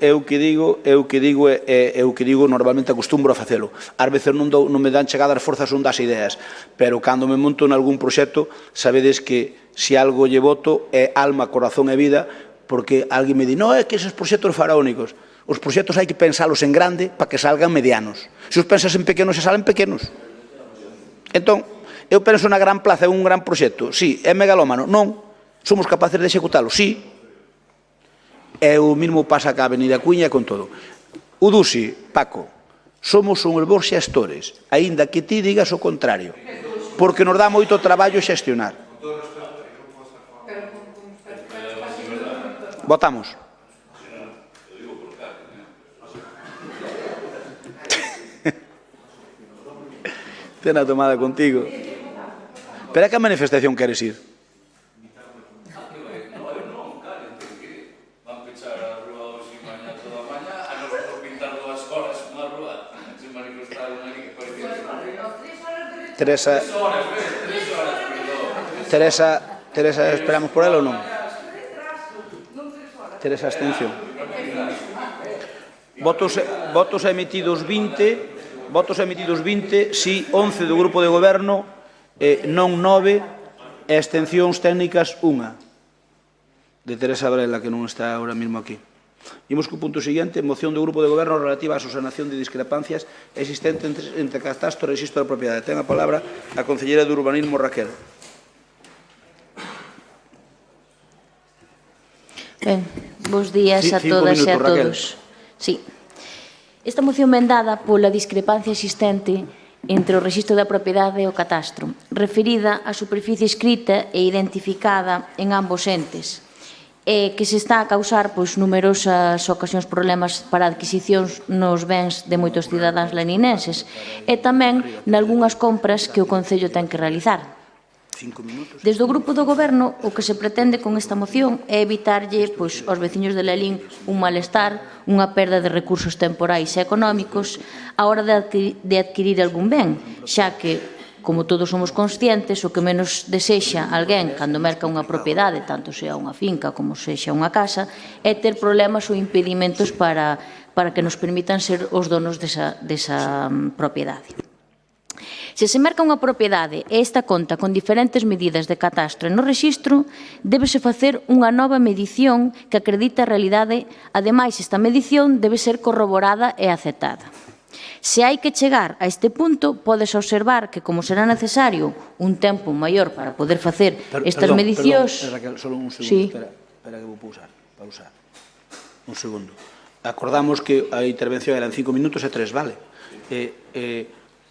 normalmente acostumbro a facelo. Ás veces non me dan chegadas forzas, non das ideas, pero cando me monto en algún proxecto, sabedes que se algo lle voto é alma, corazón e vida, porque alguén me di, non, é que esos proxectos faraónicos. Os proxectos hai que pensalos en grande para que salgan medianos. Se os pensas en pequenos, se salen pequenos. Entón, eu penso na gran plaza, é un gran proxecto. Sí, é megalómano? Non. Somos capaces de executalo? Sí. É o mismo pasa ca Avenida Cuña con todo. O Dusi, Paco, somos uns bons xestores, aínda que ti digas o contrario, porque nos dá moito traballo xestionar. Votamos. Ten a tomada contigo. Pero a que manifestación queres ir? Teresa, esperamos por ela ou non? Teresa, abstención. Votos emitidos 20, sí, 11 do grupo de goberno, non 9, e abstencións técnicas 1. De Teresa Varela, que non está ahora mismo aquí. Imos co punto seguinte, moción do grupo de goberno relativa á subsanación de discrepancias existentes entre catastro e rexistro da propiedade. Ten a palabra a concelleira de Urbanismo, Raquel. Ben, bos días a todas e a todos. Sí. Esta moción ven dada pola discrepancia existente entre o rexistro da propiedade e o catastro, referida á superficie escrita e identificada en ambos entes, que se está a causar numerosas ocasións problemas para adquisicións nos bens de moitos cidadáns leninenses e tamén nalgúnas compras que o Concello ten que realizar. Desde o grupo do goberno, o que se pretende con esta moción é evitarlle aos veciños de Lalín un malestar, unha perda de recursos temporais e económicos á hora de adquirir algún ben, xa que, como todos somos conscientes, o que menos desexa alguén cando merca unha propiedade, tanto sea unha finca como sexa unha casa, é ter problemas ou impedimentos para que nos permitan ser os donos desa propiedade. Se se merca unha propiedade e esta conta con diferentes medidas de catastro e no rexistro, débese facer unha nova medición que acredita a realidade. Ademais, esta medición debe ser corroborada e aceptada. Se hai que chegar a este punto, podes observar que, como será necesario un tempo maior para poder facer estas medicións... Raquel, só un segundo, espera que vou pausar. Un segundo. Acordamos que a intervención eran 5 minutos e 3, vale?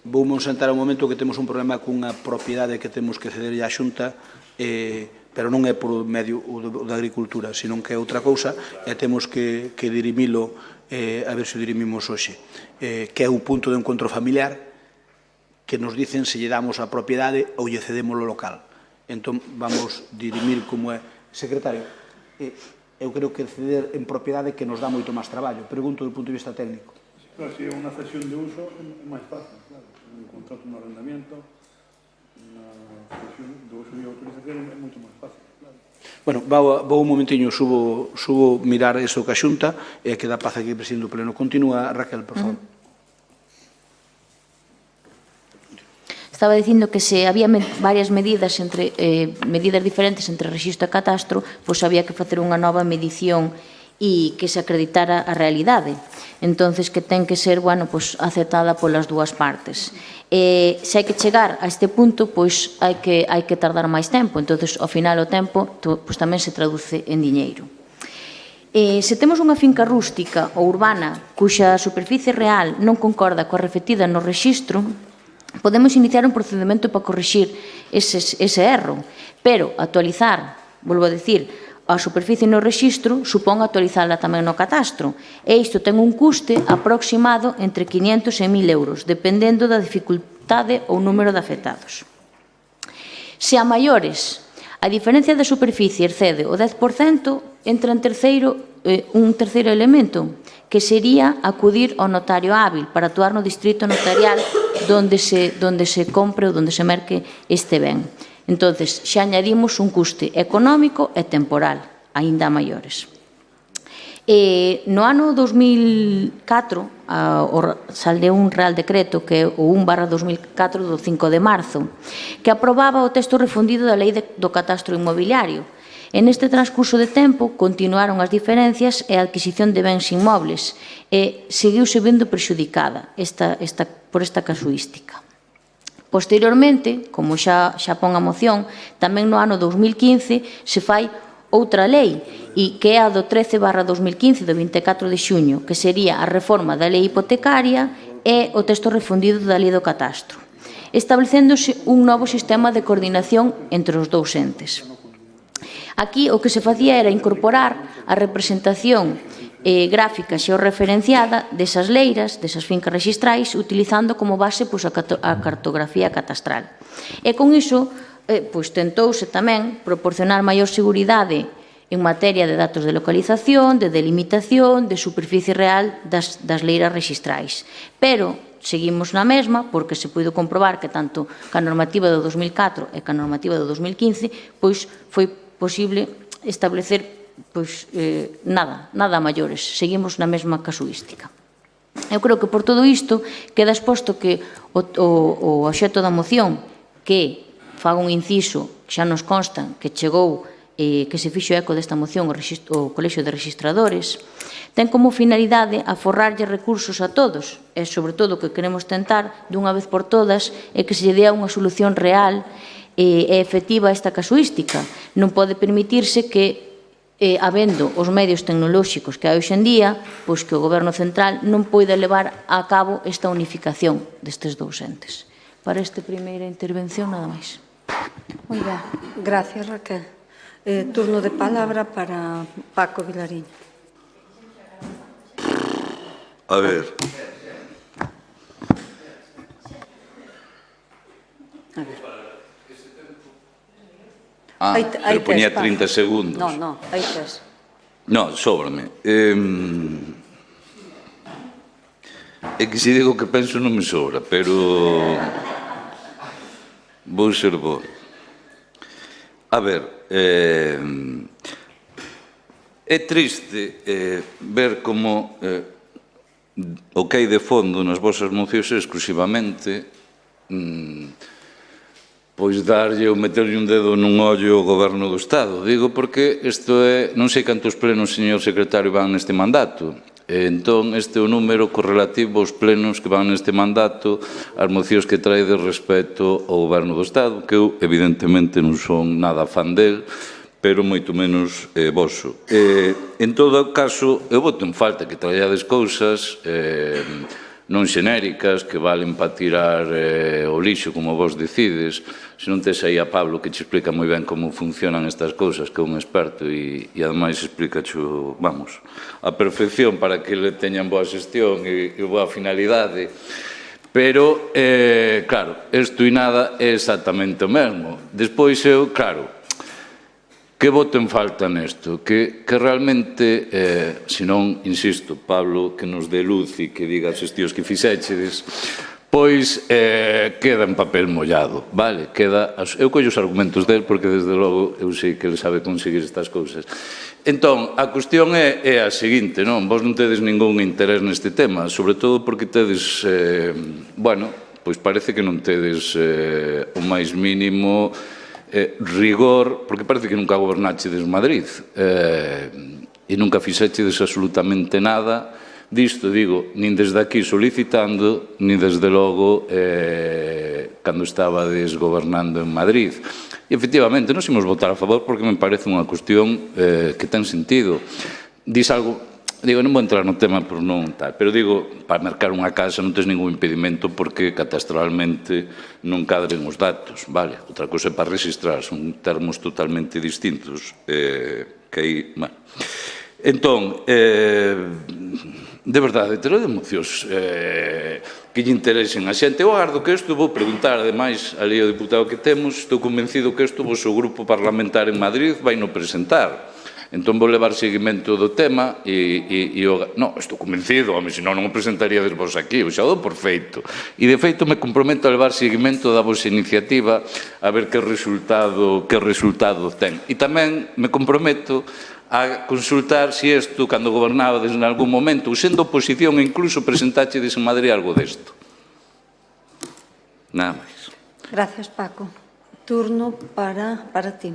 Voumo sentar un momento que temos un problema cunha propiedade que temos que ceder á Xunta, pero non é por medio da agricultura, senón que é outra cousa, e temos que dirimilo, a ver se o dirimimos hoxe, que é un punto de encontro familiar que nos dicen se lle damos a propiedade ou lle cedemos o local. Entón, vamos dirimir como é. Secretario, eu creo que ceder en propiedade que nos dá moito máis traballo. Pregunto do punto de vista técnico. Claro, se é unha cesión de uso é máis fácil, claro. Un contrato, un arrendamiento, unha cesión de uso e autorización é moito máis fácil. Bueno, vou un momentiño, subo mirar eso que a Xunta e que dá paz aquí, presidente do Pleno. Continúa, Raquel, por favor. Estaba dicindo que se había varias medidas diferentes entre rexistro e catastro, pois había que facer unha nova medición e que se acreditara a realidade. Entonces, que ten que ser, aceptada polas dúas partes. Se hai que chegar a este punto, pois hai que tardar máis tempo. Entonces, ao final, o tempo tamén se traduce en diñeiro. Se temos unha finca rústica ou urbana cuxa superficie real non concorda coa reflectida no rexistro, podemos iniciar un procedimento para corrixir ese erro, pero actualizar, volvo a decir, a superficie no rexistro supón actualizala tamén no catastro, e isto ten un custe aproximado entre 500 e 1.000 euros, dependendo da dificultade ou número de afectados. Se a maiores, a diferencia da superficie excede o 10%, entra en un terceiro elemento, que sería acudir ao notario hábil para actuar no distrito notarial donde se compre ou donde se merque este ben. Entonces, xa añadimos un custe económico e temporal, aínda maiores. No ano 2004 saldeu un Real Decreto que é o 1/2004 do 5 de marzo que aprobaba o texto refundido da Lei do Catastro Inmobiliario. En este transcurso de tempo continuaron as diferencias e a adquisición de bens inmobles e seguiuse vendo prexudicada por esta casuística. Posteriormente, como xa pon a moción, tamén no ano 2015 se fai outra lei, e que é a do 13/2015 do 24 de xuño, que sería a reforma da lei hipotecaria e o texto refundido da lei do catastro, establecéndose un novo sistema de coordinación entre os dous entes. Aquí o que se facía era incorporar a representación gráfica xeorreferenciada desas leiras, desas fincas rexistrais, utilizando como base a cartografía catastral. E con iso tentouse tamén proporcionar maior seguridade en materia de datos de localización, de delimitación, de superficie real das leiras rexistrais. Pero seguimos na mesma, porque se puido comprobar que tanto ca normativa do 2004 e ca normativa do 2015 foi posible establecer nada maiores. Seguimos na mesma casuística. Eu creo que por todo isto queda exposto que o obxecto da moción, que fago un inciso, xa nos consta que chegou, que se fixo eco desta moción o Colexio de Rexistradores, ten como finalidade aforrarlle recursos a todos e, sobre todo, o que queremos tentar dunha vez por todas é que se lle dea unha solución real e efectiva a esta casuística. Non pode permitirse que, habendo os medios tecnolóxicos que hai hoxe en día, pois que o Goberno Central non poida levar a cabo esta unificación destes dous entes. Para esta primeira intervención, nada máis. Moi ben, gracias, Raquel. Turno de palabra para Paco Vilariño. A ver. Pero ponía 30 segundos. No, hai tres. No, sóbrame. É que se digo que penso non me sobra, pero vou ser bo. A ver, é triste ver como o que hai de fondo nas vosas mocións é exclusivamente pois darlle ou meterlle un dedo nun ollo ao Goberno do Estado. Digo porque isto é, non sei cantos plenos, señor secretario, van neste mandato. Entón, este é o número correlativo aos plenos que van neste mandato, as mocións que trae de respecto ao Goberno do Estado, que eu, evidentemente, non son nada fan del, pero moito menos voso. En todo caso, eu voto en falta que trallades cousas non xenéricas, que valen para tirar o lixo, como vos decides. Se non tes aí a Pablo, que te explica moi ben como funcionan estas cousas, que é un experto, e ademais explícacho, vamos, a perfección para que le teñan boa xestión e boa finalidade. Pero, claro, isto e nada é exactamente o mesmo. Despois eu, claro, que voto en falta nesto? Que realmente, se non, insisto, Pablo, que nos dé luz e que diga as xestións que fixéchedes, pois queda en papel mollado, vale? Eu collo os argumentos del porque, desde logo, eu sei que ele sabe conseguir estas cousas. Entón, a cuestión é a seguinte, non? Vos non tedes ningún interés neste tema, sobre todo porque tedes, bueno, pois parece que non tedes o máis mínimo rigor, porque parece que nunca gobernachedes Madrid e nunca fixéchedes absolutamente nada disto, digo, nin desde aquí solicitando, nin desde logo cando estabades gobernando en Madrid. E, efectivamente, nos imos votar a favor porque me parece unha cuestión que ten sentido. Dis algo, digo, non vou entrar no tema por non tal, pero digo, para mercar unha casa non tens ningún impedimento porque catastralmente non cadren os datos, vale? Outra cousa é para registrar, son termos totalmente distintos que aí, bueno. Entón, de verdade, ter de mocións que lle interesen a xente. Eu agardo que isto, vou preguntar, ademais, ali ao diputado que temos, estou convencido que isto o vosso grupo parlamentar en Madrid vai no presentar. Entón vou levar seguimento do tema e non, estou convencido, home, senón non o presentaría vos aquí, eu xa o dou por feito. E, de feito, me comprometo a levar seguimento da vosa iniciativa a ver que resultado ten. E tamén me comprometo a consultar se isto, cando gobernabades en algún momento, ou sendo oposición, incluso presentáchedes en Madrid algo desto. Nada máis. Gracias, Paco. Turno para ti.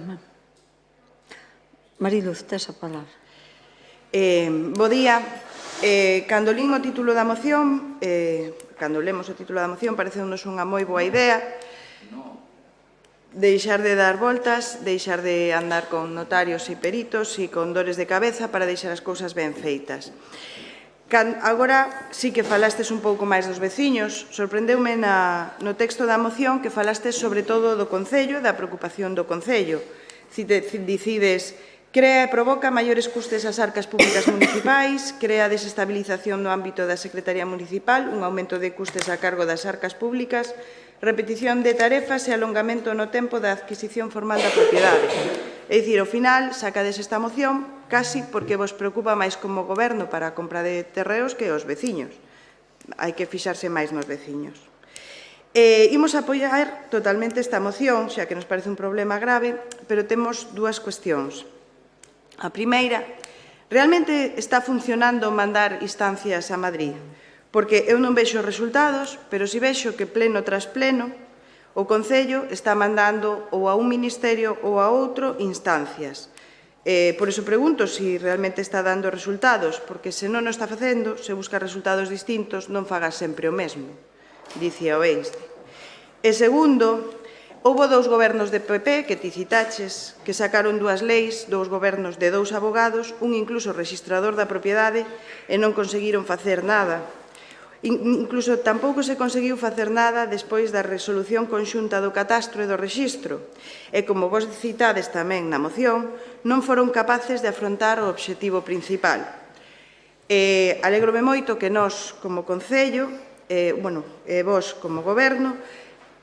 Mariluz, tes a palabra. Bo día. Cando lín o título da moción, cando lemos o título da moción, parecenos unha moi boa idea deixar de dar voltas, deixar de andar con notarios e peritos e con dores de cabeza para deixar as cousas ben feitas. Agora sí que falastes un pouco máis dos veciños. Sorprendeume no texto da moción que falastes sobre todo do Concello e da preocupación do Concello. Dicides: crea e provoca maiores custes ás arcas públicas municipais, crea desestabilización no ámbito da Secretaría Municipal, un aumento de custes a cargo das arcas públicas, repetición de tarefas e alongamento no tempo da adquisición formal da propiedade. É dicir, ao final, sacades esta moción casi porque vos preocupa máis como goberno para a compra de terreos que aos veciños. Hai que fixarse máis nos veciños. Imos apoiar totalmente esta moción, xa que nos parece un problema grave, pero temos dúas cuestións. A primeira, realmente está funcionando mandar instancias a Madrid? Porque eu non vexo resultados, pero si vexo que pleno tras pleno o Concello está mandando ou a un ministerio ou a outro instancias. Por iso pregunto se realmente está dando resultados, porque se non o está facendo, se busca resultados distintos, non fagas sempre o mesmo, dicía o Einstein. E segundo, houbo dous gobernos de PP, que ti citaches, que sacaron dúas leis, dous gobernos de dous abogados, un incluso registrador da propiedade, e non conseguiron facer nada. Incluso tampouco se conseguiu facer nada despois da resolución conxunta do catastro e do rexistro. E como vos citades tamén na moción, non foron capaces de afrontar o obxectivo principal. Alégrome moito que nós, como Concello, e vos, como Goberno,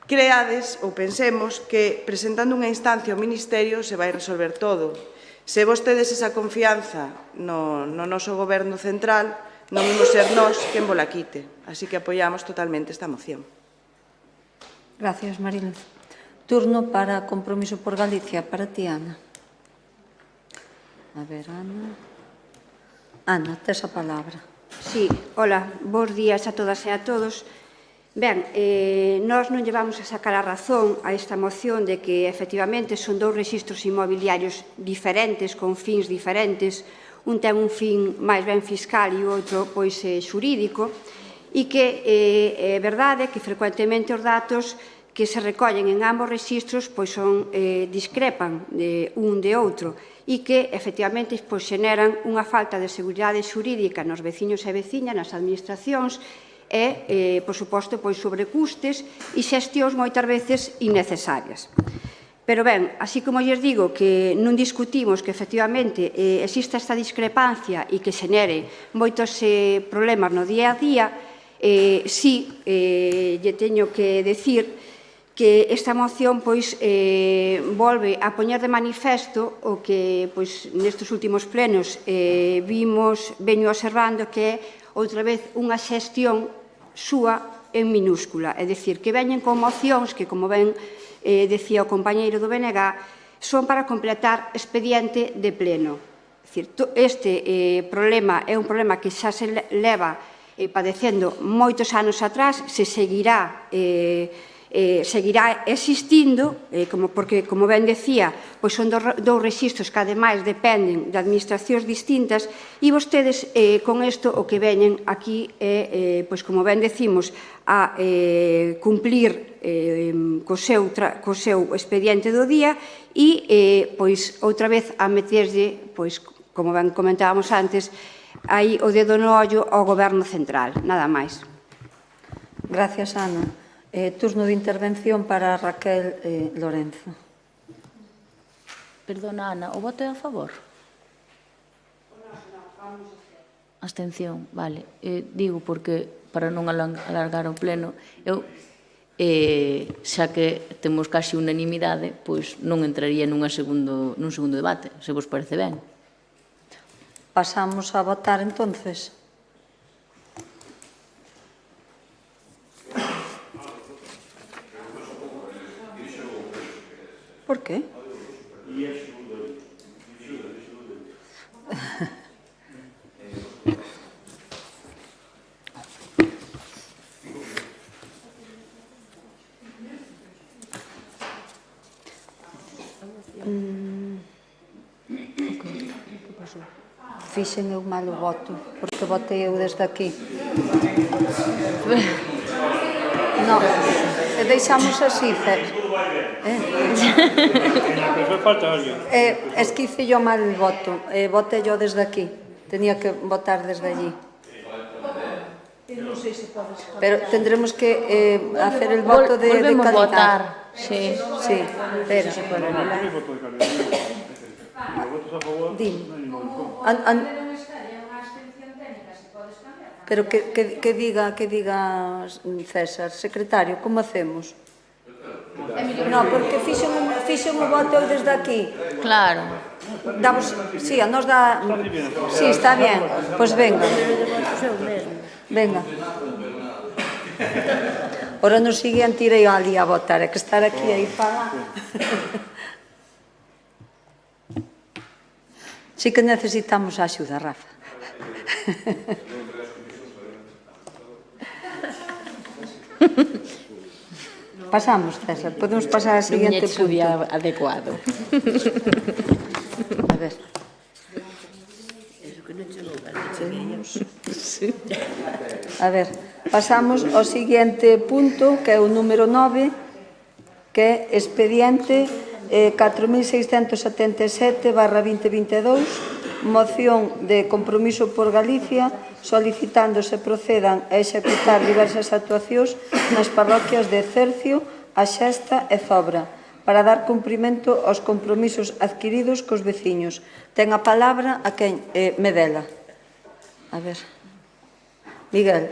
creades ou pensemos que presentando unha instancia ao Ministerio se vai resolver todo. Se vos tedes esa confianza no noso Goberno central, non imos ser nós quen vola quite. Así que apoiamos totalmente esta moción. Gracias, Mariluz. Turno para Compromiso por Galicia. Para ti, Ana. A ver, Ana. Ana, tes a palabra. Sí, hola, bons días a todas e a todos. Ben, nós non llevamos a sacar a razón a esta moción de que, efectivamente, son dous rexistros inmobiliarios diferentes, con fins diferentes. Un ten un fin máis ben fiscal e o outro pois xurídico, e que é verdade que frecuentemente os datos que se recollen en ambos rexistros pois discrepan de un de outro e que efectivamente pois xeneran unha falta de seguridade xurídica nos veciños e veciñas, nas administracións e, por suposto, pois sobrecustes e xestións moitas veces innecesarias. Pero ben, así como lles digo que non discutimos que efectivamente exista esta discrepancia e que xenere moitos problemas no día a día, sí, lle teño que decir que esta moción pois volve a poñer de manifesto o que pois nestes últimos plenos veño observando que é outra vez unha xestión súa en minúscula, é dicir, que veñen con mocións que, como ben decía o compañeiro do BNG, son para completar expediente de pleno. Este problema é un problema que xa se leva padecendo moitos anos atrás, se seguirá existindo, porque, como ben decía, pois son dous rexistros que ademais dependen de administracións distintas e vostedes con isto o que veñen aquí é, pois como ben decimos, a cumplir co seu expediente do día e, pois, outra vez a meterlle, pois, como ben comentábamos antes, aí o dedo no ollo ao Goberno central, nada máis. Gracias, Ana. Turno de intervención para Raquel Lorenzo. Perdona, Ana, o voto é a favor? Abstención, vale. Digo porque, para non alargar o pleno, eu, xa que temos casi unanimidade, pois non entraría nun segundo debate, se vos parece ben. Pasamos a votar, entonces. ¿Por qué? Fixen eu mal o voto, porque votei eu desde aquí. Non, deixamos así, Fer. Es que hice yo mal el voto, voté yo desde aquí, tenía que votar desde allí. Pero tendremos que hacer el voto de calidad. Volvemos a votar, sí. Sí, espera. Dime. Pero que diga César, secretario, como hacemos? No, porque fixen o voto desde aquí. Claro. Damos, sí, a nos dá... Sí, está bien. Pois venga. Venga. Ora no siguiente irei ali a votar, é que estar aquí aí para... Sí que necesitamos a axuda, Rafa. Pasamos, César. Podemos pasar ao seguinte punto. Adecuado. A ver. A ver, pasamos ao seguinte punto, que é o número 9, que é expediente 4677/2022, moción de compromiso por Galicia, solicitando se procedan a executar diversas actuacións nas parroquias de Cercio, A Xesta e Zobra, para dar cumprimento aos compromisos adquiridos cos veciños. Ten a palabra a quen? Medela. A ver. Miguel.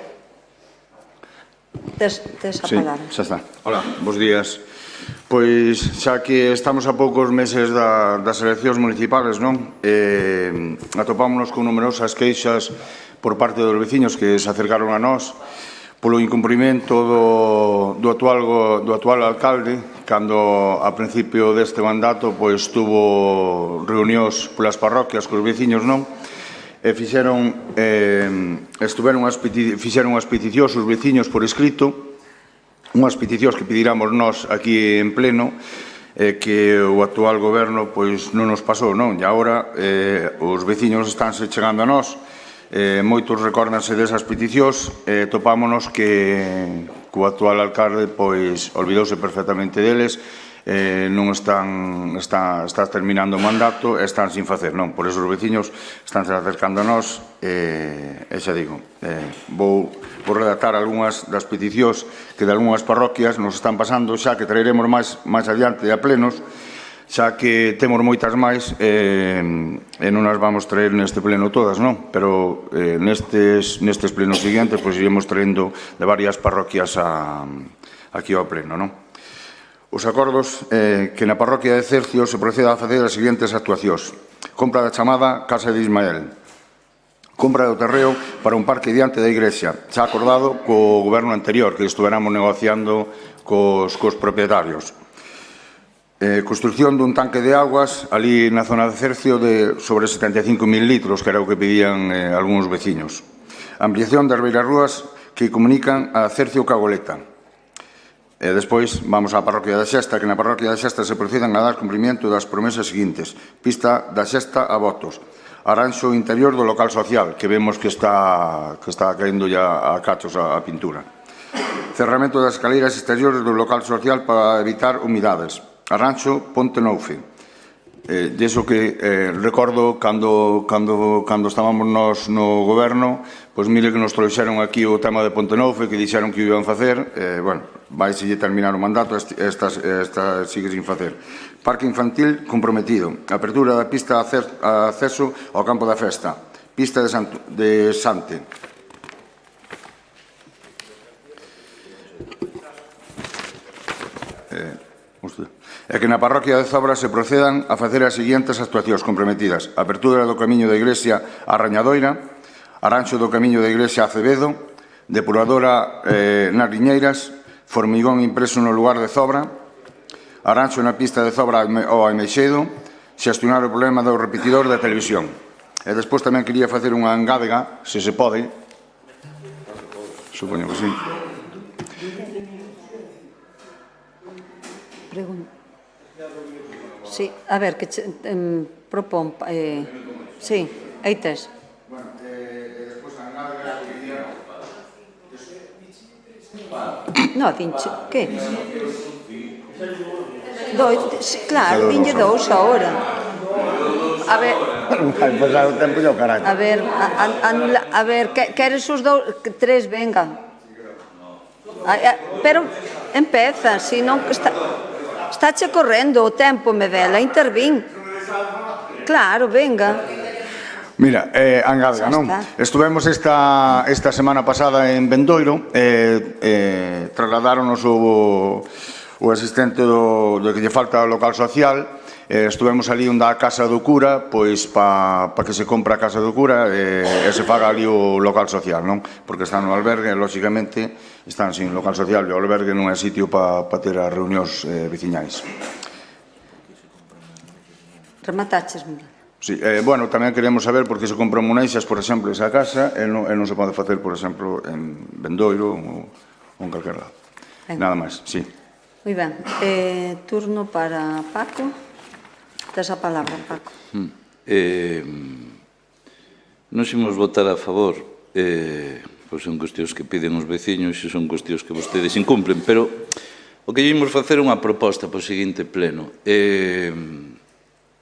Tes a palabra. Sí, xa está. Hola, bos días. Pois, xa que estamos a poucos meses das eleccións municipales, non? Atopámonos con numerosas queixas por parte dos veciños que se acercaron a nós polo incumprimento do actual alcalde, cando a principio deste mandato pois tuvo reunións polas parroquias cos veciños, non? E fixeron unhas peticións os veciños por escrito, unhas peticións que pediramos nós aquí en pleno, que o actual goberno pois non nos pasou, non? E agora os veciños estánse chegando a nós, moitos recórdanse desas peticións, topámonos que o actual alcalde pois olvidouse perfectamente deles, non está terminando o mandato e están sin facer, non? Por eso os veciños están se acercando a nós e xa digo, vou redactar algunhas das peticións que de algunhas parroquias nos están pasando, xa que traeremos máis adiante a plenos, xa que temos moitas máis e non as vamos traer neste pleno todas, non? Pero nestes plenos seguintes pois iremos traendo de varias parroquias aquí ao pleno, non? Os acordos que na parroquia de Cercio se proceda a facer as seguintes actuacións: compra da chamada Casa de Ismael, compra do terreo para un parque diante da igrexa, xa acordado co goberno anterior, que estuveramos negociando cos propietarios. Construcción dun tanque de aguas ali na zona de Cercio de sobre 75.000 litros, que era o que pedían algúns veciños. Ampliación das beirarrúas que comunican a Cercio Cagoleta. E despois vamos á parroquia da Xesta, que na parroquia da Xesta se procedan a dar cumprimento das promesas seguintes: pista da Xesta a Votos, arranxo interior do local social, que vemos que está caendo ya a cachos a pintura, cerramento das escaleiras exteriores do local social para evitar humidades, arranxo Ponte Noufe. De iso que recordo cando estábamos nós no goberno, pois mire que nos trouxeron aquí o tema de Ponte Noufe, que dixeron que iban facer, bueno, vai se terminar o mandato, esta sigue sin facer. Parque infantil comprometido, apertura da pista a acceso ao campo da festa, pista de Sante. E que na parroquia de Zobra se procedan a facer as seguintes actuacións comprometidas: apertura do camiño da iglesia a Rañadoira, arranxo do camiño da iglesia a Acevedo, depuradora nas Riñeiras, formigón impreso no lugar de Zobra, arranxo na pista de Zobra ao Aimeixedo, xestionar o problema do repetidor da televisión. E despois tamén quería facer unha engádega, se pode, supoño que sí. Sí, a ver, que propón... Sí, aí tes. No, dinche, que? Claro, dinlle dous ahora. A ver... Vai pasar o tempo e o carallo. A ver, queres os dous? Tres, venga. Pero empeza, se non... Estáche correndo o tempo, Medela, intervín. Claro, venga. Mira, Angadga, non? Estuvemos esta semana pasada en Bendoiro, trasladáronos o asistente do que lle falta ao local social. Estuvemos ali onde a Casa do Cura, pois para que se compre a Casa do Cura e se faga ali o local social, non? Porque están no albergue, lóxicamente, están sin local social e o albergue non é sitio para ter as reunións veciñais. Remataches, mira. Sí, bueno, tamén queremos saber por que se compran Muneixas, por exemplo, esa casa, e non se pode facer, por exemplo, en Bendoiro ou en calquer lado. Nada máis, sí. Moi ben. Turno para Paco. Tes a palabra, Paco. Nos imos votar a favor, pois son cuestións que piden os veciños e son cuestións que vostedes incumplen, pero o que imos facer é unha proposta para o seguinte pleno.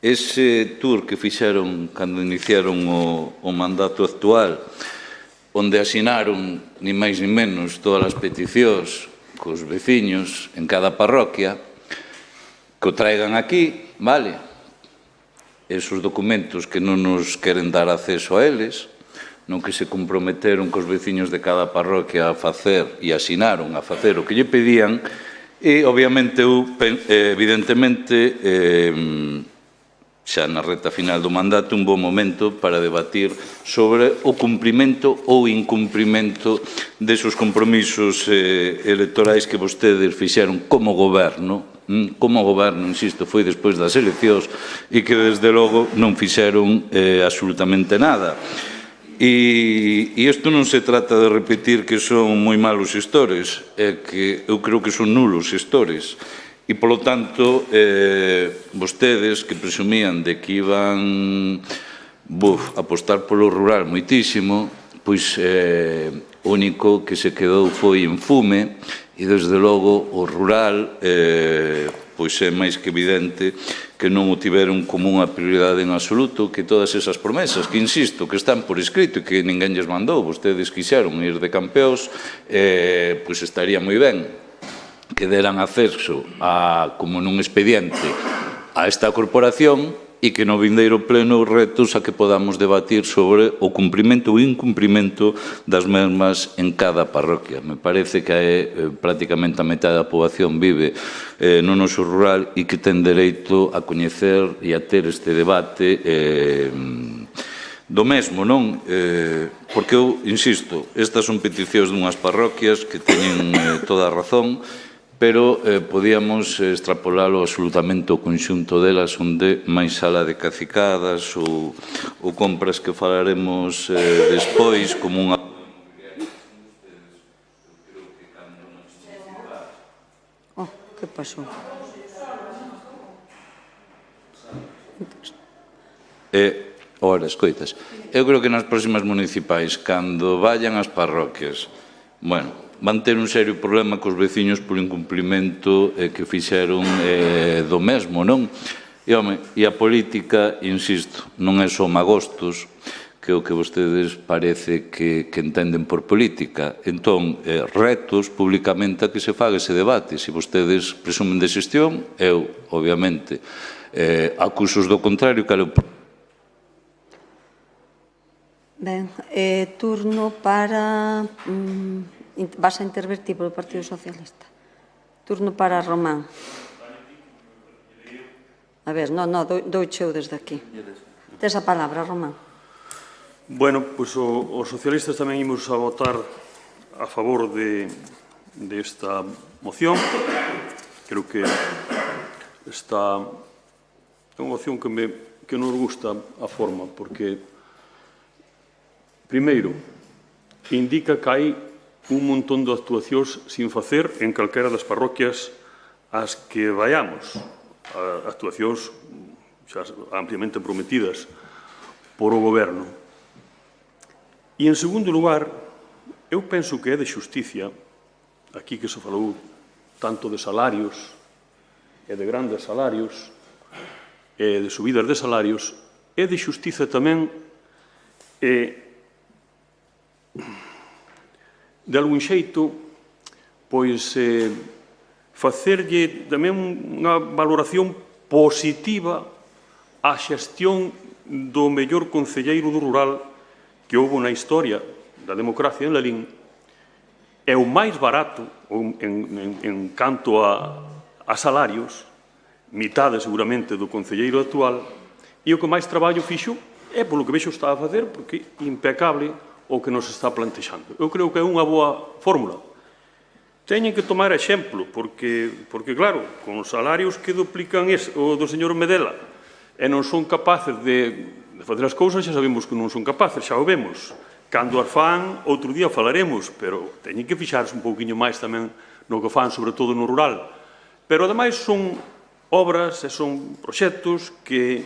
Ese tour que fixeron cando iniciaron o mandato actual, onde asinaron, ni máis ni menos, todas as peticións cos veciños en cada parroquia, que o traigan aquí, vale? Esos documentos que non nos queren dar acceso a eles, non que se comprometeron cos veciños de cada parroquia a facer e asinaron a facer o que lle pedían, e, obviamente, evidentemente, xa na reta final do mandato, un bo momento para debatir sobre o cumprimento ou incumprimento desos compromisos electorais que vostedes fixeron como goberno. Como goberno, insisto, foi despois das eleccións e que, desde logo, non fixeron absolutamente nada. E isto non se trata de repetir que son moi malos xestores, é que eu creo que son nulos xestores. E, polo tanto, vostedes que presumían de que iban apostar polo rural moitísimo, pois o único que se quedou foi en fume, e, desde logo, o rural pois é máis que evidente que non o tiveron como unha prioridade en absoluto, que todas esas promesas, que insisto, que están por escrito e que ninguén lles mandou, vostedes quixeron ir de campeóns, pois estaría moi ben que deran acceso como nun expediente a esta corporación e que no vindeiro pleno retos a que podamos debatir sobre o cumprimento ou incumprimento das mesmas en cada parroquia. Me parece que prácticamente a metade da poboación vive no noso rural e que ten dereito a coñecer e a ter este debate do mesmo, non? Porque eu, insisto, estas son peticións dunhas parroquias que teñen toda a razón, pero podíamos extrapolalo absolutamente ao conxunto delas, onde máis sala de cacicadas ou compras que falaremos despois como unha... Que pasou? Ora, escoitas, eu creo que nas próximas municipais, cando vayan as parroquias, bueno, van ter un serio problema cos veciños por incumplimento que fixeron do mesmo, non? E a política, insisto, non é só magostos, que é o que vostedes parece que entenden por política. Entón, retos públicamente a que se faga ese debate. Se vostedes presumen de xestión, eu, obviamente, acusos do contrario, que Ben, turno para... Vas a intervertir polo Partido Socialista. Turno para Román. A ver, doucheu desde aquí. Tes a palabra, Román. Bueno, pois os socialistas tamén imos a votar a favor desta moción. Creo que esta é unha moción que nos gusta a forma, porque, primeiro, indica que hai un montón de actuacións sin facer en calquera das parroquias ás que vayamos. Actuacións xa ampliamente prometidas por o goberno. E, en segundo lugar, eu penso que é de xusticia aquí que se falou tanto de salarios e de grandes salarios e de subidas de salarios, é de xustiza tamén de algún xeito pois facerlle tamén unha valoración positiva á xestión do mellor concelleiro do rural que houve na historia da democracia en Lalín. É o máis barato en canto a salarios, mitade seguramente do concelleiro actual, e o que máis traballo fixo é polo que vexo está a facer, porque é impecable o que nos está plantexando. Eu creo que é unha boa fórmula. Teñen que tomar exemplo, porque claro, con os salarios que duplican o do señor Medela e non son capaces de facer as cousas, xa sabemos que non son capaces, xa o vemos. Cando as fan, outro día falaremos, pero teñen que fixarse un pouquiño máis tamén no que fan, sobre todo no rural. Pero, ademais, son obras e son proxectos que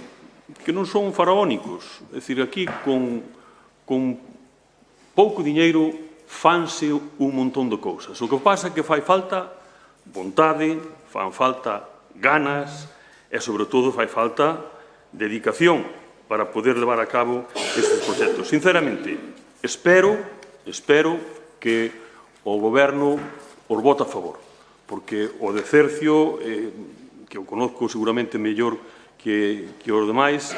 non son faraónicos. É dicir, aquí, con pouco diñeiro, fanse un montón de cousas. O que pasa é que fai falta vontade, fan falta ganas e, sobre todo, fai falta dedicación para poder levar a cabo estes proxectos. Sinceramente, espero que o Goberno os vote a favor, porque o de Cercio, que o conozco seguramente mellor que os demais,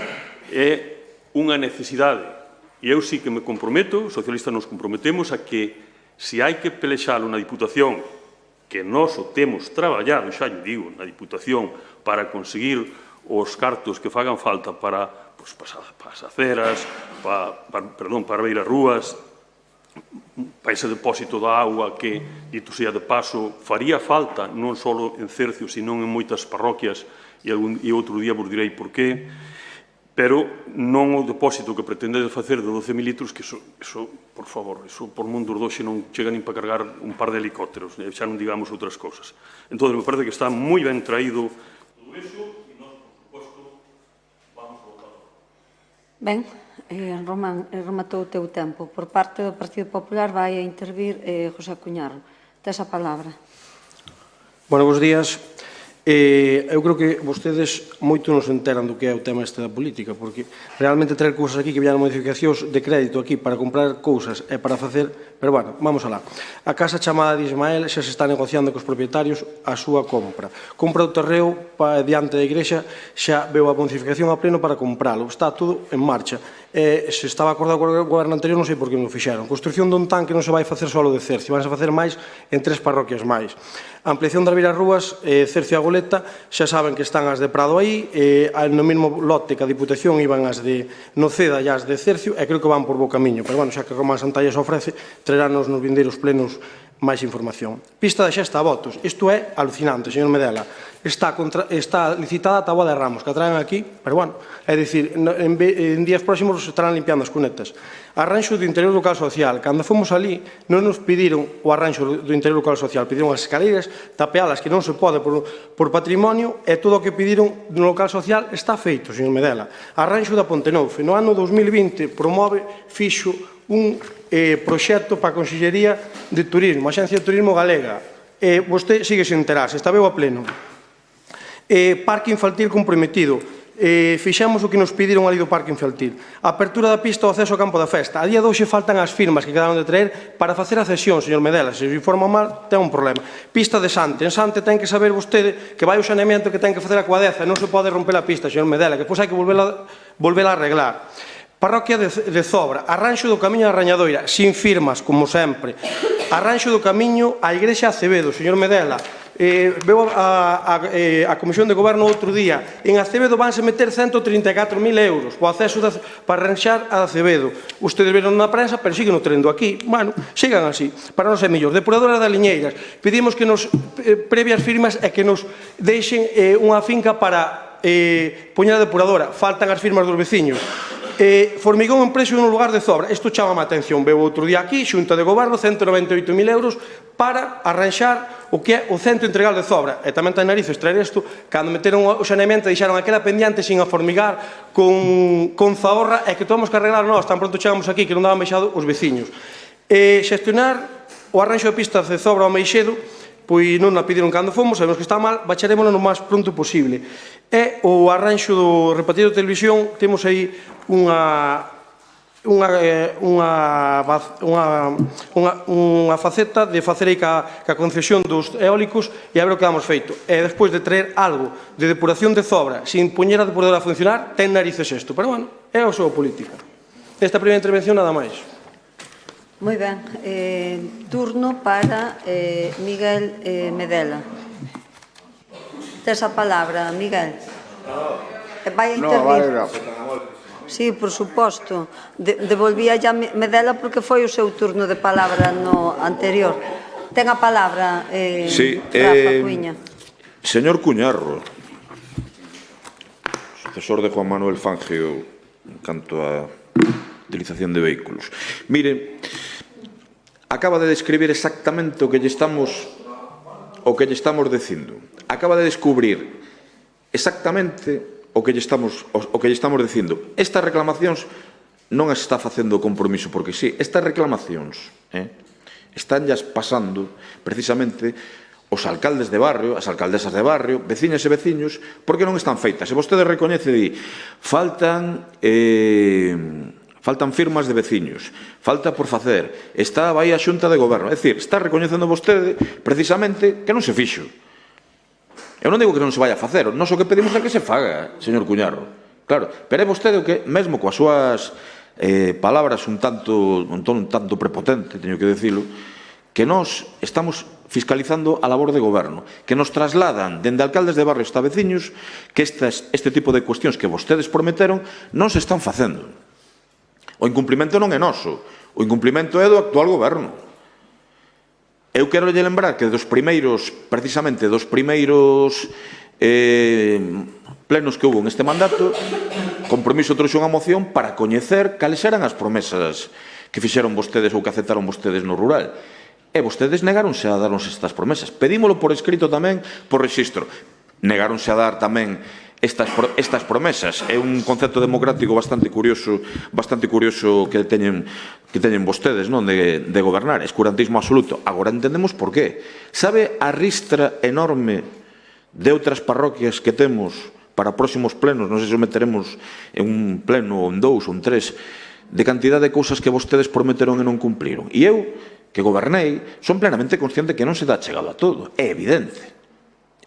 é unha necesidade. E eu sí que me comprometo, os socialistas nos comprometemos a que, se hai que pelexalo na Diputación, que nós o temos traballado, xa lle digo, na Diputación, para conseguir os cartos que fagan falta para as aceras, para ir as rúas, para ese depósito da auga que, dito sea de paso, faría falta non só en Cercio, senón en moitas parroquias, e outro día vos direi por qué, pero non o depósito que pretendedes facer de 12.000 litros, que iso, por favor, iso por mundo dos xe non chega nin para cargar un par de helicópteros, xa non digamos outras cousas. Entón, me parece que está moi ben traído todo iso, e nós, por suposto, vamos a votar. Ben, Román, rematou o teu tempo. Por parte do Partido Popular vai a intervir José Cuñarro. Tes a palabra. Bueno, bons días. Eu creo que vostedes moito non se enteran do que é o tema este da política, porque realmente traer cousas aquí que viñan modificacións de crédito aquí para comprar cousas e para facer... Pero, bueno, vamos alá. A casa chamada de Ismael xa se está negociando cos propietarios a súa compra. Compra do terreo diante da igrexa, xa veu a modificación a pleno para compralo. Está todo en marcha. Se estaba acordado co goberno anterior, non sei por que non o fixeron. Construcción dun tanque non se vai facer só de Cercio, vanse facer máis en 3 parroquias máis. A ampliación das Vilas Rúas, Cercio e Goleta, xa saben que están as de Prado aí, no mesmo lote que a Diputación iban as de Noceda e as de Cercio, e creo que van por bo camiño. Pero, bueno, xa que Román Santalla se ofrece, traerán nos vindeiros plenos máis información. Pista da Xesta a Votos. Isto é alucinante, señor Medela. Está licitada a Táboa de Ramos, que a traen aquí, pero, bueno, é dicir, en días próximos estarán limpiando as cunetas. Arranxo do interior local social. Cando fomos ali, non nos pediron o arranxo do interior local social, pediron as escaleiras, tapealas, que non se pode por patrimonio, e todo o que pediron no local social está feito, señor Medela. Arranxo da Pontenoufe. No ano 2020 fixo un proxecto para a Consellería de Turismo, a Axencia de Turismo Galega. Vostede sigue sen enterarse, está veu a pleno. Parque infantil comprometido. Fixemos o que nos pediron ali do parque infantil. Apertura da pista ao acceso ao campo da festa. A día de hoxe faltan as firmas que quedaron de traer para facer a cesión, señor Medela. Se informa mal, ten un problema. Pista de Sante. En Sante ten que saber vostede que vai o saneamento que ten que facer a Coadeza. Non se pode romper a pista, señor Medela, que depois hai que volvela a arreglar. Parroquia de Zobra, arranxo do camiño da Rañadoira, sin firmas, como sempre. Arranxo do camiño á Igrexa Acevedo, señor Medela. Veu a Comisión de Goberno outro día. En Acevedo vanse meter 134.000 euros o acceso para arranxar a Acevedo. Ustedes veron na prensa, pero siguen o trendo aquí. Bueno, sigan así, para non ser mellor. Depuradora das Liñeiras. Pedimos que nos previas firmas e que nos deixen unha finca para poñer a depuradora. Faltan as firmas dos veciños. Formigón en precio nun lugar de Zobra. Isto chama a atención. Veu outro día aquí, Xunta de Goberno, 198.000 euros para arranxar o que é o centro integral de Zobra. E tamén ten narices traer isto. Cando meteron o saneamento, deixaron aquela pendiente sin aformigar con zahorra, e que tuvemos que arreglar nós. Tan pronto chegamos aquí que non daban baixado os veciños. Xestionar o arranxo de pista de Zobra ao Meixedo, pois non a pediron cando fomos, sabemos que está mal, baixarémoslo o máis pronto posible. E o arranxo do repartido de televisión, temos aí unha faceta de facer aí ca concesión dos eólicos e a ver o que damos feito. E despois de traer algo de depuración de Zobra sin poñer a depuradora a funcionar, ten narices isto. Pero, bueno, é a súa política. Nesta primeira intervención, nada máis. Moi ben. Turno para Miguel Medela. Tes a palabra, Miguel. Vai a intervir. Sí, por suposto. Devolvía ya Medela porque foi o seu turno de palabra no anterior. Ten a palabra, Rafa Cuiña. Señor Cuñarro, sucesor de Juan Manuel Fangio en canto a utilización de vehículos. Mire, acaba de describir exactamente o que lle estamos dicindo. Acaba de descubrir exactamente o que lle estamos dicindo. Estas reclamacións non as está facendo o compromiso porque sí. Estas reclamacións están llas pasando precisamente os alcaldes de barrio, as alcaldesas de barrio, veciñas e veciños, porque non están feitas. E vostede recoñece e di, faltan firmas de veciños, falta por facer, está aí a Xunta de Goberno. É dicir, está recoñecendo vostede precisamente que non se fixo. Eu non digo que non se vaya a facer, non o que pedimos é que se faga, señor Cuñarro. Claro, pero é vostede o que, mesmo coas súas palabras un tanto prepotente, teño que dicilo, que nós estamos fiscalizando a labor de goberno, que nos trasladan dende alcaldes de barrio hasta veciños que este tipo de cuestións que vostedes prometeron non se están facendo. O incumprimento non é noso, o incumprimento é do actual goberno. Eu quero lle lembrar que precisamente dos primeiros plenos que houve neste mandato, Compromiso trouxe unha moción para coñecer cales eran as promesas que fixeron vostedes ou que aceptaron vostedes no rural. E vostedes negáronse a darnos estas promesas. Pedímolo por escrito tamén, por rexistro. Negáronse a dar tamén estas promesas. É un concepto democrático bastante curioso que teñen vostedes, non, de gobernar. Escurantismo absoluto. Agora entendemos por qué. Sabe a ristra enorme de outras parroquias que temos para próximos plenos, non sei se meteremos en un pleno, ou en 2, ou en 3, de cantidad de cousas que vostedes prometeron e non cumpliron. E eu, que gobernei, son plenamente consciente que non se dá chegado a todo. É evidente.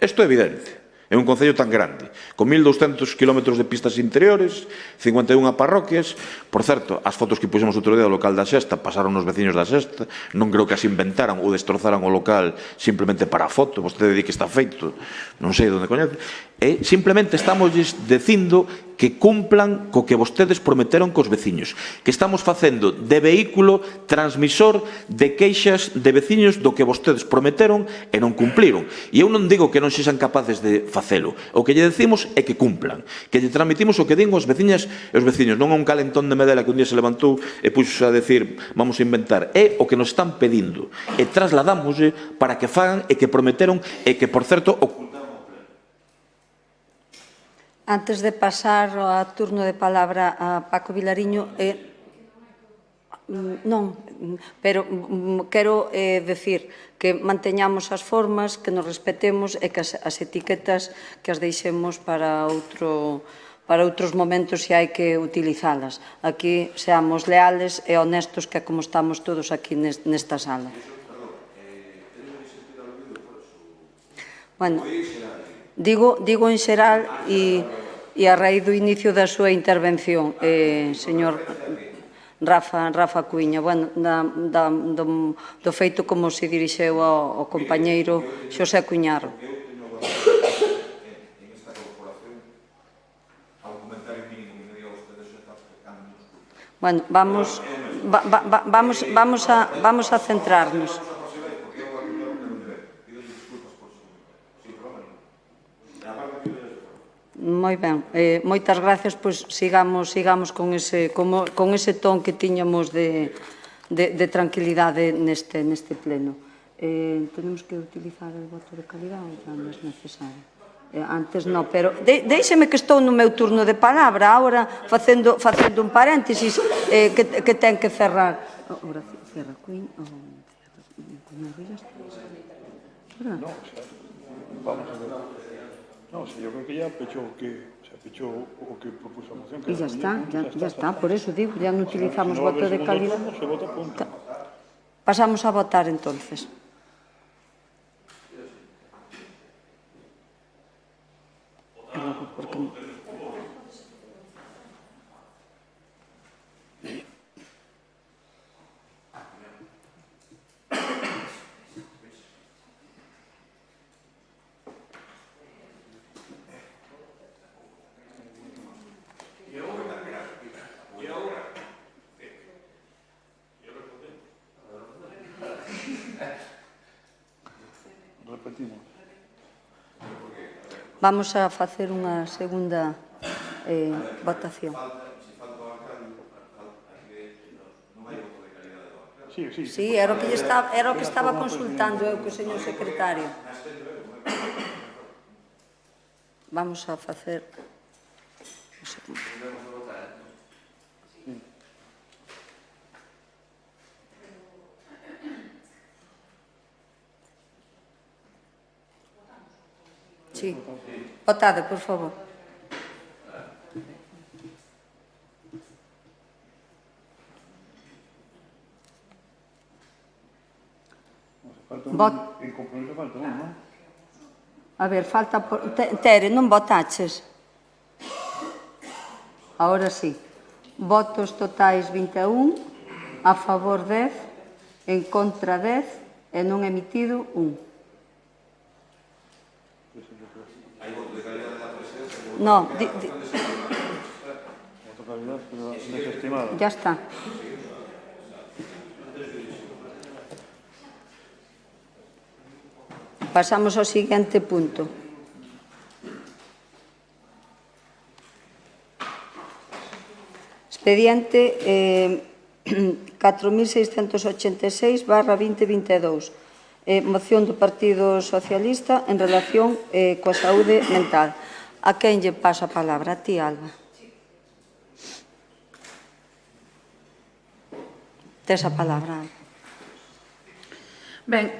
Isto é evidente. É un concello tan grande, con 1.200 kilómetros de pistas interiores, 51 parroquias. Por certo, as fotos que puxemos outro día do local da Xesta pasaron os veciños da Xesta. Non creo que as inventaran ou destrozaran o local simplemente para a foto. Vostede di que está feito, non sei onde coñece. E simplemente estamos dicindo que cumplan co que vostedes prometeron cos veciños, que estamos facendo de vehículo transmisor de queixas de veciños do que vostedes prometeron e non cumpliron. E eu non digo que non sexan capaces de facelo. O que lle decimos é que cumplan, que lle transmitimos o que digo as veciñas e os veciños. Non é un calentón de Medela que un día se levantou e puxo a decir vamos a inventar. É o que nos están pedindo e trasladámoslle para que fagan e que prometeron e que, por certo, Antes de pasar a turno de palabra a Paco Vilariño, non, pero quero decir que manteñamos as formas, que nos respetemos e que as etiquetas que as deixemos para outros momentos se hai que utilizalas. Aquí seamos leales e honestos, que é como estamos todos aquí nesta sala. Bueno, digo en xeral e a raíz do inicio da súa intervención, señor Rafa Cuiña, bueno, do feito como se dirixeu ao compañeiro Xosé Cuñarro. Bueno, vamos a centrarnos. Moi ben, moitas gracias, pois sigamos con ese ton que tiñamos de tranquilidade neste pleno. Tenemos que utilizar o voto de calidad ou non é necesario? Antes non, pero deixeme que estou no meu turno de palabra, agora facendo un paréntesis que ten que cerrar. Cerra, Queen. No, vamos a ver. No, yo creo que ya pechó o que propuso a moción. Y ya está, por eso digo, ya no utilizamos voto de calidad. Se vota punto. Pasamos a votar entonces. Repetimos. Vamos a facer unha segunda votación. Sí, era o que estaba consultando eu co señor secretario. Vamos a facer un segundo. Sí. Votade, por favor. En compromiso falta un, non? A ver, falta... Tere, non votaches? Ahora sí. Votos totais 21, a favor 10, en contra 10 e non emitido 1. No, ya está. Pasamos ao seguinte punto. Expediente 4686/2022. Moción do Partido Socialista en relación coa saúde mental. A quen lle pasa a palabra? A ti, Alba. Tes a palabra, Alba. Ben,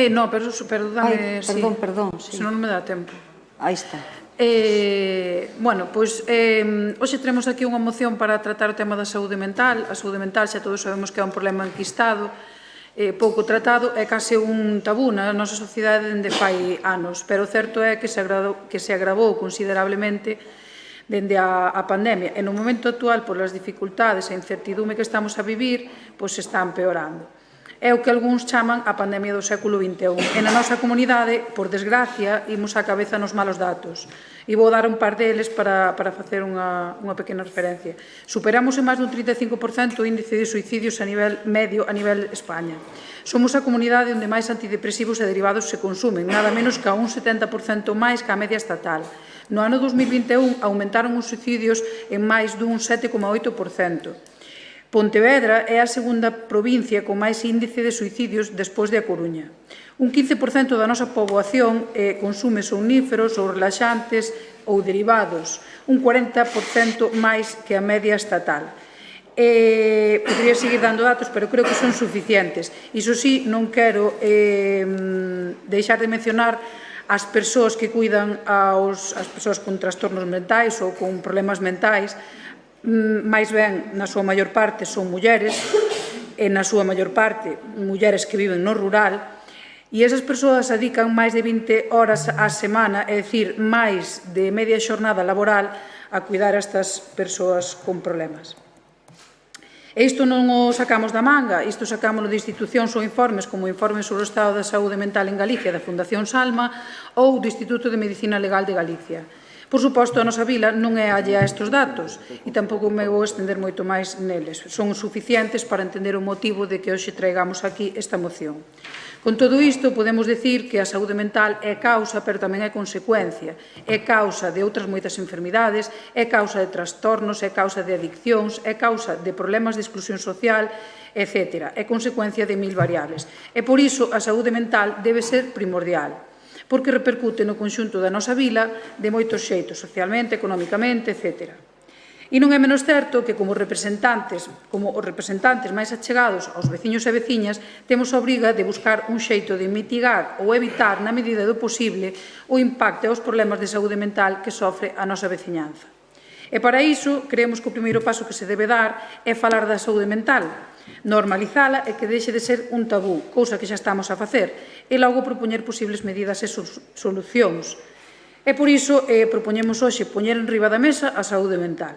no, pero dame... Perdón, sí. Se non me dá tempo. Aí está. Bueno, pois, hoxe teremos aquí unha moción para tratar o tema da saúde mental. A saúde mental xa todos sabemos que é un problema enquistado, pouco tratado, é case un tabú na nosa sociedade dende fai anos, pero o certo é que se agravou considerablemente dende a pandemia, e no momento actual, polas dificultades e incertidume que estamos a vivir, pois se está empeorando. É o que algúns chaman a pandemia do século XXI. E na nosa comunidade, por desgracia, imos á cabeza nos malos datos. E vou dar un par deles para facer unha pequena referencia. Superamos en máis dun 35% o índice de suicidios a nivel medio a nivel España. Somos a comunidade onde máis antidepresivos e derivados se consumen, nada menos que a un 70% máis que a media estatal. No ano 2021 aumentaron os suicidios en máis dun 7,8%. Pontevedra é a segunda provincia con máis índice de suicidios despois de A Coruña. Un 15% da nosa poboación consume somníferos ou relaxantes ou derivados, un 40% máis que a media estatal. Podría seguir dando datos, pero creo que son suficientes. Iso sí, non quero deixar de mencionar as persoas que cuidan as persoas con trastornos mentais ou con problemas mentais. máis ben, na súa maior parte, son mulleres, e na súa maior parte, mulleres que viven no rural, e esas persoas dedican máis de 20 horas á semana, é dicir, máis de media xornada laboral, a cuidar a estas persoas con problemas. E isto non o sacamos da manga, isto sacámoslo de institucións ou informes como o Informe sobre o Estado da Saúde Mental en Galicia da Fundación Salma ou do Instituto de Medicina Legal de Galicia. Por suposto, a nosa vila non é allea a estes datos e tampouco me vou estender moito máis neles. Son suficientes para entender o motivo de que hoxe traigamos aquí esta moción. Con todo isto, podemos decir que a saúde mental é causa, pero tamén é consecuencia. É causa de outras moitas enfermidades, é causa de trastornos, é causa de adiccións, é causa de problemas de exclusión social, etc. É consecuencia de 1000 variables. E por iso, a saúde mental debe ser primordial, porque repercute no conxunto da nosa vila de moitos xeitos, socialmente, economicamente, etc. E non é menos certo que como os representantes máis achegados aos veciños e veciñas temos a obriga de buscar un xeito de mitigar ou evitar na medida do posible o impacto e os problemas de saúde mental que sofre a nosa veciñanza. E para iso, creemos que o primeiro paso que se debe dar é falar da saúde mental, normalizala e que deixe de ser un tabú, cousa que xa estamos a facer, e logo propoñer posibles medidas e solucións. E por iso propoñemos hoxe poñer en riba da mesa a saúde mental.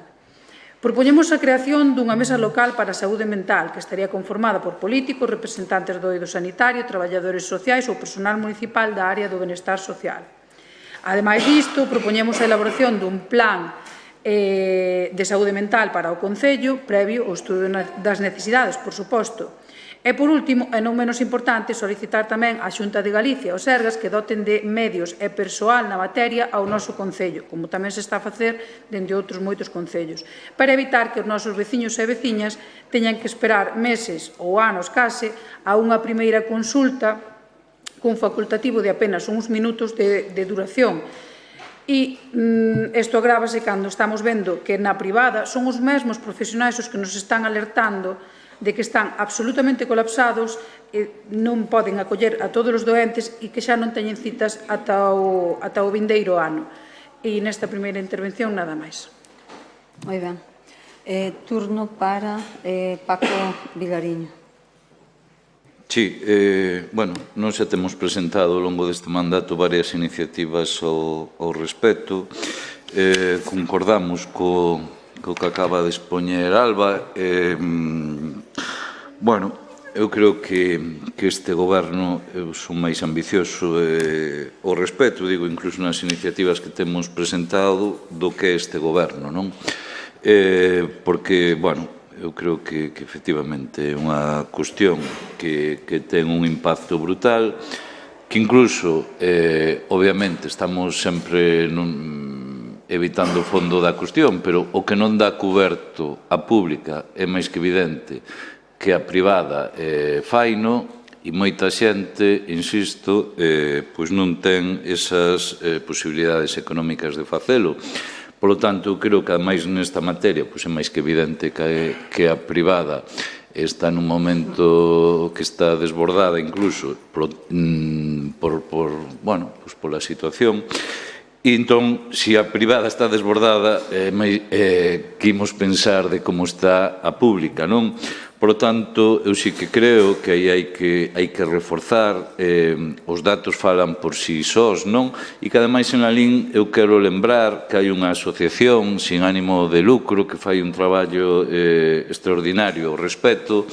Propoñemos a creación dunha mesa local para a saúde mental que estaría conformada por políticos, representantes do eido sanitario, traballadores sociais ou personal municipal da área do benestar social. Ademais disto, propoñemos a elaboración dun plan de saúde mental para o Concello, previo ao estudo das necesidades, por suposto. E, por último, e non menos importante, solicitar tamén á Xunta de Galicia e ao Sergas que doten de medios e persoal na materia ao noso Concello, como tamén se está a facer dende outros moitos concellos, para evitar que os nosos veciños e veciñas teñan que esperar meses ou anos case a unha primeira consulta cun facultativo de apenas uns minutos de duración. E isto agrávase cando estamos vendo que na privada son os mesmos profesionais os que nos están alertando de que están absolutamente colapsados e non poden acoller a todos os doentes e que xa non teñen citas ata o vindeiro ano. E nesta primeira intervención nada máis. Moi ben. Turno para Paco Vigariño. Sí, bueno, nós xa temos presentado ao longo deste mandato varias iniciativas ao respecto. Concordamos co que acaba de expoñer Alba. Bueno, eu creo que este goberno son máis ambicioso ao respecto, digo, incluso nas iniciativas que temos presentado do que este goberno, non? Porque, bueno, eu creo que efectivamente é unha cuestión que ten un impacto brutal, que incluso, obviamente, estamos sempre evitando o fondo da cuestión, pero o que non dá coberto a pública é máis que evidente que a privada faino e moita xente, insisto, pois non ten esas posibilidades económicas de facelo. Por lo tanto, creo que, ademais, nesta materia, pois é máis que evidente que a privada está nun momento que está desbordada, incluso, pola situación. E entón, se a privada está desbordada, que imos pensar de como está a pública, non? Por lo tanto, eu sí que creo que aí hai que reforzar, os datos falan por si sós, non? E que, ademais, en Lalín, eu quero lembrar que hai unha asociación sin ánimo de lucro que fai un traballo extraordinario ao respecto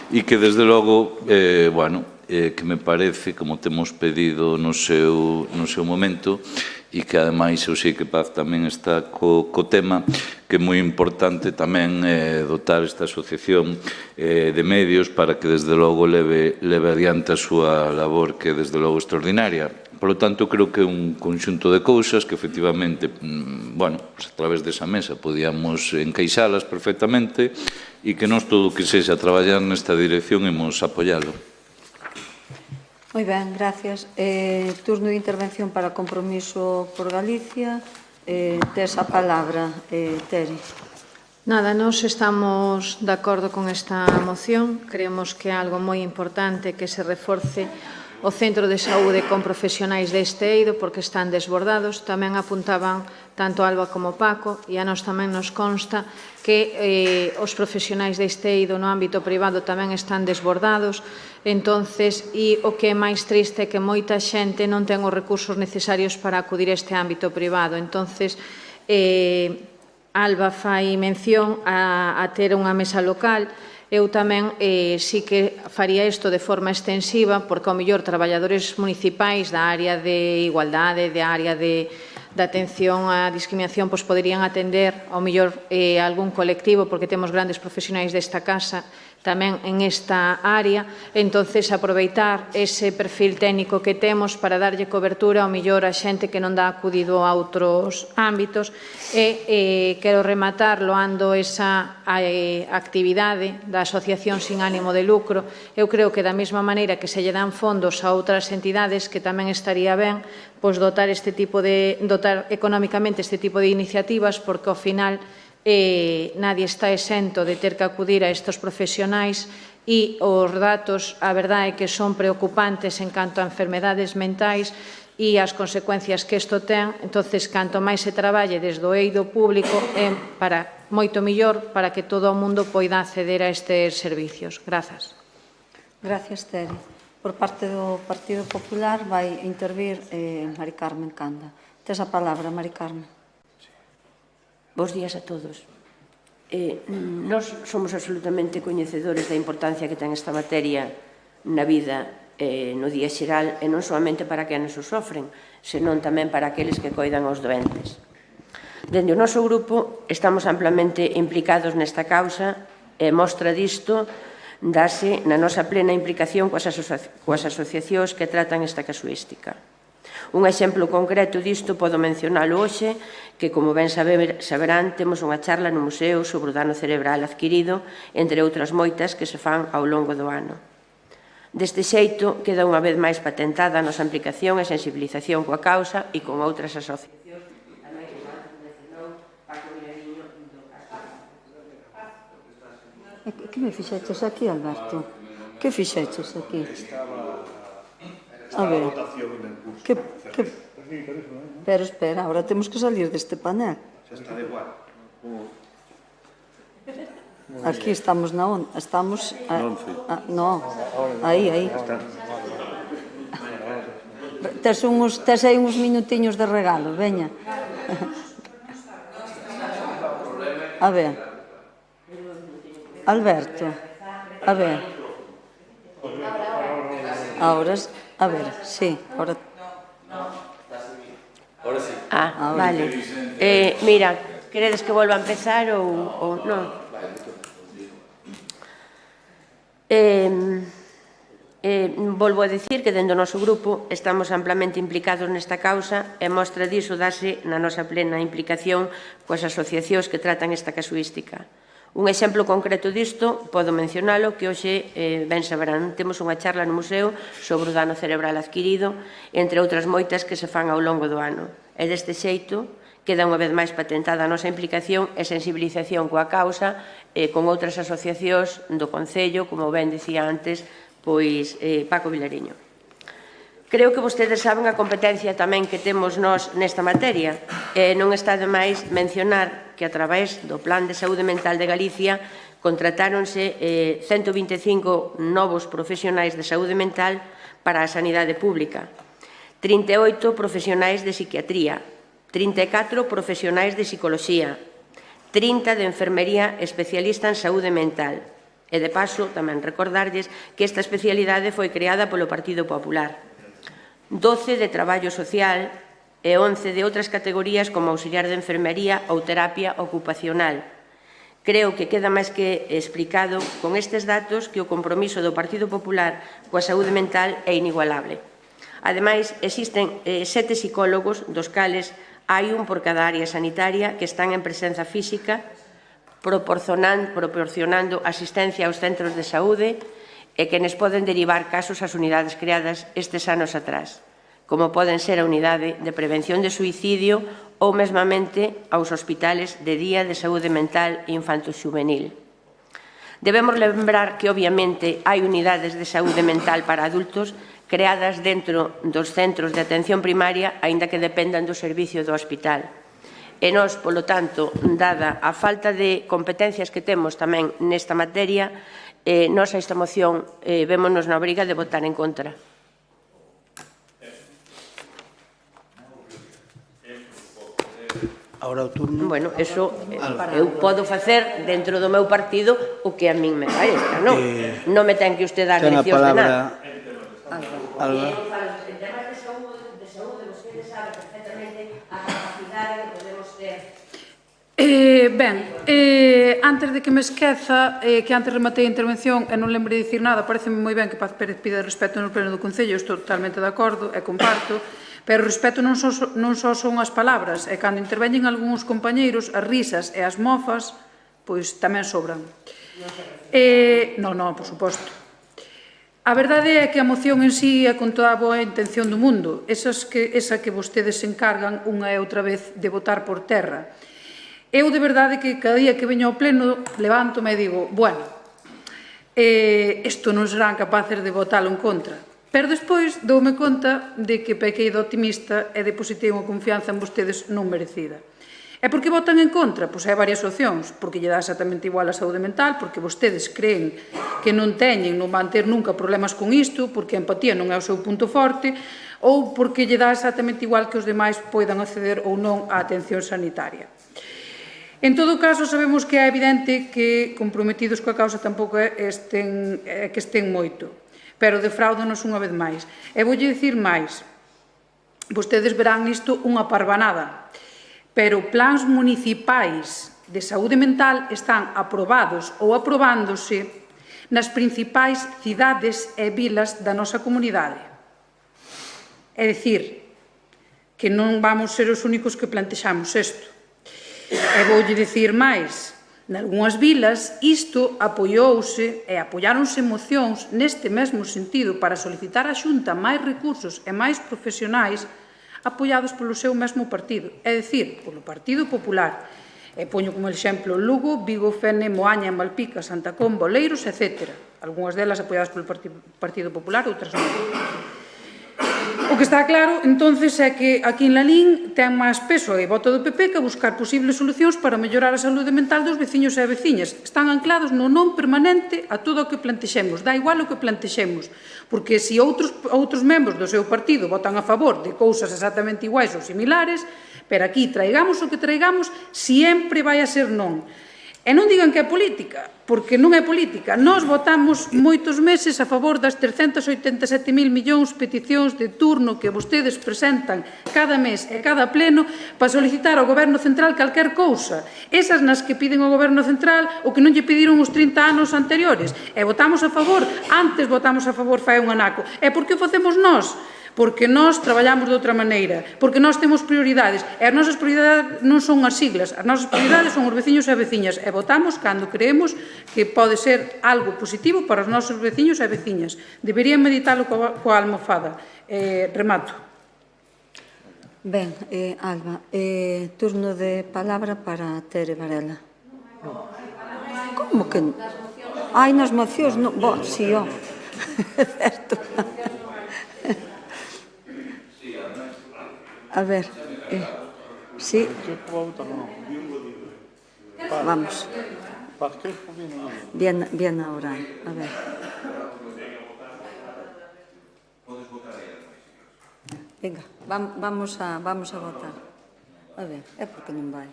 e que, desde logo, que me parece, como temos pedido no seu momento, e que, ademais, eu sei que Paz tamén está co tema, que é moi importante tamén dotar esta asociación de medios para que, desde logo, leve adiante a súa labor, que, desde logo, extraordinaria. Por lo tanto, creo que é un conxunto de cousas que, efectivamente, a través desa mesa podíamos encaixalas perfectamente e que nós, todo o que sexa traballar nesta dirección, imos apoialo. Moi ben, gracias. Turno de intervención para Compromiso por Galicia. Tes a palabra, Teri. Nada, nós estamos de acordo con esta moción. Creemos que é algo moi importante que se reforce o centro de saúde con profesionais deste eido porque están desbordados. Tamén apuntaban tanto Alba como Paco e a nós tamén nos consta que os profesionais deste eido no ámbito privado tamén están desbordados. Entonces, e o que é máis triste é que moita xente non ten os recursos necesarios para acudir a este ámbito privado. Entonces, Alba fai mención a ter unha mesa local. Eu tamén sí que faría isto de forma extensiva, porque ao mellor traballadores municipais da área de igualdade, da área de atención á discriminación, pois poderían atender ao mellor algún colectivo, porque temos grandes profesionais desta casa tamén en esta área, entonces aproveitar ese perfil técnico que temos para darlle cobertura ao mellor a xente que non dá acudido a outros ámbitos e quero rematar loando esa actividade da asociación sin ánimo de lucro. Eu creo que da mesma maneira que se lle dan fondos a outras entidades, que tamén estaría ben dotar económicamente este tipo de iniciativas, porque ao final nadie está exento de ter que acudir a estes profesionais e os datos, a verdade é que son preocupantes en canto a enfermedades mentais e as consecuencias que isto ten. Entonces, canto máis se traballe desde o eido público, é moito mellor para que todo o mundo poida acceder a estes servicios. Grazas. Gracias, Teri. Por parte do Partido Popular vai intervir Mari Carmen Canda. Tes a palabra, Mari Carmen. Bos días a todos. Nós somos absolutamente coñecedores da importancia que ten esta materia na vida no día xeral, e non solamente para quenes o sofren, senón tamén para aqueles que coidan aos doentes. Dende o noso grupo estamos amplamente implicados nesta causa e mostra disto dase na nosa plena implicación coas asociacións que tratan esta casuística. Un exemplo concreto disto podo mencionalo hoxe, que, como ben saberán, temos unha charla no museo sobre o dano cerebral adquirido, entre outras moitas que se fan ao longo do ano. Deste xeito, queda unha vez máis patentada a nosa implicación e sensibilización coa causa e con outras asociacións, tamén que mencionou Paco Vilariño do Castor. Que me fixeches aquí, Alberto? Que fixeches aquí? A ver, pero espera, ahora temos que salir deste panel. Aquí estamos na onda, estamos... No, aí. Tes aí uns minutiños de regalo, veña. A ver. Alberto, a ver. Ahora, a ver, sí, ahora... Vale. Mira, queredes que volva a empezar ou non? Volvo a dicir que dentro do noso grupo estamos amplamente implicados nesta causa e mostra diso dase na nosa plena implicación coas asociacións que tratan esta casuística. Un exemplo concreto disto, podo mencionalo, que hoxe, ben saberán, temos unha charla no museo sobre o dano cerebral adquirido, entre outras moitas que se fan ao longo do ano. E deste xeito, queda unha vez máis patentada a nosa implicación e sensibilización coa causa con outras asociacións do Concello, como ben dicía antes, pois Paco Vilariño. Creo que vostedes saben a competencia tamén que temos nós nesta materia. Non está de máis mencionar que a través do Plan de Saúde Mental de Galicia contratáronse 125 novos profesionais de saúde mental para a sanidade pública, 38 profesionais de psiquiatría, 34 profesionais de psicoloxía, 30 de enfermería especialista en saúde mental. E, de paso, tamén recordarlles que esta especialidade foi creada polo Partido Popular. 12 de traballo social e 11 de outras categorías como auxiliar de enfermería ou terapia ocupacional. Creo que queda máis que explicado con estes datos que o compromiso do Partido Popular coa saúde mental é inigualable. Ademais, existen 7 psicólogos, dos cales hai un por cada área sanitaria que están en presenza física, proporcionando asistencia aos centros de saúde e que nos poden derivar casos ás unidades creadas estes anos atrás, como poden ser a unidade de prevención de suicidio ou mesmamente aos hospitales de día de saúde mental e infanto-xuvenil. Debemos lembrar que, obviamente, hai unidades de saúde mental para adultos creadas dentro dos centros de atención primaria, aínda que dependan do servicio do hospital. E nós, polo tanto, dada a falta de competencias que temos tamén nesta materia, nós a esta moción vémonos na obriga de votar en contra. Ahora o turno... Bueno, eso eu podo facer dentro do meu partido o que a min me parezca, non? Non me ten que usted dar leccións de nada. Alba. En temas de saúde, vostedes saben perfectamente a capacidade que podemos ter. Antes de que me esqueza, que antes rematei a intervención e non lembrei de dicir nada, pareceme moi ben que Paz Pérez pida respeto no pleno do Concello, estou totalmente de acordo e comparto, pero o respeto non só son as palabras, e cando interveñen algúns compañeiros, as risas e as mofas, pois tamén sobran. Non, por suposto. A verdade é que a moción en sí é con toda a boa intención do mundo, esa que vostedes se encargan unha e outra vez de botar por terra. Eu, de verdade, que cada día que veño ao pleno, levántome e digo, bueno, isto non serán capaces de votalo en contra. Pero despois doume conta de que pequei de optimista e depositei unha confianza en vostedes non merecida. E por que votan en contra? Pois hai varias opcións. Porque lle dá exactamente igual a saúde mental, porque vostedes creen que non van ter nunca problemas con isto, porque a empatía non é o seu punto forte, ou porque lle dá exactamente igual que os demais poidan acceder ou non á atención sanitaria. En todo caso, sabemos que é evidente que comprometidos coa causa tampouco é que estén moito, pero defraudanos unha vez máis. E voulle dicir máis, vostedes verán nisto unha parvanada, pero plans municipais de saúde mental están aprobados ou aprobándose nas principais cidades e vilas da nosa comunidade. É dicir, que non vamos ser os únicos que plantexamos isto. E voulle dicir máis, nalgúnas vilas isto apoiouse e apoiáronse mocións neste mesmo sentido para solicitar á Xunta máis recursos e máis profesionais apoiados polo seu mesmo partido, é dicir, polo Partido Popular. E poño como exemplo Lugo, Vigo, Fene, Moaña, Malpica, Santa Comba, Oleiros, etc. Algúnas delas apoiadas polo Partido Popular, outras non. O que está claro, entonces, é que aquí en Lalín ten máis peso e voto do PP que buscar posibles solucións para mellorar a saúde mental dos veciños e veciñas. Están anclados no non permanente a todo o que plantexemos. Dá igual o que plantexemos. Porque se outros membros do seu partido votan a favor de cousas exactamente iguais ou similares, pero aquí traigamos o que traigamos, sempre vai a ser non. E non digan que é política, porque non é política. Nós votamos moitos meses a favor das 387.000 millóns peticións de turno que vostedes presentan cada mes e cada pleno para solicitar ao Goberno Central calquer cousa. Esas nas que piden ao Goberno Central o que non lle pediron os 30 anos anteriores. E votamos a favor, antes votamos a favor fai un anaco. E por que o facemos nós? Porque nós traballamos de outra maneira, porque nós temos prioridades, e as nosas prioridades non son as siglas, as nosas prioridades son os veciños e veciñas, e votamos cando creemos que pode ser algo positivo para os nosos veciños e veciñas. Deberían meditalo coa almofada. Remato. Ben, Alba, turno de palabra para Tere Varela. Como que non? Ai, nas mocións, non, si, ó. Certo. A ver, sí. Vamos. Bien ahora, a ver. Venga, vamos a votar. A ver, é porque non vai.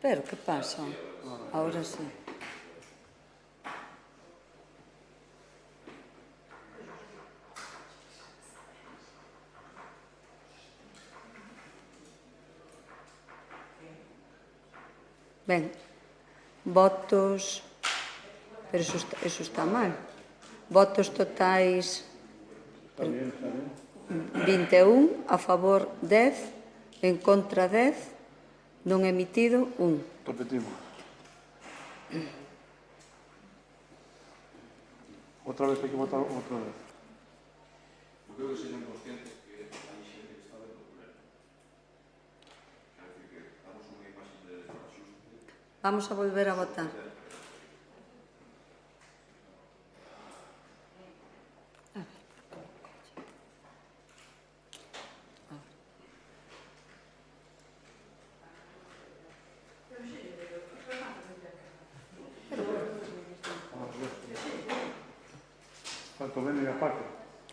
Pero, que pasa? Ahora sí. Ben, votos, pero eso está mal. Votos totais 21, a favor 10, en contra 10, non emitido 1. Repetimos. Outra vez hai que votar outra vez. Eu creo que señor conscientes que hai xente que está dentro do pleno. Quer decir que damos unha imaxe de ajuste. Vamos a volver a votar.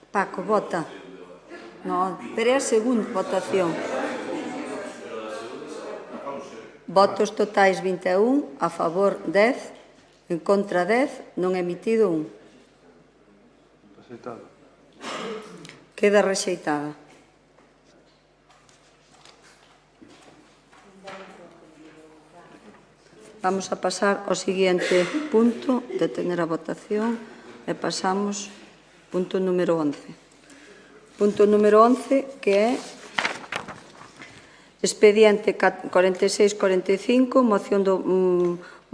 Paco, vota. No, pero é a segunda votación. Votos totais 21, a favor 10, en contra 10, non emitido 1. Rexeitada. Queda rexeitada. Vamos a pasar ao seguinte punto, detener a votación, e pasamos punto número 11. Punto número 11, que é expediente 4645, moción do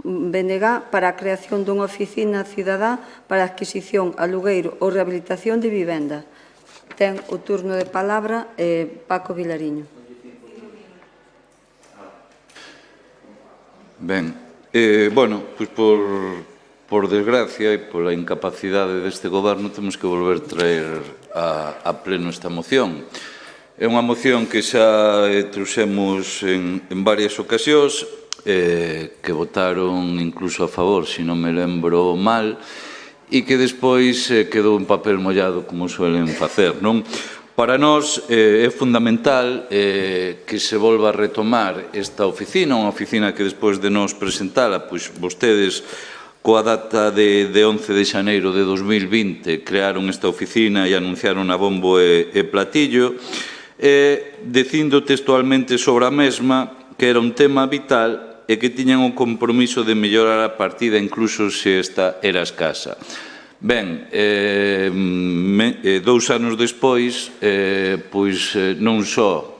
BNG para a creación dunha oficina cidadá para a adquisición, alugueiro ou rehabilitación de vivenda. Ten o turno de palabra Paco Vilariño. Ben, bueno, pois por desgracia e pola incapacidade deste goberno temos que volver traer a pleno esta moción. É unha moción que xa trouxemos en varias ocasións, que votaron incluso a favor, se non me lembro mal, e que despois quedou en papel mollado como suelen facer, non? Para nós é fundamental que se volva a retomar esta oficina, unha oficina que despois de nos presentala, pois vostedes coa data de 11 de xaneiro de 2020 crearon esta oficina e anunciaron a bombo e platillo, dicindo textualmente sobre a mesma que era un tema vital e que tiñan o compromiso de mellorar a partida incluso se esta era escasa. Ben, 2 anos despois, pois non só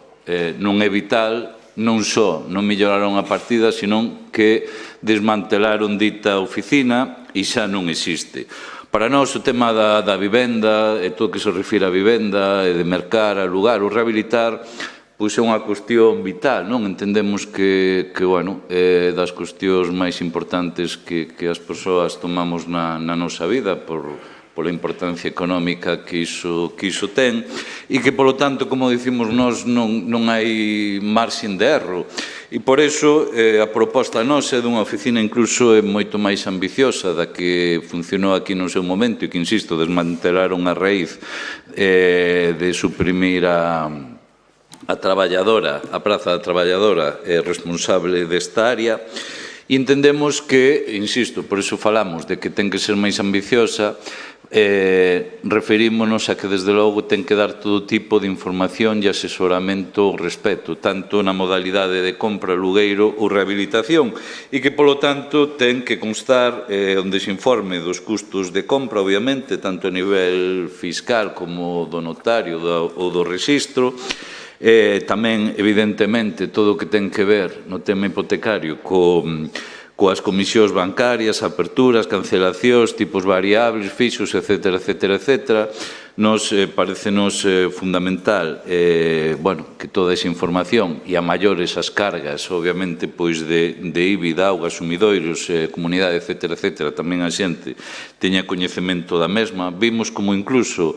non é vital, non só non melloraron a partida, senón que desmantelaron dita oficina e xa non existe. Para nós o tema da vivenda e todo o que se refire a vivenda e de mercar, alugar ou rehabilitar pois é unha cuestión vital, non? Entendemos que bueno, é das cuestións máis importantes que as persoas tomamos na nosa vida pola importancia económica que iso ten e que, polo tanto, como dicimos nós, non hai marxen de erro. E por iso a proposta nosa é dunha oficina incluso moito máis ambiciosa da que funcionou aquí no seu momento e que, insisto, desmantelaron a raíz de suprimir a traballadora, a praza da traballadora responsable desta área. E entendemos que, insisto, por iso falamos de que ten que ser máis ambiciosa, referímonos a que desde logo ten que dar todo tipo de información e asesoramento ao respecto, tanto na modalidade de compra, alugueiro ou rehabilitación, e que, polo tanto, ten que constar un desinforme dos custos de compra, obviamente, tanto a nivel fiscal como do notario ou do rexistro, tamén, evidentemente, todo o que ten que ver no tema hipotecario coas comisións bancarias, aperturas, cancelacións, tipos variables, fixos, etcétera, etcétera, etcétera. Nos parecenos fundamental que toda esa información e a maiores as cargas, obviamente, pois de IBI, de auga, sumidoiros, comunidade, etcétera, etcétera, tamén a xente teña coñecemento da mesma. Vimos como incluso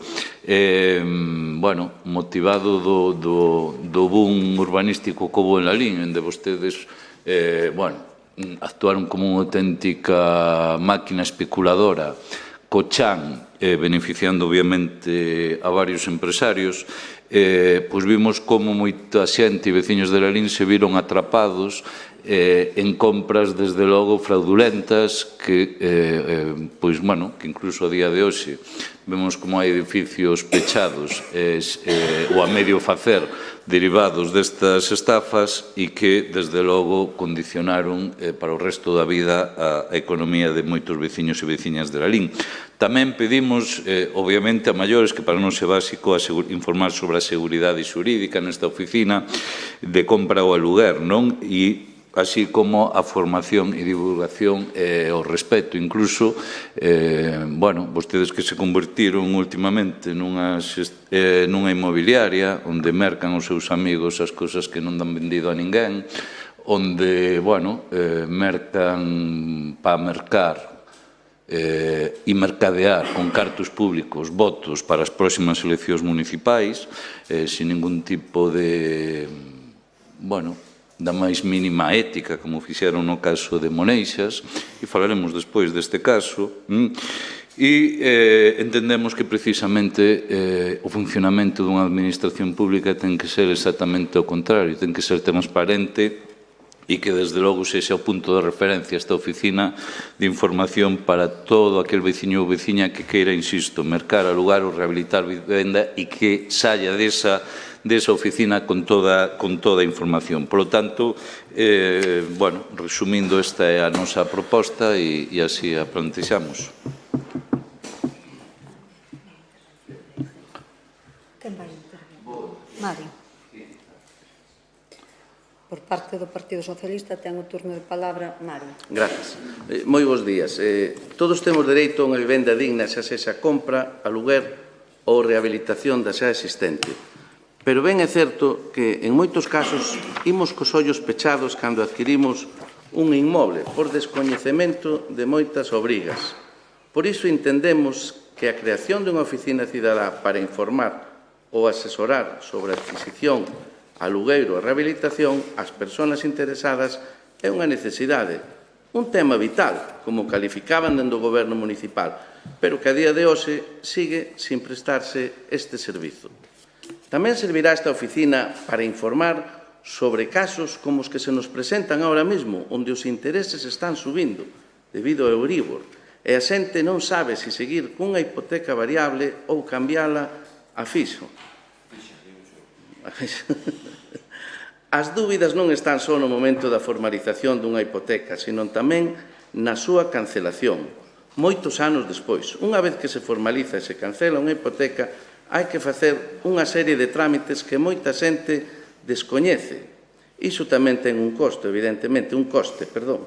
motivado do boom urbanístico que houve en Lalín, onde vostedes actuaron como unha auténtica máquina especuladora co chan, beneficiando obviamente a varios empresarios, pois vimos como moita xente e veciños de Lalín se viron atrapados en compras desde logo fraudulentas que incluso a día de hoxe vemos como hai edificios pechados ou a medio facer derivados destas estafas e que desde logo condicionaron para o resto da vida a economía de moitos veciños e veciñas de Lalín. Tamén pedimos, obviamente, a maiores, que para nós é básico informar sobre a seguridade xurídica nesta oficina de compra ou aluguer, non? E así como a formación e divulgación ao respecto. Incluso, vostedes que se convertiron últimamente nunha inmobiliaria onde mercan os seus amigos as cousas que non dan vendido a ninguén, onde, mercan para mercar e mercadear con cartos públicos votos para as próximas eleccións municipais, sin ningún tipo de, da máis mínima ética, como fixeron no caso de Moneixas, e falaremos despois deste caso, e entendemos que precisamente o funcionamento dunha administración pública ten que ser exactamente o contrario, ten que ser transparente e que desde logo sexa o punto de referencia esta oficina de información para todo aquel veciño ou veciña que queira, insisto, mercar, alugar ou rehabilitar vivenda e que saia desa oficina con toda a información. Por lo tanto, resumindo, esta é a nosa proposta e así a plantexamos. Quen vai intervir? Mario. Por parte do Partido Socialista ten o turno de palabra Mario. Gracias. Moi bons días. Todos temos dereito a unha vivenda digna, xa sexa compra, aluguer ou rehabilitación da xa existente. Pero ben é certo que, en moitos casos, imos cos ollos pechados cando adquirimos un inmoble por descoñecemento de moitas obrigas. Por iso entendemos que a creación dunha oficina cidadá para informar ou asesorar sobre a adquisición, alugueiro e rehabilitación ás persoas interesadas é unha necesidade, un tema vital, como calificaban dentro do goberno municipal, pero que a día de hoxe sigue sin prestarse este servizo. Tamén servirá esta oficina para informar sobre casos como os que se nos presentan ahora mesmo, onde os intereses están subindo debido ao Euribor, e a xente non sabe se seguir cunha hipoteca variable ou cambiala a fixo. As dúbidas non están só no momento da formalización dunha hipoteca, sino tamén na súa cancelación, moitos anos despois. Unha vez que se formaliza e se cancela unha hipoteca, hai que facer unha serie de trámites que moita xente descoñece. Iso tamén ten un costo, evidentemente, un coste, perdón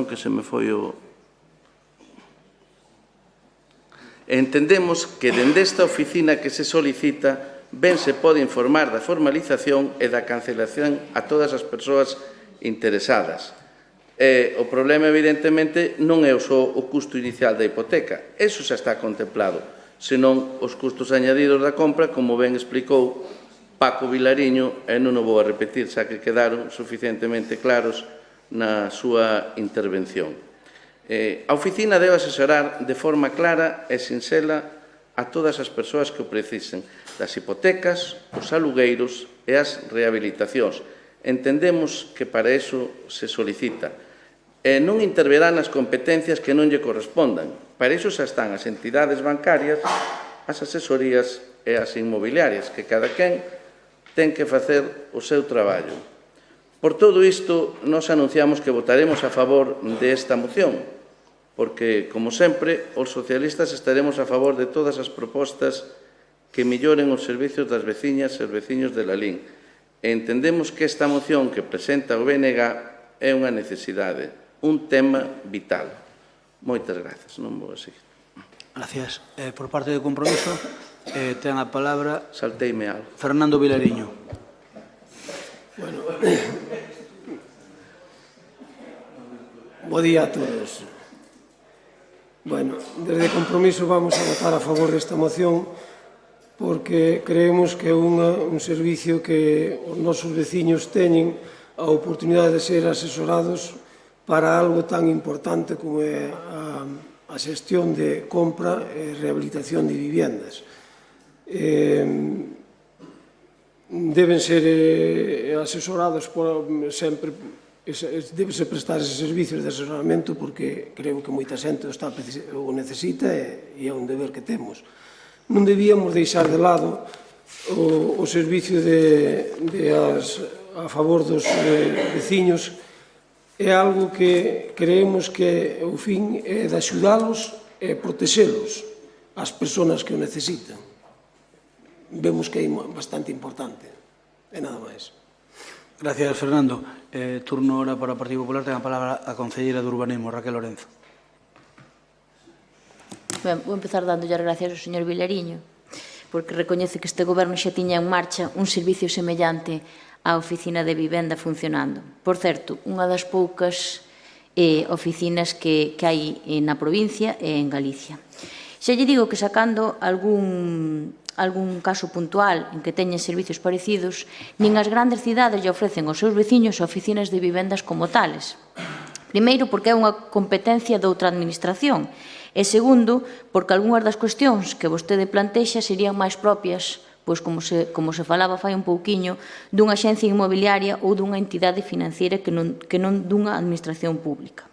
que se me foi o... Entendemos que dende esta oficina que se solicita ben se pode informar da formalización e da cancelación a todas as persoas interesadas. O problema, evidentemente, non é só o custo inicial da hipoteca. Eso xa está contemplado, senón os custos añadidos da compra, como ben explicou Paco Vilariño, e non o vou a repetir, xa que quedaron suficientemente claros na súa intervención. A oficina debe asesorar de forma clara e sinxela a todas as persoas que o precisen, das hipotecas, os alugueiros e as rehabilitacións. Entendemos que para iso se solicita. Non interverá nas competencias que non lle correspondan. Para iso xa están as entidades bancarias, as asesorías e as inmobiliarias, que cada quen ten que facer o seu traballo. Por todo isto, nos anunciamos que votaremos a favor desta moción, porque, como sempre, os socialistas estaremos a favor de todas as propostas que melloren os servizos das veciñas e os veciños de Lalín. E entendemos que esta moción que presenta o BNG é unha necesidade, un tema vital. Moitas grazas, non vou a seguir. Gracias. Por parte do compromiso, ten a palabra... Salteime algo. Fernando Vilariño. Bueno, bo día a todos. Bueno, desde Compromiso vamos a votar a favor desta moción porque creemos que é un servicio que os nosos veciños teñen a oportunidade de ser asesorados para algo tan importante como é a xestión de compra e rehabilitación de viviendas. Deben ser asesorados sempre, debe-se prestar ese servicio de asesoramento porque creo que moita xente o necesita e é un deber que temos. Non debíamos deixar de lado o servicio a favor dos veciños. É algo que creemos que o fin é de axudalos e protexelos as persoas que o necesitan. Vemos que é bastante importante. E nada máis. Gracias, Fernando. Turno ahora para o Partido Popular. Ten a palabra a concelleira de Urbanismo, Raquel Lorenzo. Ben, vou empezar dándolle as gracias ao señor Vilariño, porque recoñece que este goberno xa tiña en marcha un servicio semellante á oficina de vivenda funcionando. Por certo, unha das poucas oficinas que hai na provincia e en Galicia. Xa lle digo que sacando algún caso puntual en que teñen servicios parecidos, nin as grandes cidades lle ofrecen aos seus veciños oficinas de vivendas como tales. Primeiro, porque é unha competencia de outra administración, e segundo, porque algunhas das cuestións que vostede plantexa serían máis propias, pois como se falaba fai un pouquiño, dunha axencia inmobiliaria ou dunha entidade financiera que non dunha administración pública.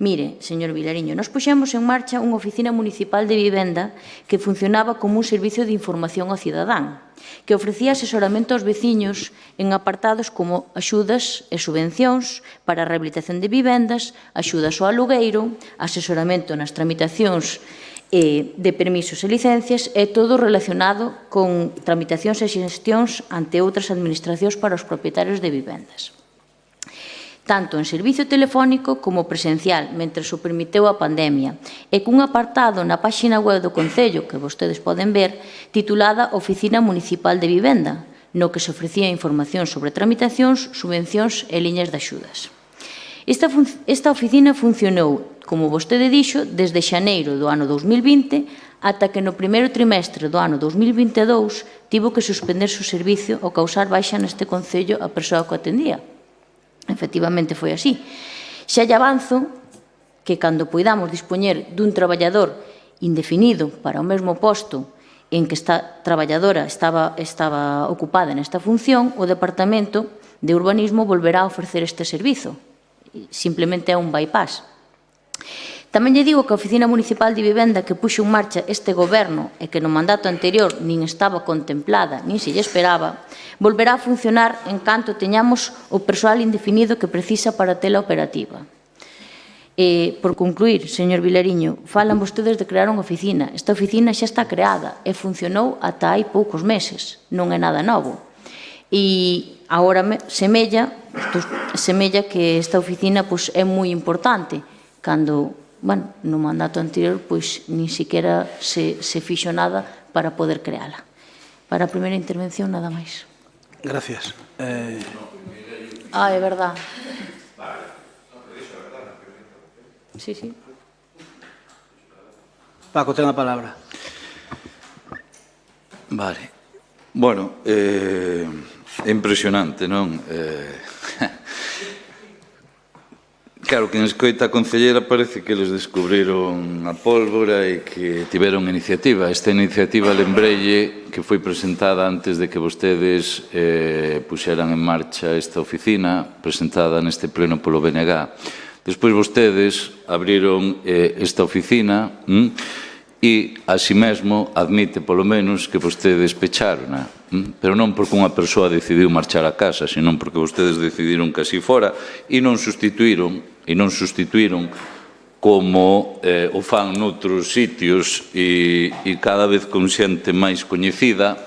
Mire, señor Vilariño, nos puxemos en marcha unha oficina municipal de vivenda que funcionaba como un servicio de información ao cidadán, que ofrecía asesoramento aos veciños en apartados como axudas e subvencións para a rehabilitación de vivendas, axudas ao alugueiro, asesoramento nas tramitacións de permisos e licencias e todo relacionado con tramitacións e xestións ante outras administracións para os propietarios de vivendas, tanto en servicio telefónico como presencial, mentre o permiteu a pandemia, e cun apartado na páxina web do Concello, que vostedes poden ver, titulada Oficina Municipal de Vivenda, no que se ofrecía información sobre tramitacións, subvencións e liñas de axudas. Esta oficina funcionou, como vostede dixo, desde xaneiro do ano 2020 ata que no primeiro trimestre do ano 2022 tivo que suspenderse o servicio ao causar baixa neste concello a persoa que o atendía. Efectivamente foi así. Xa lle avanzo que cando poidamos dispoñer dun traballador indefinido para o mesmo posto en que esta traballadora estaba ocupada nesta función, o Departamento de Urbanismo volverá a ofrecer este servizo. Simplemente é un bypass. Tamén lle digo que a Oficina Municipal de Vivenda que puxo en marcha este goberno e que no mandato anterior nin estaba contemplada, nin se lle esperaba, volverá a funcionar en canto teñamos o persoal indefinido que precisa para tela operativa. Por concluir, señor Vilariño, falan vostedes de crear unha oficina. Esta oficina xa está creada e funcionou ata hai poucos meses. Non é nada novo. E agora semella que esta oficina é moi importante, cando no mandato anterior nin sequera se fixo nada para poder creala. Para a primeira intervención, nada máis. Gracias. É verdad. Sí. Paco, ten a palabra. Vale. Bueno, é impresionante, non? Claro, quen escoita a concellera parece que eles descubriron a pólvora e que tiveron iniciativa. Esta iniciativa lembrelle que foi presentada antes de que vostedes puxeran en marcha esta oficina, presentada neste pleno polo BNG. Despois vostedes abriron esta oficina e, así mesmo, admite, polo menos, que vostedes pecharona. Pero non porque unha persoa decidiu marchar a casa, senón porque vostedes decidiron que así fora e non sustituíron como o fan noutros sitios e cada vez con xente máis coñecida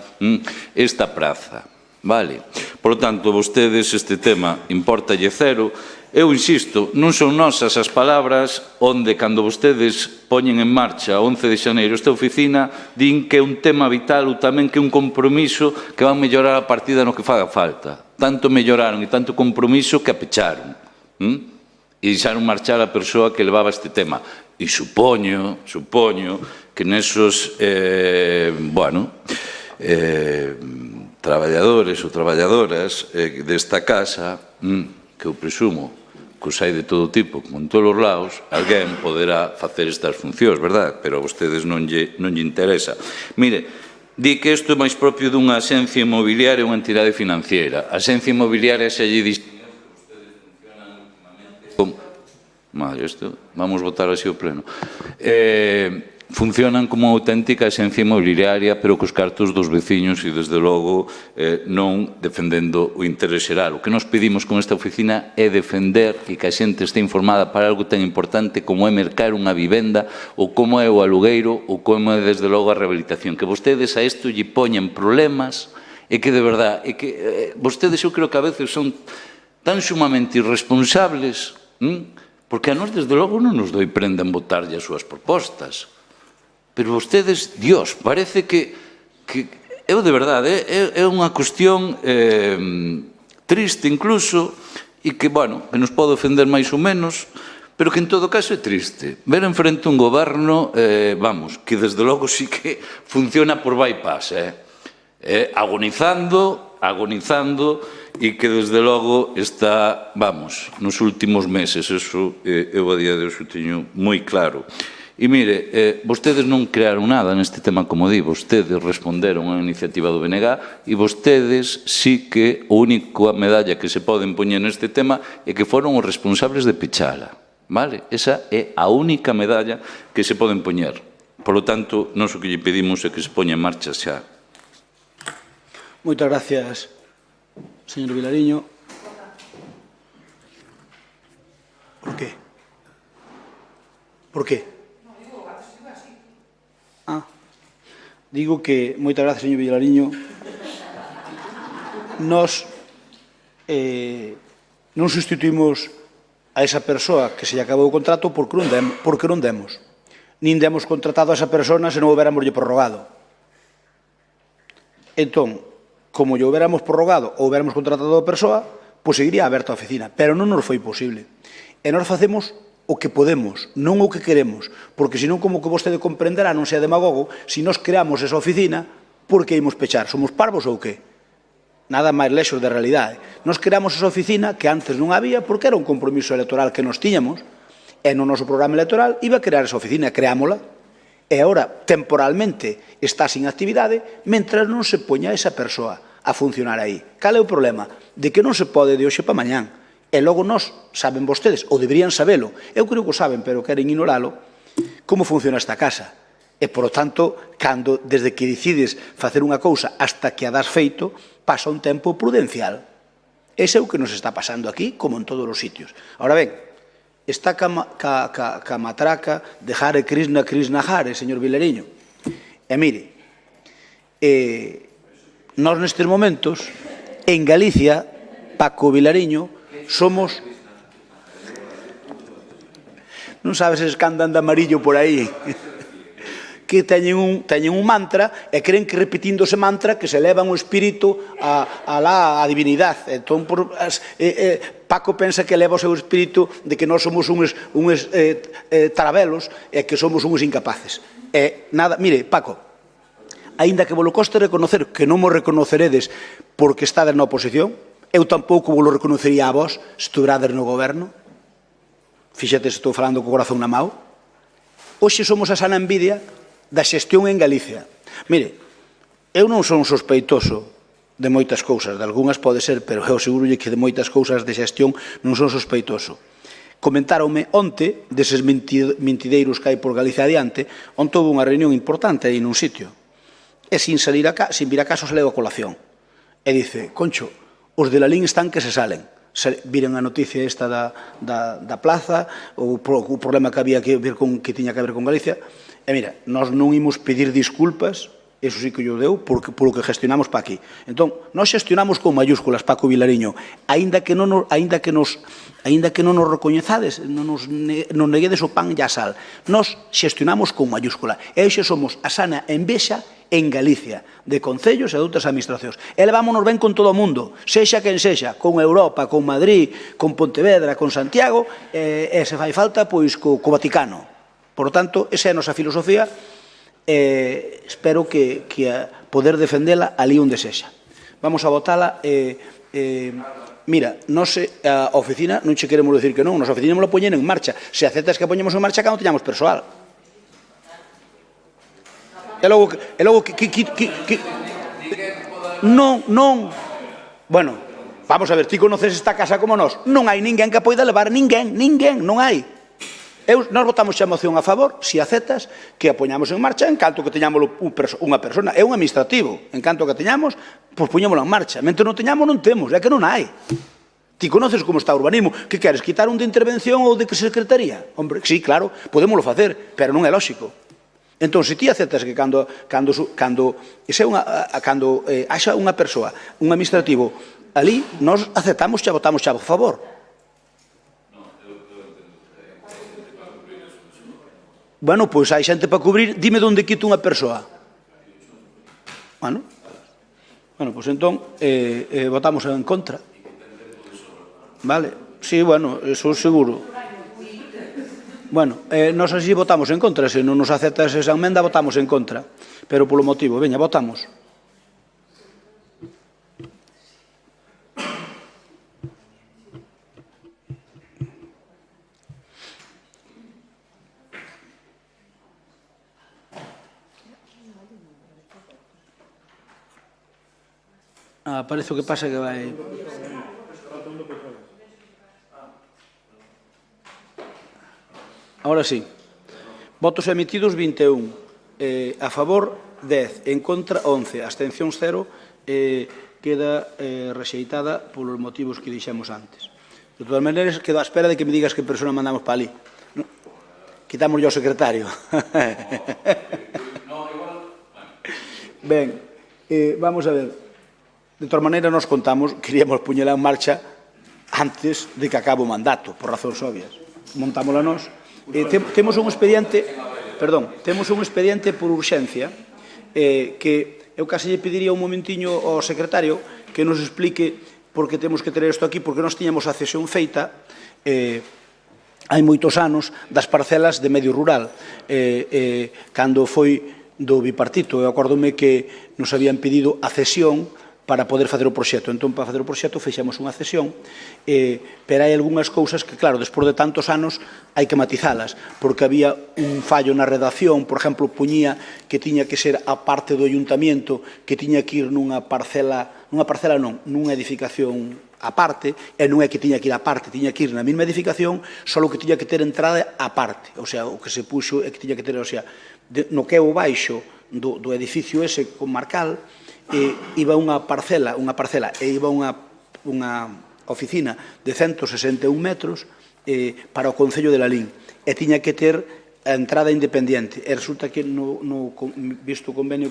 esta praza. Vale? Por lo tanto, vostedes este tema importalle cero. Eu insisto, non son nosas as palabras onde, cando vostedes poñen en marcha o 11 de xaneiro esta oficina, din que é un tema vital ou tamén que é un compromiso que van mellorar a partida no que faga falta. Tanto melloraron e tanto compromiso que a pecharon. E deixaron marchar a persoa que levaba este tema. E supoño que nesos, traballadores ou traballadoras desta casa, que eu presumo que os hai de todo tipo, como en todos os lados, alguén poderá facer estas funcións, verdad? Pero a vostedes non lle interesa. Mire, di que isto é máis propio dunha axencia inmobiliaria ou unha entidade financiera. A axencia inmobiliaria xa lle distingue que vostedes funcionan últimamente. Vale, isto, vamos votar así o pleno. Funcionan como auténtica axencia inmobiliaria, pero cos cartos dos veciños e, desde logo, non defendendo o interés xeral. O que nos pedimos con esta oficina é defender e que a xente este informada para algo tan importante como é mercar unha vivenda ou como é o alugueiro ou como é, desde logo, a rehabilitación. Que vostedes a isto lle poñen problemas e que, de verdad, vostedes eu creo que a veces son tan sumamente irresponsables, porque a nós, desde logo, non nos doi prenda en votarlle as súas propostas. Pero vostedes, Dios, parece que eu de verdade, é unha cuestión triste incluso, e que, que nos pode ofender máis ou menos, pero que en todo caso é triste. Ver enfrente un goberno, que desde logo sí que funciona por bypass, agonizando, e que desde logo está, nos últimos meses, eso eu a día de hoxe teño moi claro. E mire, vostedes non crearon nada neste tema, como di, vostedes responderon á iniciativa do BNG e vostedes sí que a única medalla que se poden poñer neste tema é que foron os responsables de pechala, vale? Esa é a única medalla que se poden poñer. Por lo tanto, nós o que lle pedimos é que se poña en marcha xa. Moitas gracias, señor Vilariño. Por qué? Por qué? Digo que, moitas gracias, señor Vilariño, nós non sustituímos a esa persoa que se lle acabou o contrato porque non demos. Nin demos contratado a esa persona se non houberamos lle prorrogado. Entón, como lle hubiéramos prorrogado ou hubiéramos contratado a persoa, pois seguiría aberta a oficina, pero non nos foi posible. E nós facemos o que podemos, non o que queremos, porque senón, como que vostede comprenderá, non sea demagogo, se nós creamos esa oficina, por que imos pechar? Somos parvos ou que? Nada máis lexos da realidade. Nós creamos esa oficina que antes non había porque era un compromiso electoral que nos tiñamos e no noso programa electoral iba a crear esa oficina, creámola e agora temporalmente está sin actividade mentras non se poña esa persoa a funcionar aí. Cal é o problema? De que non se pode de hoxe para mañán. E logo nós, saben vostedes, ou deberían sabelo, eu creo que o saben, pero queren ignoralo, como funciona esta casa. E, por tanto, desde que decides facer unha cousa hasta que a das feito, pasa un tempo prudencial. Ese é o que nos está pasando aquí, como en todos os sitios. Ahora ben, está ca matraca de Hare Krishna Krishna Hare, señor Vilariño. E mire, nós nestes momentos, en Galicia, Paco Vilariño, somos... Non sabes eses que andan de amarillo por aí, que teñen un mantra e creen que repetindo ese mantra que se eleva un espírito a divinidade. Entón, Paco pensa que eleva o seu espírito de que nós somos uns tarabelos e que somos uns incapaces. Nada, mire, Paco, aínda que vos lo coste reconocer que non mo reconoceredes porque estades na oposición, eu tampouco vos lo reconocería a vos se estuverades no goberno. Fíxate se estou falando co corazón na mão. Hoxe somos a sana envidia da xestión en Galicia. Mire, eu non son sospeitoso de moitas cousas, de algunhas pode ser, pero eu aseguro que de moitas cousas de xestión non son sospeitoso. Comentáronme onte, deses mentideiros que hai por Galicia adiante, onde houve unha reunión importante aí nun sitio. E sin vir a caso se leu a colación. E dice, Concho, os de Lalín están que se salen. Viren a noticia esta da plaza, o problema que había que tiña que ver con Galicia. E mira, nós non imos pedir disculpas, eso sí que yo deu, polo que gestionamos para aquí. Entón, nós gestionamos con mayúsculas, Paco Vilariño, aínda que non nos recoñezades, non nos neguedes o pan e a sal. Nós gestionamos con mayúscula. E hoxe somos a sana envexa en Galicia, de concellos e de outras administracións. E levámonos ben con todo o mundo, sexa quen sexa, con Europa, con Madrid, con Pontevedra, con Santiago, e se fai falta, pois, co Vaticano. Por tanto, esa é a nosa filosofía, espero que poder defendela ali onde sexa. Vamos a votala. Mira, a oficina non che queremos decir que non, nos oficina nos la poñen en marcha. Se aceptas que a poñemos en marcha cando teñamos persoal. E logo non. Bueno, vamos a ver, ti conoces esta casa como nós. Non hai ninguén que a poida levar, ninguén, non hai. Nós votamos xa a moción a favor, se aceptas, que a poñamos en marcha en canto que teñamos unha persona. É un administrativo, en canto que teñamos, pois poñémolo en marcha. Mentre non teñamos, non temos, é que non hai. Ti conoces como está o urbanismo, que queres, quitar un de intervención ou de secretaría? Hombre, sí, claro, podémoslo facer, pero non é lóxico. Entón, se ti aceptas que cando haxa unha persoa, un administrativo, ali, nós aceptamos xa, votamos xa a favor. Bueno, pois hai xente para cubrir, dime onde quito unha persoa. Bueno, pois entón, votamos en contra. Vale, sí, bueno, eso seguro. Bueno, nos así votamos en contra, se non nos aceptas esa emenda, votamos en contra. Pero polo motivo, veña, votamos. Parece o que pasa que vai... Ahora sí. Votos emitidos 21. A favor 10. En contra 11. Abstencións 0. Queda rexeitada polos motivos que dixemos antes. De todas maneiras, quedo á espera de que me digas que persona mandamos para ali. Quitamos yo ao secretario. Ben, vamos a ver. De todas maneiras, nos contamos, queríamos puñela en marcha antes de que acabe o mandato, por razóns obvias. Montámola nós. Temos un expediente por urxencia que eu casi lle pediría un momentiño ao secretario que nos explique por que temos que ter isto aquí, porque nós tiñamos a cesión feita hai moitos anos das parcelas de medio rural. Cando foi do bipartito, eu acordome que nos habían pedido a cesión para poder facer o proxecto. Entón, para facer o proxecto, fixemos unha cesión, pero hai algunhas cousas que, claro, despois de tantos anos, hai que matizalas, porque había un fallo na redacción, por exemplo, puñía que tiña que ser a parte do ayuntamiento, que tiña que ir nunha parcela non, nunha edificación a parte, e non é que tiña que ir a parte, tiña que ir na mesma edificación, só que tiña que ter entrada a parte, o sea, o que se puxo é que tiña que ter, o sea, no que é o baixo do edificio ese comarcal, iba unha parcela e iba unha oficina de 161 metros para o Concello de Lalín, e tiña que ter a entrada independiente, e resulta que visto o convenio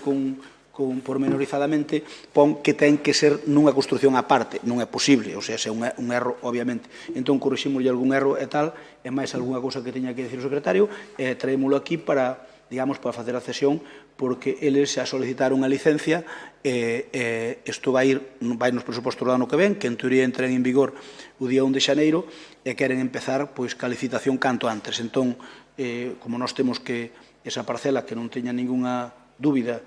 pormenorizadamente, pon que ten que ser nunha construción a parte, non é posible, o sea, é un erro, obviamente. Entón, corriximoslle algún erro e tal, e máis algunha cousa que teña que dicir o secretario, e traémolo aquí para, digamos, para facer a cesión, porque eles xa solicitaron unha licencia, isto vai nos presupostos do ano que ven, que en teoría entren en vigor o día 1 de xaneiro, e queren empezar pois ca licitación canto antes. Entón, como nós temos que esa parcela que non teña ninguna dúbida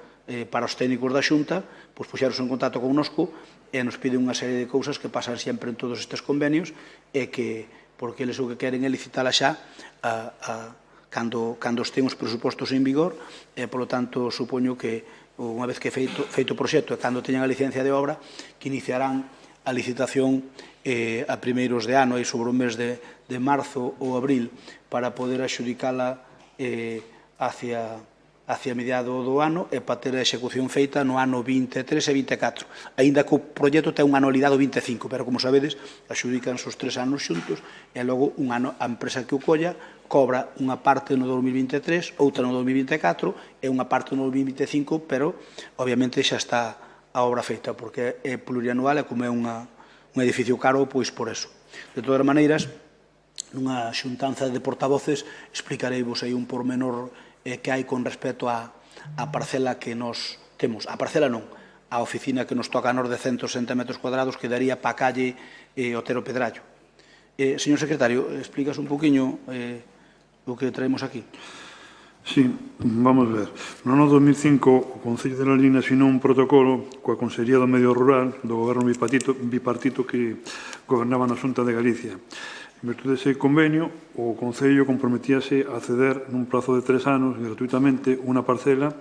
para os técnicos da Xunta, pois puxeros en contacto connosco e nos piden unha serie de cousas que pasan sempre en todos estes convenios, e que, porque eles o que queren é licitala xa cando estén os presupostos en vigor, e, polo tanto, supoño que unha vez que feito o proxecto e cando teñan a licencia de obra, que iniciarán a licitación a primeiros de ano, aí sobre o mes de marzo ou abril, para poder axudicala hacia mediado do ano, e para ter a execución feita no ano 23 e 24. Aínda que o proxecto ten unha anualidade do 25, pero, como sabedes, axudicanse os 3 anos xuntos, e logo un ano a empresa que o colla cobra unha parte no 2023, outra no 2024 e unha parte no 2025, pero obviamente xa está a obra feita, porque é plurianual, e como é un edificio caro, pois por eso. De todas maneiras, nunha xuntanza de portavoces explicareivos aí un pormenor que hai con respecto á parcela que nos temos. A parcela non, a oficina que nos toca a nos de 160 metros cuadrados, que daría pa calle Otero Pedrallo. Señor secretario, explicas un poquinho o que traemos aquí. Sí, vamos ver. No ano 2005, o Concello de Lalín asinou un protocolo coa Consellería do Medio Rural do goberno bipartito que gobernaba na Xunta de Galicia. En virtude dese convenio, o Concello comprometíase a ceder nun prazo de 3 anos gratuitamente unha parcela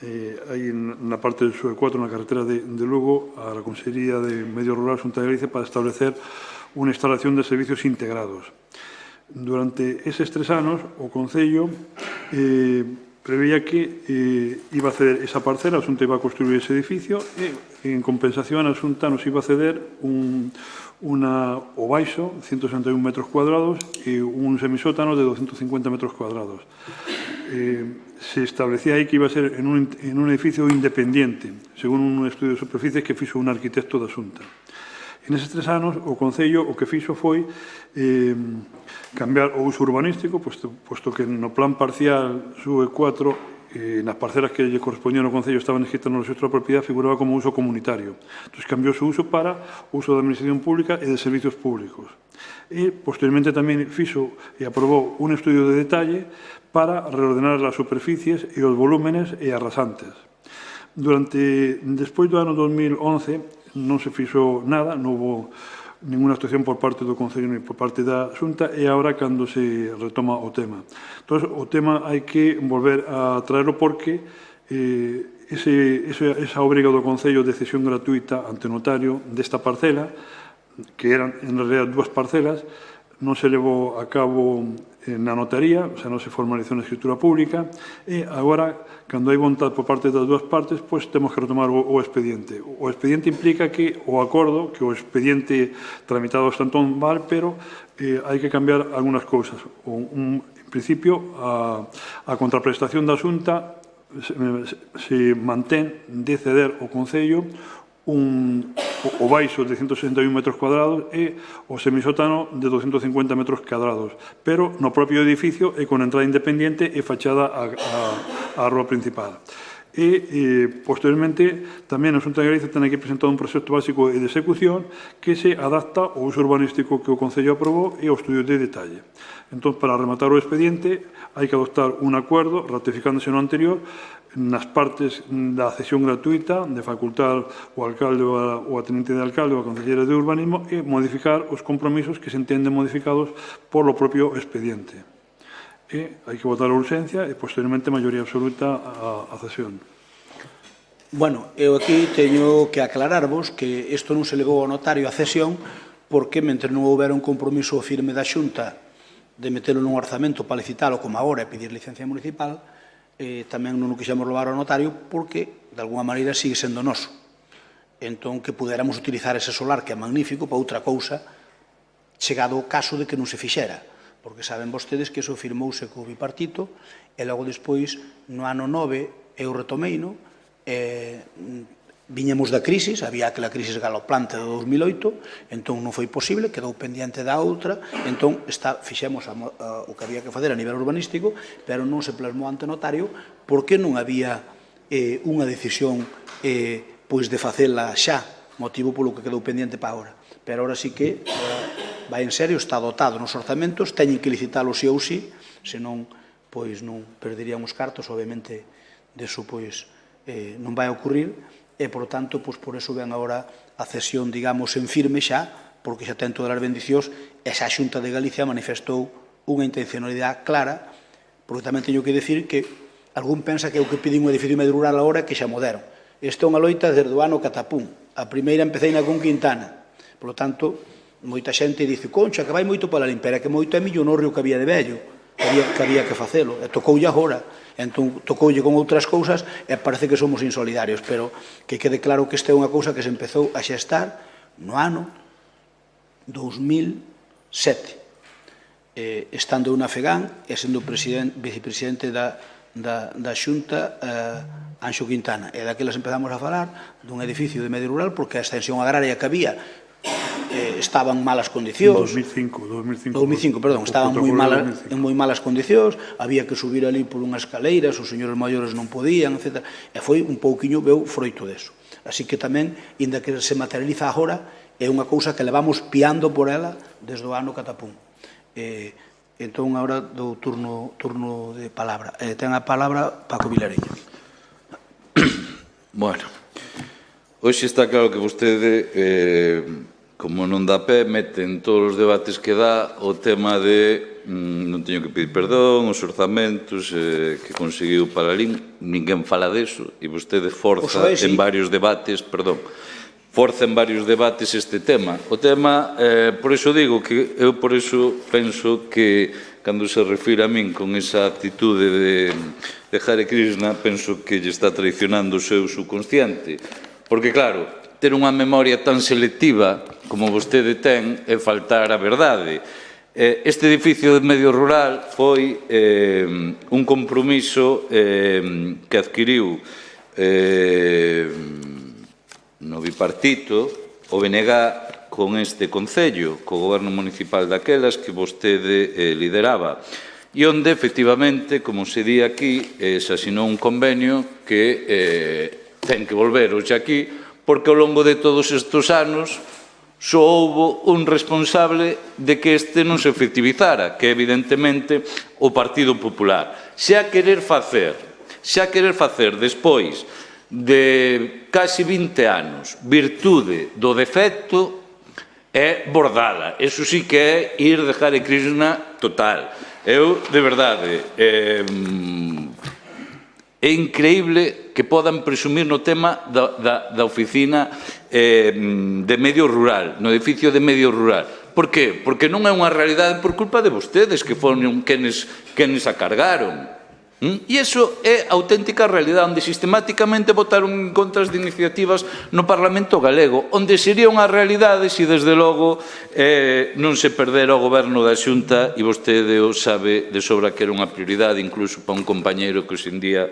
aí na parte del SUE 4, na carretera de Lugo, a la Consellería de Medio Rural Xunta de Galicia, para establecer unha instalación de servicios integrados. Durante eses 3 anos, o Concello preveía que iba a ceder esa parcela, a Xunta iba a construir ese edificio, e en compensación a Xunta nos iba a ceder o baixo, 161 metros cuadrados, e un semisótano de 250 metros cuadrados. Se establecía aí que iba a ser en un edificio independiente, según un estudio de superficies que fixo un arquitecto da Xunta. En eses 3 anos, o Concello o que fixo foi cambiar o uso urbanístico, posto que no plan parcial SUE 4, nas parcelas que lle correspondían ao Concello estaban escritas no registro da propiedade, figuraba como uso comunitario. Entón, cambiou o uso para uso da administración pública e de servicios públicos. E, posteriormente, tamén fixo e aprobou un estudio de detalle para reordenar as superficies e os volúmenes e as rasantes. Despois do ano 2011, non se fixo nada, non houve ninguna actuación por parte do Concello ni por parte da Xunta, e agora cando se retoma o tema. Entón, o tema hai que volver a traerlo porque esa obriga do Concello de cesión gratuita ante notario desta parcela, que eran en realidad 2 parcelas, non se levou a cabo na notaría, o sea, non se formalizou na escritura pública, e agora, cando hai vontade por parte das 2 partes, pois temos que retomar o expediente. O expediente implica que o acordo, que o expediente tramitado está entón val, pero hai que cambiar algunhas cousas. En principio, a contraprestación da Xunta se mantén de ceder ao Concello o baixo de 161 metros cuadrados e o semisótano de 250 metros cuadrados, pero no propio edificio e con entrada independiente e fachada á rúa principal. e, posteriormente, tamén a Xunta de Galicia ten aquí presentado un proxecto básico de execución que se adapta ao uso urbanístico que o Concello aprobou e ao estudio de detalle. Entón, para rematar o expediente, hai que adoptar un acordo ratificándose no anterior nas partes da cesión gratuita de facultar o alcalde ou a tenente de alcalde ou a concellera de urbanismo e modificar os compromisos que se entenden modificados polo propio expediente. E hai que votar a urxencia e, posteriormente, maioría absoluta a cesión. Bueno, eu aquí teño que aclararvos que isto non se levou ao notario a cesión porque, mentre non houbera un compromiso firme da Xunta de metelo nun orzamento para licitalo como agora e pedir licencia municipal, tamén non o quixemos levar ao notario porque, de alguma maneira, sigue sendo noso. Entón, que puderamos utilizar ese solar, que é magnífico, para outra cousa, chegado o caso de que non se fixera. Porque saben vostedes que iso firmouse co bipartito e logo despois, no ano 9, eu retomeino, viñemos da crisis, había aquela crisis galopante de 2008, entón non foi posible, quedou pendiente da outra, entón fixemos o que había que fazer a nivel urbanístico, pero non se plasmou ante notario porque non había unha decisión pois de facela xa, motivo polo que quedou pendiente para agora. Pero agora sí que vai en serio, está dotado nos orzamentos, teñen que licitalo sí ou sí, senón pois non perderían os cartos, obviamente, deso pois non vai ocurrir, e, por tanto, pois por eso ven agora a cesión, digamos, en firme xa, porque xa ten todas as bendicións, e xa a Xunta de Galicia manifestou unha intencionalidade clara, porque tamén teño que decir que algún pensa que o que pide un edificio medio rural agora é que xa moderno. Isto é unha loita desde o ano catapún. A primeira empecéina con Quintana. Por lo tanto, moita xente dice, concha, que vai moito para limpar, que moito é millonario que había de vello, que había que facelo, e tocoulle agora, entón tocoulle con outras cousas e parece que somos insolidarios, pero que quede claro que esta é unha cousa que se empezou a xestar no ano 2007, estando na FEGAN e sendo vicepresidente da Xunta Anxo Quintana, e daquelas empezamos a falar dun edificio de medio rural porque a extensión agraria que había estaba en malas condicións. 2005, perdón, estaban en moi malas condicións, había que subir ali por unhas escaleiras, os señores maiores non podían, etc. E foi un pouquiño veu froito deso. Así que tamén, inda que se materializa agora, é unha cousa que levamos piando por ela desde o ano catapún. Entón, agora do turno de palabra. Ten a palabra Paco Vilareño. Bueno, hoxe está claro que vostede, como non dá pé, mete en todos os debates que dá o tema de non teño que pedir perdón, os orzamentos que conseguiu para Lim, ninguén fala deso, e vostede forza en varios debates, forza en varios debates este tema. O tema, por iso digo que eu por iso penso que cando se refira a min con esa actitude de Hare Krishna, penso que lle está traicionando o seu subconsciente. Porque, claro, ter unha memoria tan selectiva como vostede ten é faltar a verdade. Este edificio de medio rural foi un compromiso que adquiriu no bipartito o BNG con este Concello, co goberno municipal daquelas que vostede lideraba, e onde, efectivamente, como se di aquí, se asinou un convenio que ten que volver hoxe aquí, porque ao longo de todos estes anos só houbo un responsable de que este non se efectivizara, que evidentemente o Partido Popular. Xa querer facer despois de casi 20 anos virtude do defecto é bordala. Eso sí que é ir de Hare Krishna total. Eu, de verdade, é increíble que podan presumir no tema da oficina de medio rural, no edificio de medio rural. Por qué? Porque non é unha realidade por culpa de vostedes, que foron quenes a cargaron. E iso é a auténtica realidade, onde sistemáticamente votaron en contra de iniciativas no Parlamento galego, onde sería unha realidade se, desde logo, non se perdera o goberno da Xunta, e vostede o sabe de sobra que era unha prioridade, incluso para un compañeiro que hoxe en día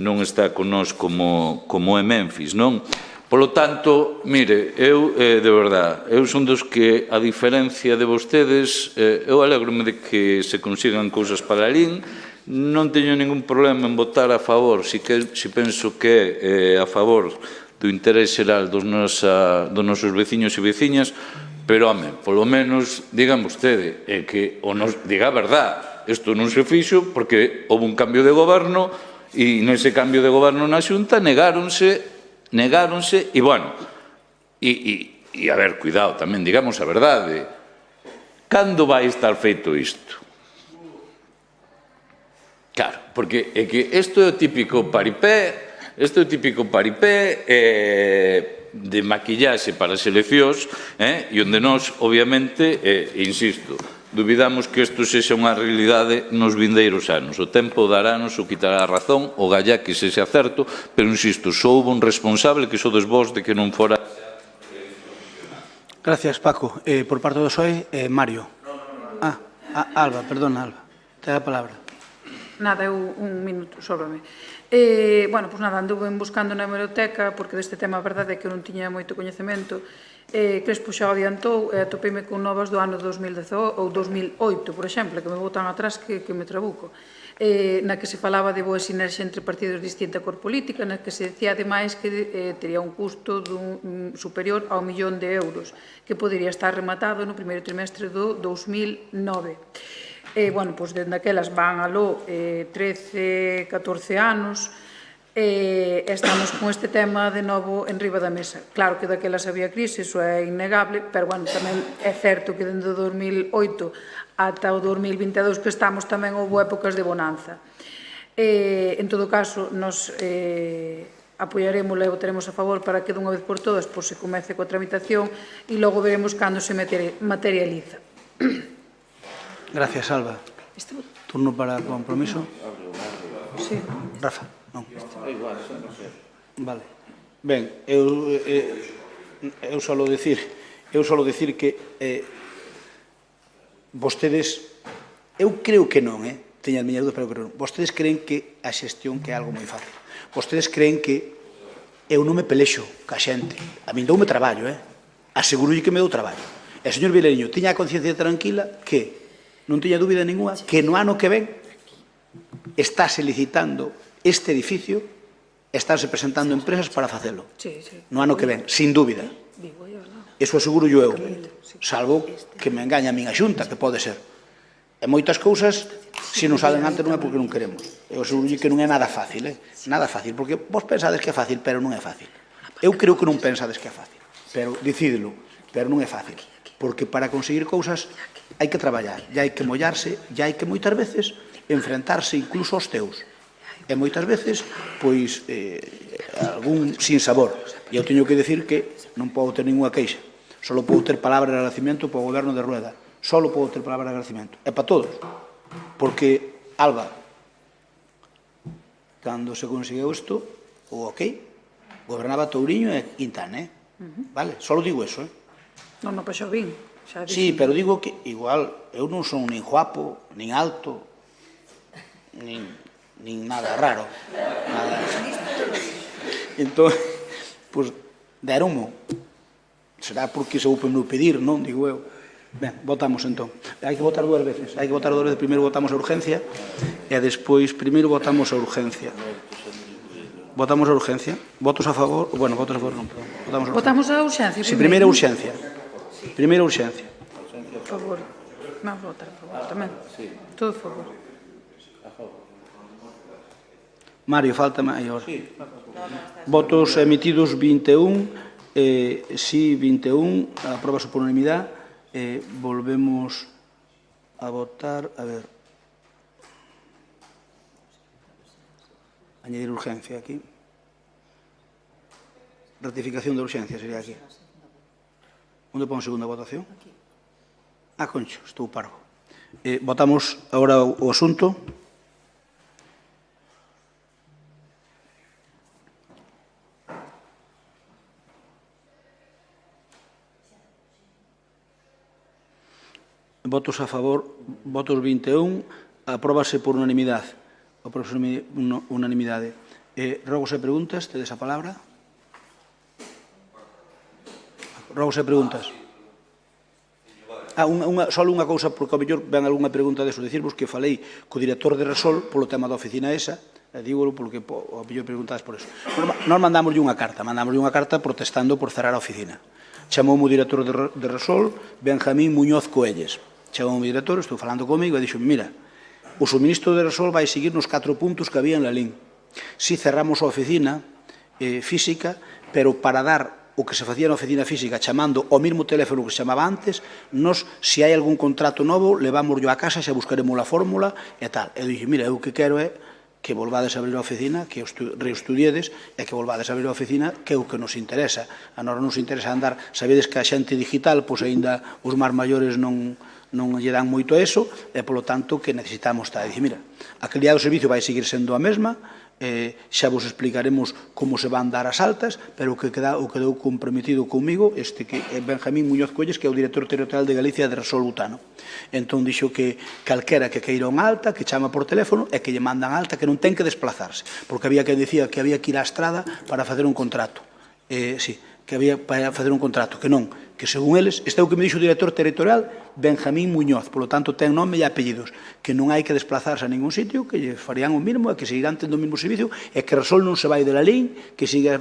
non está con nós como é Memphis, non? Polo tanto, mire, eu, de verdade, eu son dos que, a diferencia de vostedes, eu alegro-me de que se consigan cousas para Lalín, non teño ningún problema en votar a favor, si penso que é a favor do interés xeral dos nosos veciños e veciñas, pero, home, polo menos, digan vostede, que diga a verdad, isto non se fixo porque houve un cambio de goberno e nese cambio de goberno na Xunta negáronse, e, bueno, e, a ver, cuidado, tamén digamos a verdade, cando vai estar feito isto? Claro, porque é que isto é o típico paripé, de maquillaxe para as eleccións, e onde nós, obviamente, insisto, dubidamos que isto sexa unha realidade nos vindeiros anos. O tempo darános ou quitará a razón, o gallá que sexa certo, pero, insisto, só houve un responsable que sodes vos de que non fora... Gracias, Paco. Por parte do PSOE, Mario. Alba, perdona, Alba. Te da a palabra. Nada, un minuto, sóbrame. Bueno, pois nada, anduve buscando na hemeroteca, porque deste tema a verdade é que non tiña moito coñecemento. Crespo xa adiantou e atopeime con novas do ano 2018 ou 2008, por exemplo, que me vou tan atrás que me trabuco, na que se falaba de boa sinerxia entre partidos de distinta cor política, na que se decía ademais que tería un custo superior ao 1 millón de euros, que podería estar rematado no primeiro trimestre do 2009. Bueno, pois dende aquelas van aló 13, 14 anos, estamos con este tema de novo en riba da mesa. Claro que daquelas había crise, iso é innegable, pero, bueno, tamén é certo que dende o 2008 ata o 2022 que estamos tamén houve épocas de bonanza. En todo caso, nos apoiaremos e votaremos a favor para que dunha vez por todas se comece coa tramitación e logo veremos cando se materializa. Gracias, Alba. Turno para compromiso. Sí. Rafa, non. Vale. Ben, eu solo dicir que vostedes, eu creo que non, teño as miñas dúdas, pero creo que non. Vostedes creen que a xestión que é algo moi fácil. Vostedes creen que eu non me pelexo ca xente. A min doume traballo, aseguro que me dou traballo. E o señor Vilariño tiña a conciencia tranquila que non teña dúbida ninguna, que no ano que ven estáse licitando este edificio, estáse presentando empresas para facelo. No ano que ven, sin dúbida. Eso aseguro eu, salvo que me engaña a min a Xunta, que pode ser. E moitas cousas, se non salen antes, non é porque non queremos. Eu aseguro que non é nada fácil, nada fácil, porque vos pensades que é fácil, pero non é fácil. Eu creo que non pensades que é fácil, pero dicídelo, pero non é fácil. Porque para conseguir cousas hai que traballar, e hai que mollarse, e hai que moitas veces enfrentarse incluso aos teus. E moitas veces, pois, algún sin sabor. E eu teño que decir que non podo ter ninguna queixa. Solo podo ter palabras de agradecimiento para o goberno de Rueda. Solo podo ter palabras de agradecimiento. E para todos. Porque, Alba, cando se conseguiu isto, o gobernaba Touriño e Quintana, vale? Solo digo eso, Non, pois xa vin. Sí, pero digo que igual eu non son nin guapo, nin alto, nin nada raro. Entón, pois, deronmo. Será porque se oupen no pedir, non? Digo eu. Ben, votamos entón. Hai que votar dúas veces. Primeiro votamos a urgencia e despois, primeiro votamos a urgencia. Votamos a urgencia. Votos a favor? Bueno, votos a favor non. Votamos a urgencia. Si, primeira urgencia. Primeira urgencia. A favor. Vamos a votar a favor tamén. Todo a favor. Mario, falta maior. Votos emitidos 21, sí 21, aprobase por unanimidade. Volvemos a votar, a ver. Añadir urgencia aquí. Ratificación de urgencia sería aquí. Onde pon segunda votación? Concho, estou parvo. Votamos agora o asunto. Votos a favor, votos 21, apróbase por unanimidade. Rogos e preguntas, tedes a palabra. Rogos e preguntas. Só unha cousa, porque ao mellor ven algunha pregunta deso, dicirvos que falei co director de Resol polo tema da oficina esa, dígolo porque ao mellor preguntades por eso. Nós mandamoslle unha carta protestando por cerrar a oficina. Chamoume o director de Resol, Benjamín Muñoz Coelles. Chamoume o director, estou falando comigo, e dixo, mira, o suministro de Resol vai seguir nos 4 puntos que había en la LIN. Si cerramos a oficina física, pero para dar o que se facía na oficina física chamando ao mesmo teléfono que se chamaba antes, nos, se hai algún contrato novo, levámoslo a casa, xa buscaremos a fórmula e tal. E dixo, mira, eu o que quero é que volvades a abrir a oficina, que reestudiedes e que volvades a abrir a oficina, que é o que nos interesa. A nós nos interesa andar, sabedes que a xente digital, pois aínda os máis maiores non lle dan moito a eso, e polo tanto que necesitamos estar. E dixo, mira, a calidad do servicio vai seguir sendo a mesma, xa vos explicaremos como se van dar as altas, pero o que quedou comprometido comigo que é Benjamín Muñoz Coelles, que é o director territorial de Galicia de Resol Butano. Entón dixo que calquera que queira unha alta, que chama por teléfono e que lle mandan alta, que non ten que desplazarse, porque había que decía que había que ir á estrada para facer un contrato. Sí, que había para facer un contrato, que non, que según eles, este é o que me dixo o director territorial, Benjamín Muñoz, polo tanto ten nome e apellidos, que non hai que desplazarse a ningún sitio, que lle farían o mismo, e que seguirán tendo o mesmo servicio, e que Resol non se vai de la LIN, que sigue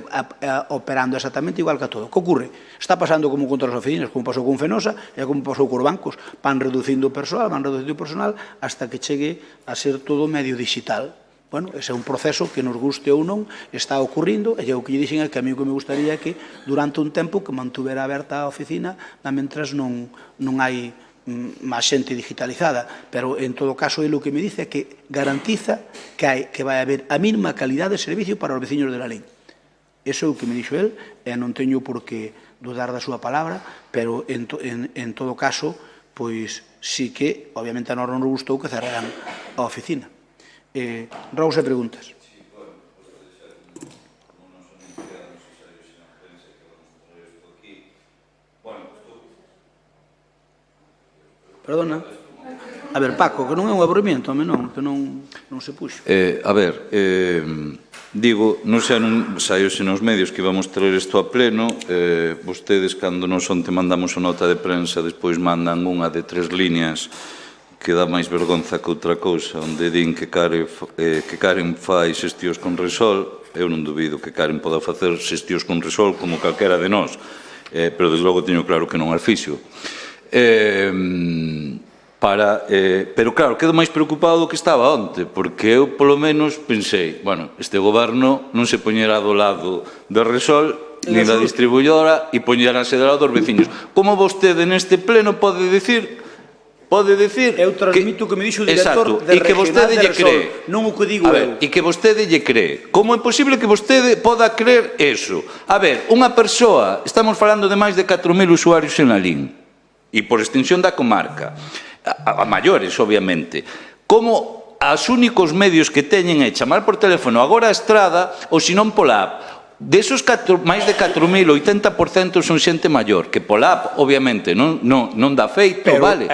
operando exactamente igual que a todo. Que ocurre? Está pasando como contra as oficinas, como pasou con Fenosa, e como pasou cos bancos, van reducindo o personal, hasta que chegue a ser todo medio digital. Bueno, ese é un proceso que nos guste ou non está ocurrindo, e o que lle dixen é que a mí o que me gustaría é que durante un tempo que mantuvera aberta a oficina mentras non hai máis xente digitalizada, pero en todo caso ele o que me dice é que garantiza que vai haber a mínima calidade de servicio para os veciños de la LIN. Eso é o que me dixo el, e non teño por que dudar da súa palabra, pero en todo caso, pois sí que, obviamente a nós non nos gustou que cerraran a oficina. Rouse, preguntas. Perdona. A ver, Paco, que non é un aburrimiento, que non se puxo. A ver, digo, non saíose nos medios que íbamos traer isto a pleno, vostedes, cando nos onte mandamos a nota de prensa, despois mandan unha de 3 líneas que dá máis vergonza que outra cousa, onde din que Karen fai xestións con Resol. Eu non dubido que Karen poda facer xestións con Resol como calquera de nós, pero desde logo teño claro que non as fixo. Pero claro, quedo máis preocupado do que estaba onte, porque eu polo menos pensei, bueno, este goberno non se poñerá do lado de Resol ni da distribuidora e poñerase do lado dos veciños. Como vostede neste pleno pode dicir eu transmito o que me dixo o director de regional de Resol, non o que digo eu. E que vostede lle cree. Como é posible que vostede poda creer eso? A ver, unha persoa, estamos falando de máis de 4.000 usuarios en la LIN, e por extensión da comarca, a maiores, obviamente. Como os únicos medios que teñen é chamar por teléfono agora a estrada ou senón pola app. Desos máis de 4.000, 80% son xente maior, que pola app, obviamente, non dá feito, vale?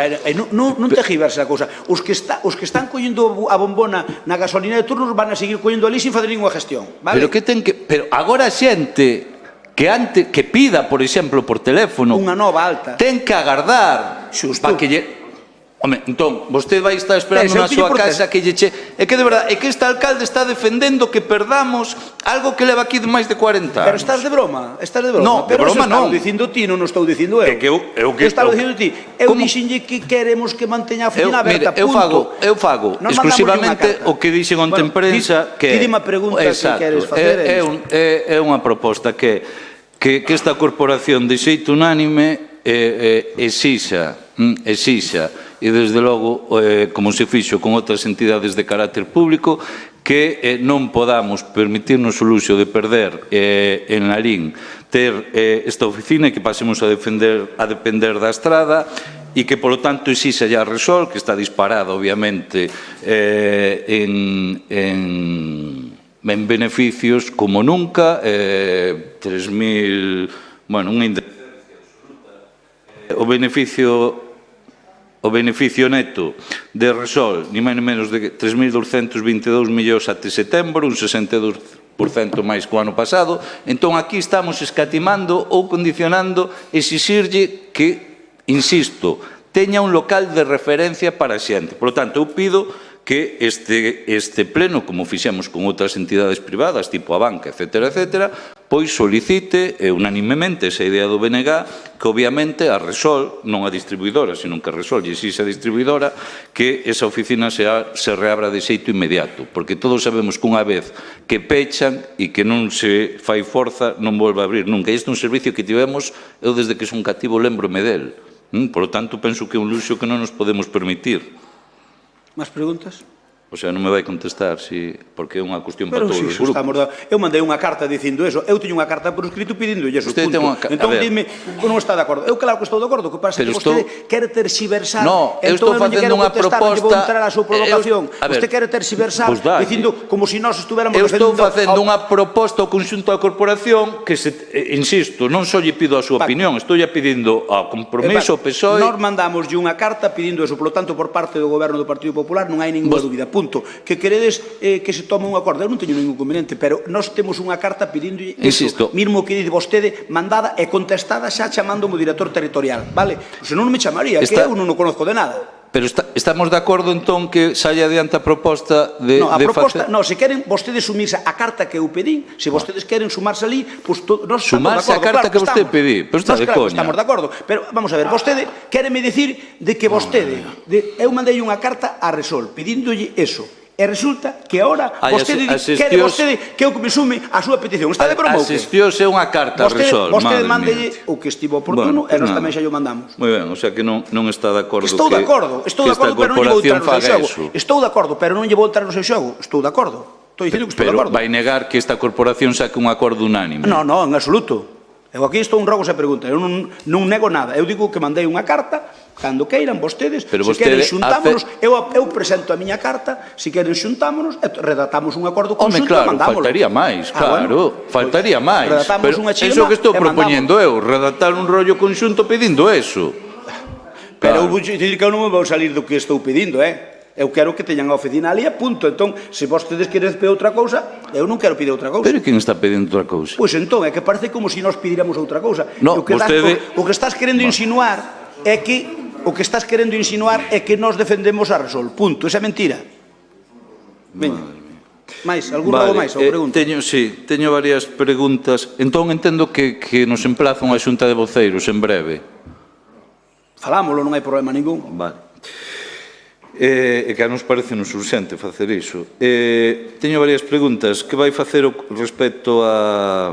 Non te giverse a cousa. Os que están collendo a bombona na gasolina de turnos van a seguir collendo ali sin fazer ninguna gestión, vale? Pero agora a xente que pida, por exemplo, por teléfono, unha nova alta, ten que agardar para que lle... Home, entón, vostede vai estar esperando na súa casa que lle che... É que de verdade, é que este alcalde está defendendo que perdamos algo que leva aquí de máis de 40 anos. Pero estás de broma, No, de broma non. Pero dicindo ti, non o estou dicindo eu. É que eu que estás dicindo ti. Eu dixenlle que queremos que manteña a oficina aberta, punto. Eu fago exclusivamente o que dixen onte en prensa, que... Pídeme a pregunta que queres facer. É unha proposta que esta corporación de xeito unánime exixa e desde logo, como se fixo con outras entidades de carácter público, que non podamos permitirnos o luxo de perder en la LIN ter esta oficina e que pasemos a depender da estrada e que, polo tanto, exixa ya a Resol, que está disparada, obviamente, en beneficios como nunca, 3.000, bueno, unha independencia absoluta. O beneficio neto de Resol, ni máis ni menos de 3.222 millóns até setembro, un 62% máis que o ano pasado. Entón, aquí estamos escatimando ou condicionando exixirlle que, insisto, teña un local de referencia para a xente. Por lo tanto, eu pido que este pleno, como fixemos con outras entidades privadas, tipo a banca, etc., pois solicite unanimemente esa idea do BNG, que obviamente a Resol, non a distribuidora, senón que a Resol lle exixe a distribuidora, que esa oficina se reabra de xeito inmediato, porque todos sabemos que unha vez que pechan e que non se fai forza, non volve a abrir nunca. Este é un servicio que tivemos, eu desde que son cativo lembro-me del. Por lo tanto, penso que é un luxo que non nos podemos permitir. Máis preguntas? O sea, non me vai contestar, porque é unha cuestión para todos os grupos. Eu mandei unha carta dicindo eso, eu teño unha carta por escrito pidindolle eso, punto. Entón, dime, non está de acordo. Eu claro que estou de acordo, que pasa que vostede quere terxiversar, entón eu non lle quero contestar, non lle vou entrar a súa provocación. Vostede quere terxiversar dicindo como se nós estuveramos defendendo... Eu estou facendo unha proposta ao conxunto da corporación que, insisto, non só lle pido a súa opinión, estou lle pedindo ao compromiso, ao PSOE... Nós mandamos unha carta pidindo eso, por lo tanto, por parte do Goberno do Partido Popular non hai ninguna dúbida, punto. Que queredes que se tome un acordo. Eu non teño ningún inconveniente, pero nós temos unha carta pedindo iso, mesmo que dice vostede, mandada e contestada xa chamando o director territorial, vale? Se non me chamaría, que eu non o conozco de nada. Pero estamos de acordo, entón, que saia adiante a proposta de... Non, a proposta, non, se queren vostedes sumirse a carta que eu pedí, se vostedes queren sumarse ali, pois nós estamos de acordo. Sumarse a carta que vostede pedí, pero está de coña. Estamos de acordo, pero vamos a ver, vostede quéreme dicir de que vostede, eu mandei unha carta a Resol, pedíndolle eso. E resulta que agora vostede quere vostede que eu me sume a súa petición. Está de broma ou que? Asistióse unha carta a Resol. Vostede mandelle o que estivo oportuno e nós tamén xa o mandamos. Moi ben, o sea que non está de acordo Estou de acordo, pero non lle vou entrar no seu xogo. Estou de acordo, pero non lle vou entrar no seu xogo. Estou de acordo. Estou dicindo que estou de acordo. Pero vai negar que esta corporación saque un acordo unánime. Non, en absoluto. Eu aquí estou un rogo se pregunta, eu non nego nada, eu digo que mandei unha carta, cando queiran vostedes, se queren xuntámonos, eu presento a miña carta, se queren xuntámonos, redactamos un acordo conxunto e mandámoslo. Faltaría máis, claro, faltaría máis. Redactamos unha chima e mandamos. Iso que estou propoñendo eu, redactar un rollo conxunto pedindo eso. Pero eu vou dicir que eu non me vou salir do que estou pedindo, Eu quero que teñan a oficina ali a punto. Entón, se vostedes queres pedir outra cousa, eu non quero pedir outra cousa. Pero quen está pedindo outra cousa? Pois entón, é que parece como se nós pidiramos outra cousa. O que estás querendo insinuar é que nós defendemos a Resol. Punto. Esa é mentira. Veña. Mais, algún algo máis? Teño varias preguntas. Entón, entendo que nos emplazan a Xunta de Voceiros en breve. Falámoslo, non hai problema ningún. Vale. E que a nos parece nos urxente facer iso. Teño varias preguntas. Que vai facer respecto a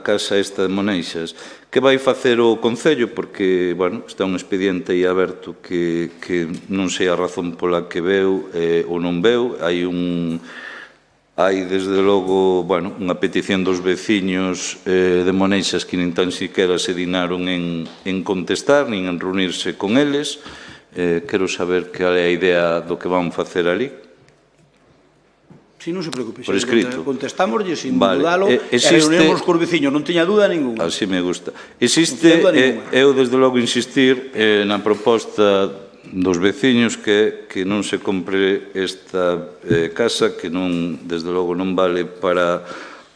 casa esta de Moneixas? Que vai facer o Concello? Porque, bueno, está un expediente aí aberto que non sei a razón pola que veu ou non veu. Hai desde logo, bueno, unha petición dos veciños de Moneixas que nin tan siquiera se dignaron en contestar, nin en reunirse con eles. Quero saber cal é a idea do que van facer ali. Si, non se preocupe. Por escrito. Contestámoslle sin dudalo e reunimos cos veciños, non teña dúda ninguna. Así me gusta. Eu, desde logo, insistir na proposta dos veciños que non se compre esta casa, que non, desde logo, non vale para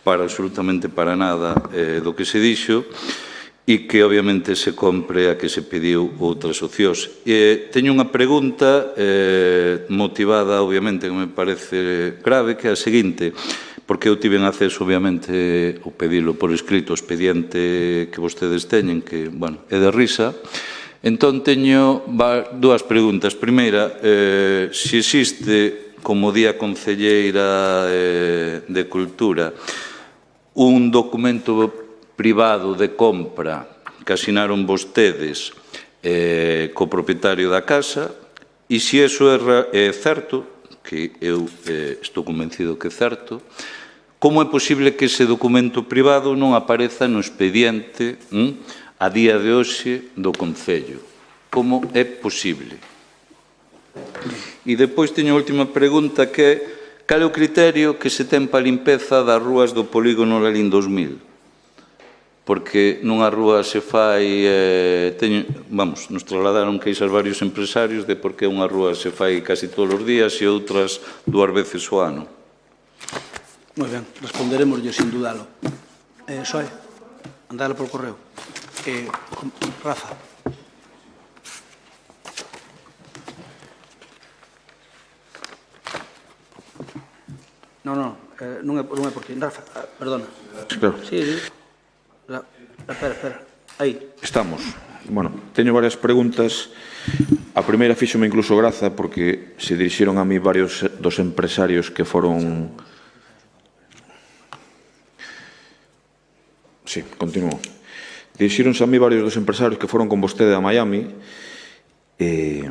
absolutamente para nada do que se dixo, e que, obviamente, se compre a que se pediu outras opcións. Teño unha pregunta motivada, obviamente, que me parece grave, que é a seguinte, porque eu tive acceso, obviamente, o pedilo por escrito, o expediente que vostedes teñen, que, bueno, é de risa. Entón, teño dúas preguntas. Primeira, se existe, como día concelleira de Cultura, un documento privado de compra que asinaron vostedes co propietario da casa, e se iso é certo, que eu estou convencido que é certo, como é posible que ese documento privado non apareza no expediente a día de hoxe do Concello? Como é posible? E depois teño a última pregunta, que é cal é o criterio que se ten para a limpeza das rúas do polígono Lalín 2000? Porque nunha rúa se fai, nos trasladaron queixas varios empresarios de porque unha rúa se fai casi todos os días e outras 2 veces ao ano. Moi ben, responderemoslle sin dudalo. Soe, andalo por correo. Rafa. Non é por ti. Rafa, perdona. Claro. Sí. Espera. Aí. Estamos. Bueno, teño varias preguntas. A primeira fíxome incluso graza porque se dirixiron a mí varios dos empresarios que foron... Sí, continúo. Dirixíronse a mí varios dos empresarios que foron con vostede a Miami e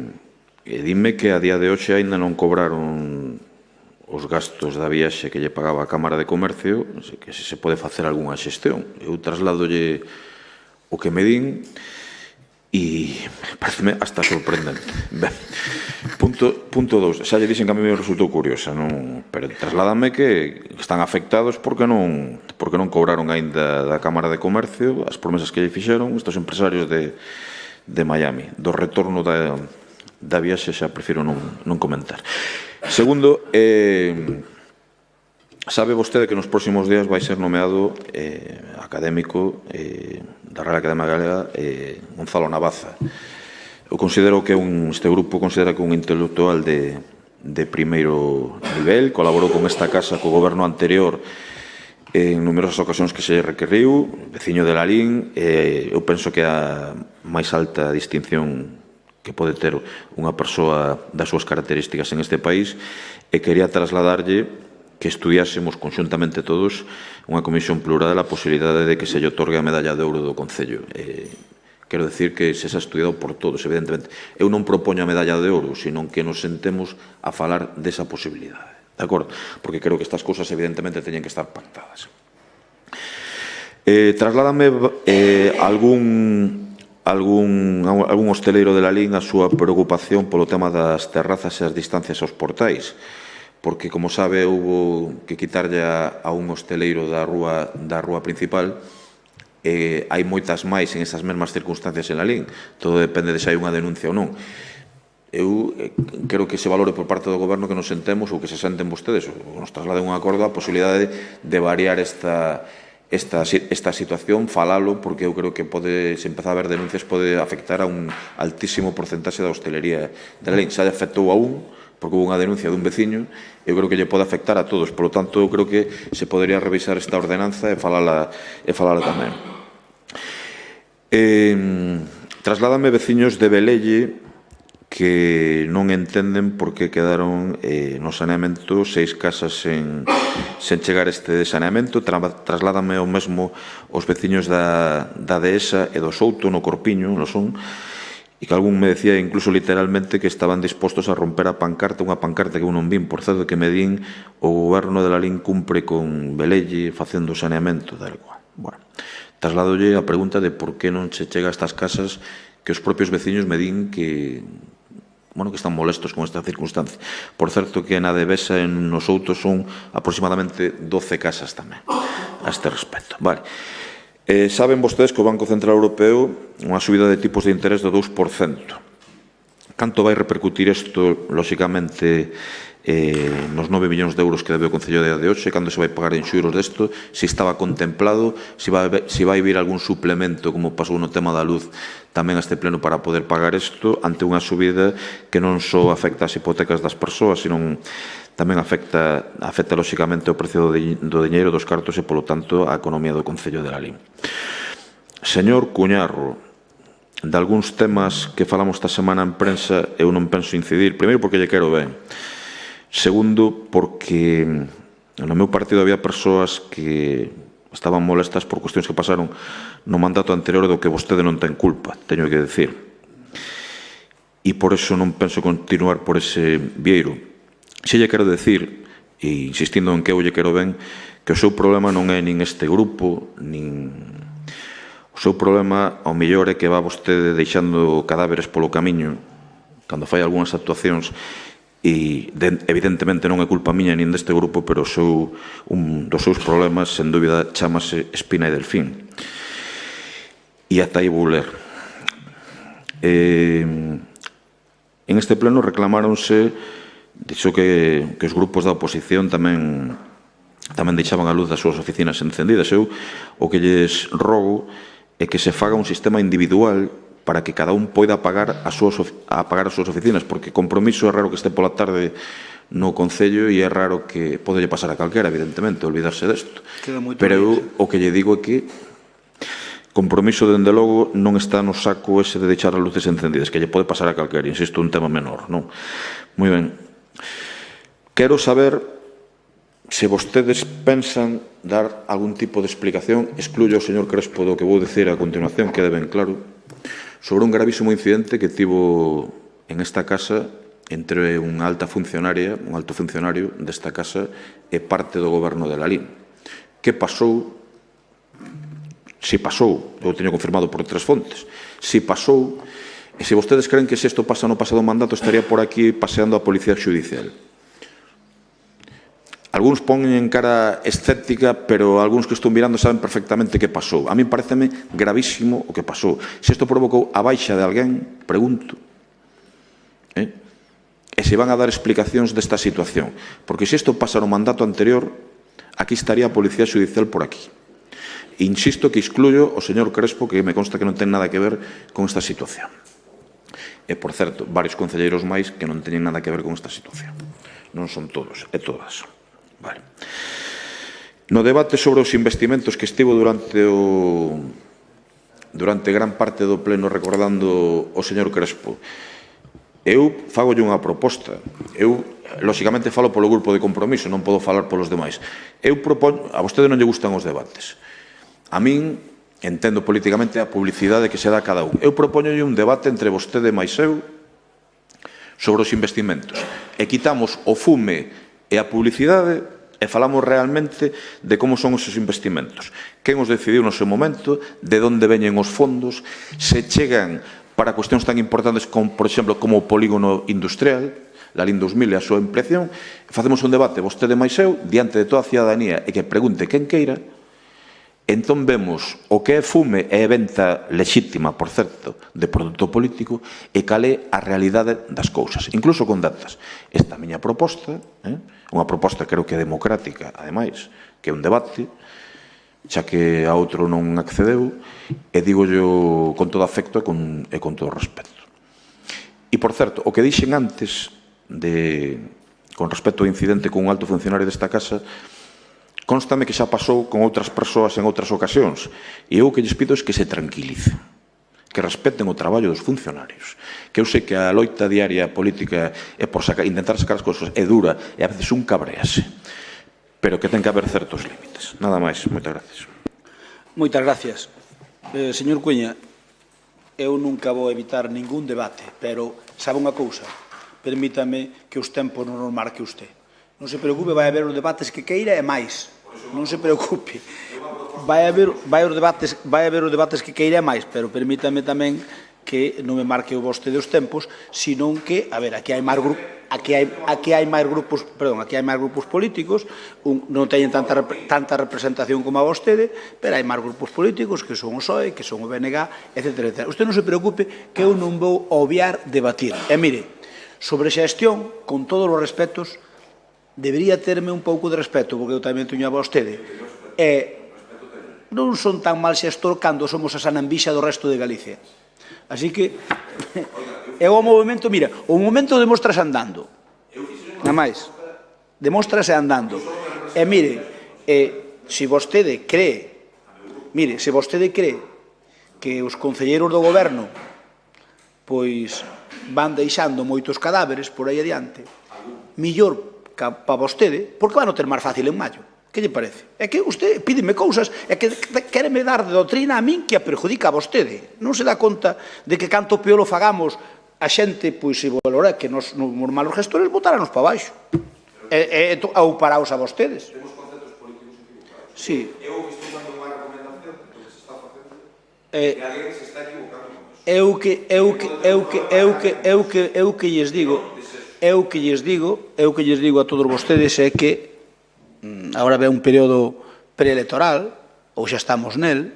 dime que a día de hoxe aínda non cobraron os gastos da viaxe que lle pagaba a Cámara de Comercio, que se pode facer algunha xestión. Eu trasladolle o que me din e pareceme hasta sorprendente. Ben, punto 2. Xa lle dixen que a mí me resultou curiosa, pero trasládame que están afectados porque non cobraron aínda da Cámara de Comercio as promesas que lle fixeron estes empresarios de Miami. Do retorno da viaxe xa prefiro non comentar. Segundo, sabe vostede que nos próximos días vai ser nomeado académico da Real Academia Galega Gonzalo Navaza. Eu considero que este grupo considera que un intelectual de primeiro nivel, colaborou con esta casa co goberno anterior en numerosas ocasións que se requeriu, veciño de Lalín, eu penso que a máis alta distinción que pode ter unha persoa das súas características en este país, e quería trasladarlle que estudiásemos conxuntamente todos unha comisión plural a posibilidade de que se lle otorgue a medalla de ouro do Concello. Quero decir que se xa estudiado por todos, evidentemente. Eu non propoño a medalla de ouro, senón que nos sentemos a falar desa posibilidade. De acordo? Porque creo que estas cousas evidentemente teñen que estar pactadas. Trasládame algún hosteleiro de Lalín a súa preocupación polo tema das terrazas e as distancias aos portais, porque, como sabe, houve que quitarlle a un hosteleiro da rúa principal. Hai moitas máis en esas mesmas circunstancias en Lalín. Todo depende de se hai unha denuncia ou non. Eu creo que se valore por parte do Goberno que nos sentemos ou que se senten vostedes ou nos trasladen un acordo a posibilidade de variar esta situación, falalo, porque eu creo que se empezar a haber denuncias, pode afectar a un altísimo porcentaxe da hostelería de Lalín. Se afectou a un, porque houve unha denuncia dun veciño, eu creo que lle pode afectar a todos. Por lo tanto, eu creo que se podería revisar esta ordenanza e falala tamén. Trasládame veciños de Velelle que non entenden por que quedaron no saneamento 6 casas sen chegar este saneamento. Trasládame o mesmo os veciños da Dehesa e do Souto, no Corpiño, no son, e que algún me decía incluso literalmente que estaban dispostos a romper a pancarta, unha pancarta que eu non vin, por certo, que me din o goberno de Lalín cumpre con Velelle facendo saneamento da algo. Bueno, trasladolle a pregunta de por que non se chega a estas casas que os propios veciños me din que están molestos con esta circunstancia. Por certo, que na Devesa e nos outros son aproximadamente 12 casas tamén a este respecto. Vale. Saben vostedes que o Banco Central Europeo unha subida de tipos de interés do 2%. Canto vai repercutir isto, lóxicamente, nos 9 millóns de euros que debe o Concello de hoxe, cando se vai pagar en xuros desto, se estaba contemplado, se vai vir algún suplemento, como pasou no tema da luz, tamén a este pleno para poder pagar isto, ante unha subida que non só afecta as hipotecas das persoas, senón tamén afecta lóxicamente o precio do diñeiro, dos cartos e, polo tanto, a economía do Concello de Lalín. Señor Cuñarro, de algúns temas que falamos esta semana en prensa, eu non penso incidir. Primeiro, porque lle quero ben. Segundo, porque no meu partido había persoas que estaban molestas por cuestións que pasaron no mandato anterior do que vostede non ten culpa, teño que decir. E por eso non penso continuar por ese vieiro. Se lle quero decir, e insistindo en que eu lle quero ben, que o seu problema non é nin este grupo, nin... O seu problema, ao mellor, é que va vostede deixando cadáveres polo camiño, cando fai algunhas actuacións, e evidentemente non é culpa miña nin deste grupo, pero un dos seus problemas, sen dúbida, chamase Espina e Delfín. E ata aí vou ler. En este pleno reclamáronse, dixo que os grupos da oposición tamén deixaban a luz das súas oficinas encendidas. Eu o que lles rogo é que se faga un sistema individual para que cada un poida apagar as súas oficinas, porque Compromiso é raro que este pola tarde no Concello e é raro que podelle pasar a calquera, evidentemente, olvidarse desto. Pero eu o que lle digo é que compromiso, dende logo, non está no saco ese de deixar as luces encendidas, que lle pode pasar a calquera, insisto, un tema menor, non? Moi ben. Quero saber se vostedes pensan dar algún tipo de explicación, excluyo ao señor Crespo do que vou dicir a continuación, quede ben claro, sobre un gravísimo incidente que tivo en esta casa entre unha alta funcionaria, un alto funcionario desta casa e parte do goberno de Lalín. Que pasou? Si pasou, eu teño confirmado por 3 fontes, si pasou, e se vostedes creen que se isto pasa no pasado mandato estaría por aquí paseando a Policía Judicial. Algúns ponen en cara escéptica, pero algúns que estou mirando saben perfectamente que pasou. A mí pareceme gravísimo o que pasou. Se isto provocou a baixa de alguén, pregunto, e se van a dar explicacións desta situación. Porque se isto pasa no mandato anterior, aquí estaría a Policía Judicial por aquí. Insisto que excluyo o señor Crespo, que me consta que non ten nada que ver con esta situación. E, por certo, varios concelleiros máis que non teñen nada que ver con esta situación. Non son todos, e todas. Vale. No debate sobre os investimentos que estivo durante gran parte do pleno recordando o señor Crespo, eu fagolle unha proposta. Eu, lóxicamente, falo polo grupo de compromiso, non podo falar polos demais. Eu propoño, a vostede non lle gustan os debates. A min, entendo políticamente a publicidade que se dá a cada un. Eu propoñolle un debate entre vostede e máis eu sobre os investimentos. E quitamos o fume e a publicidade e falamos realmente de como son os investimentos. Quen os decidiu no seu momento, de onde veñen os fondos, se chegan para cuestións tan importantes como, por exemplo, como o polígono industrial, Lalín 2000 e a súa ampliación, facemos un debate, vostede máis eu, diante de toda a cidadanía, e que pregunte quen queira, entón vemos o que é fume e venta lexítima, por certo, de produto político, e cal é a realidade das cousas, incluso con datas. Esta é a miña proposta, unha proposta creo que democrática, ademais, que é un debate, xa que a outro non accedeu, e digo yo con todo afecto e con todo respeto. E, por certo, o que dixen antes, con respecto ao incidente con un alto funcionario desta casa, constame que xa pasou con outras persoas en outras ocasións, e eu o que lles pido é que se tranquilicen, que respeten o traballo dos funcionarios, que eu sei que a loita diaria política é por intentar sacar as cousas é dura e a veces un cabrease, pero que ten que haber certos límites. Nada máis, moitas gracias. Moitas gracias. Señor Cuña, eu nunca vou evitar ningún debate, pero sabe unha cousa, permítame que os tempos non os marque usted. Non se preocupe, vai haber os debates que queira e máis. Non se preocupe. Vai haber os debates que queira e máis, pero permítame tamén que non me marque vostede os tempos, senón que, a ver, aquí hai máis grupos políticos, non teñen tanta representación como a vostede, pero hai máis grupos políticos que son o PSOE, que son o BNG, etc. Usted non se preocupe que eu non vou obviar debatir. E mire, sobre xestión, con todos os respetos, debería terme un pouco de respeto, porque eu tamén teño a vostede. E non son tan mal xestor cando somos a sanambixa do resto de Galicia. Así que, é o movimento, mira, o movimento demostrase andando. Nada máis. Demostrase andando. E mire, se vostede cree que os concelleiros do goberno pois van deixando moitos cadáveres por aí adiante, millor para vostede, porque van a ter máis fácil en maio. Que lle parece? É que usted pídeme cousas e que quéreme dar de doutrina a min que a perjudica a vostede. Non se dá conta de que canto peor o fagamos a xente, pois se valora que nos malos gestores botáranos para baixo. Ou paraos a vostedes. Temos conceptos políticos equivocados. Sí. Eu estou dando unha recomendación do que se está facendo e alguén se está equivocando. Eu que lles digo a todos vostedes é que agora ve un período preelectoral, ou xa estamos nel,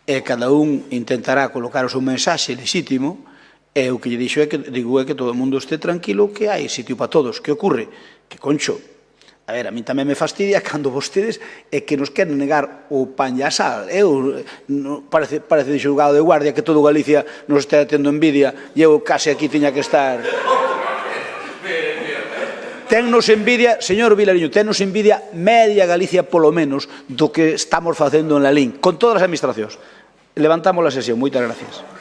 e cada un intentará colocar o seu mensaxe legítimo, e o que lle dixo é que todo o mundo este tranquilo, que hai sitio para todos. Que ocorre? Que, concho, a ver, a mí tamén me fastidia cando vostedes é que nos queren negar o pan e a sal. Parece de xulgado de guardia que todo Galicia nos está tendo envidia e eu case aquí tiña que estar... tennos envidia, señor Vilariño, tennos envidia media Galicia polo menos do que estamos facendo en la LIN, con todas as administracións. Levantamos a sesión. Moitas gracias.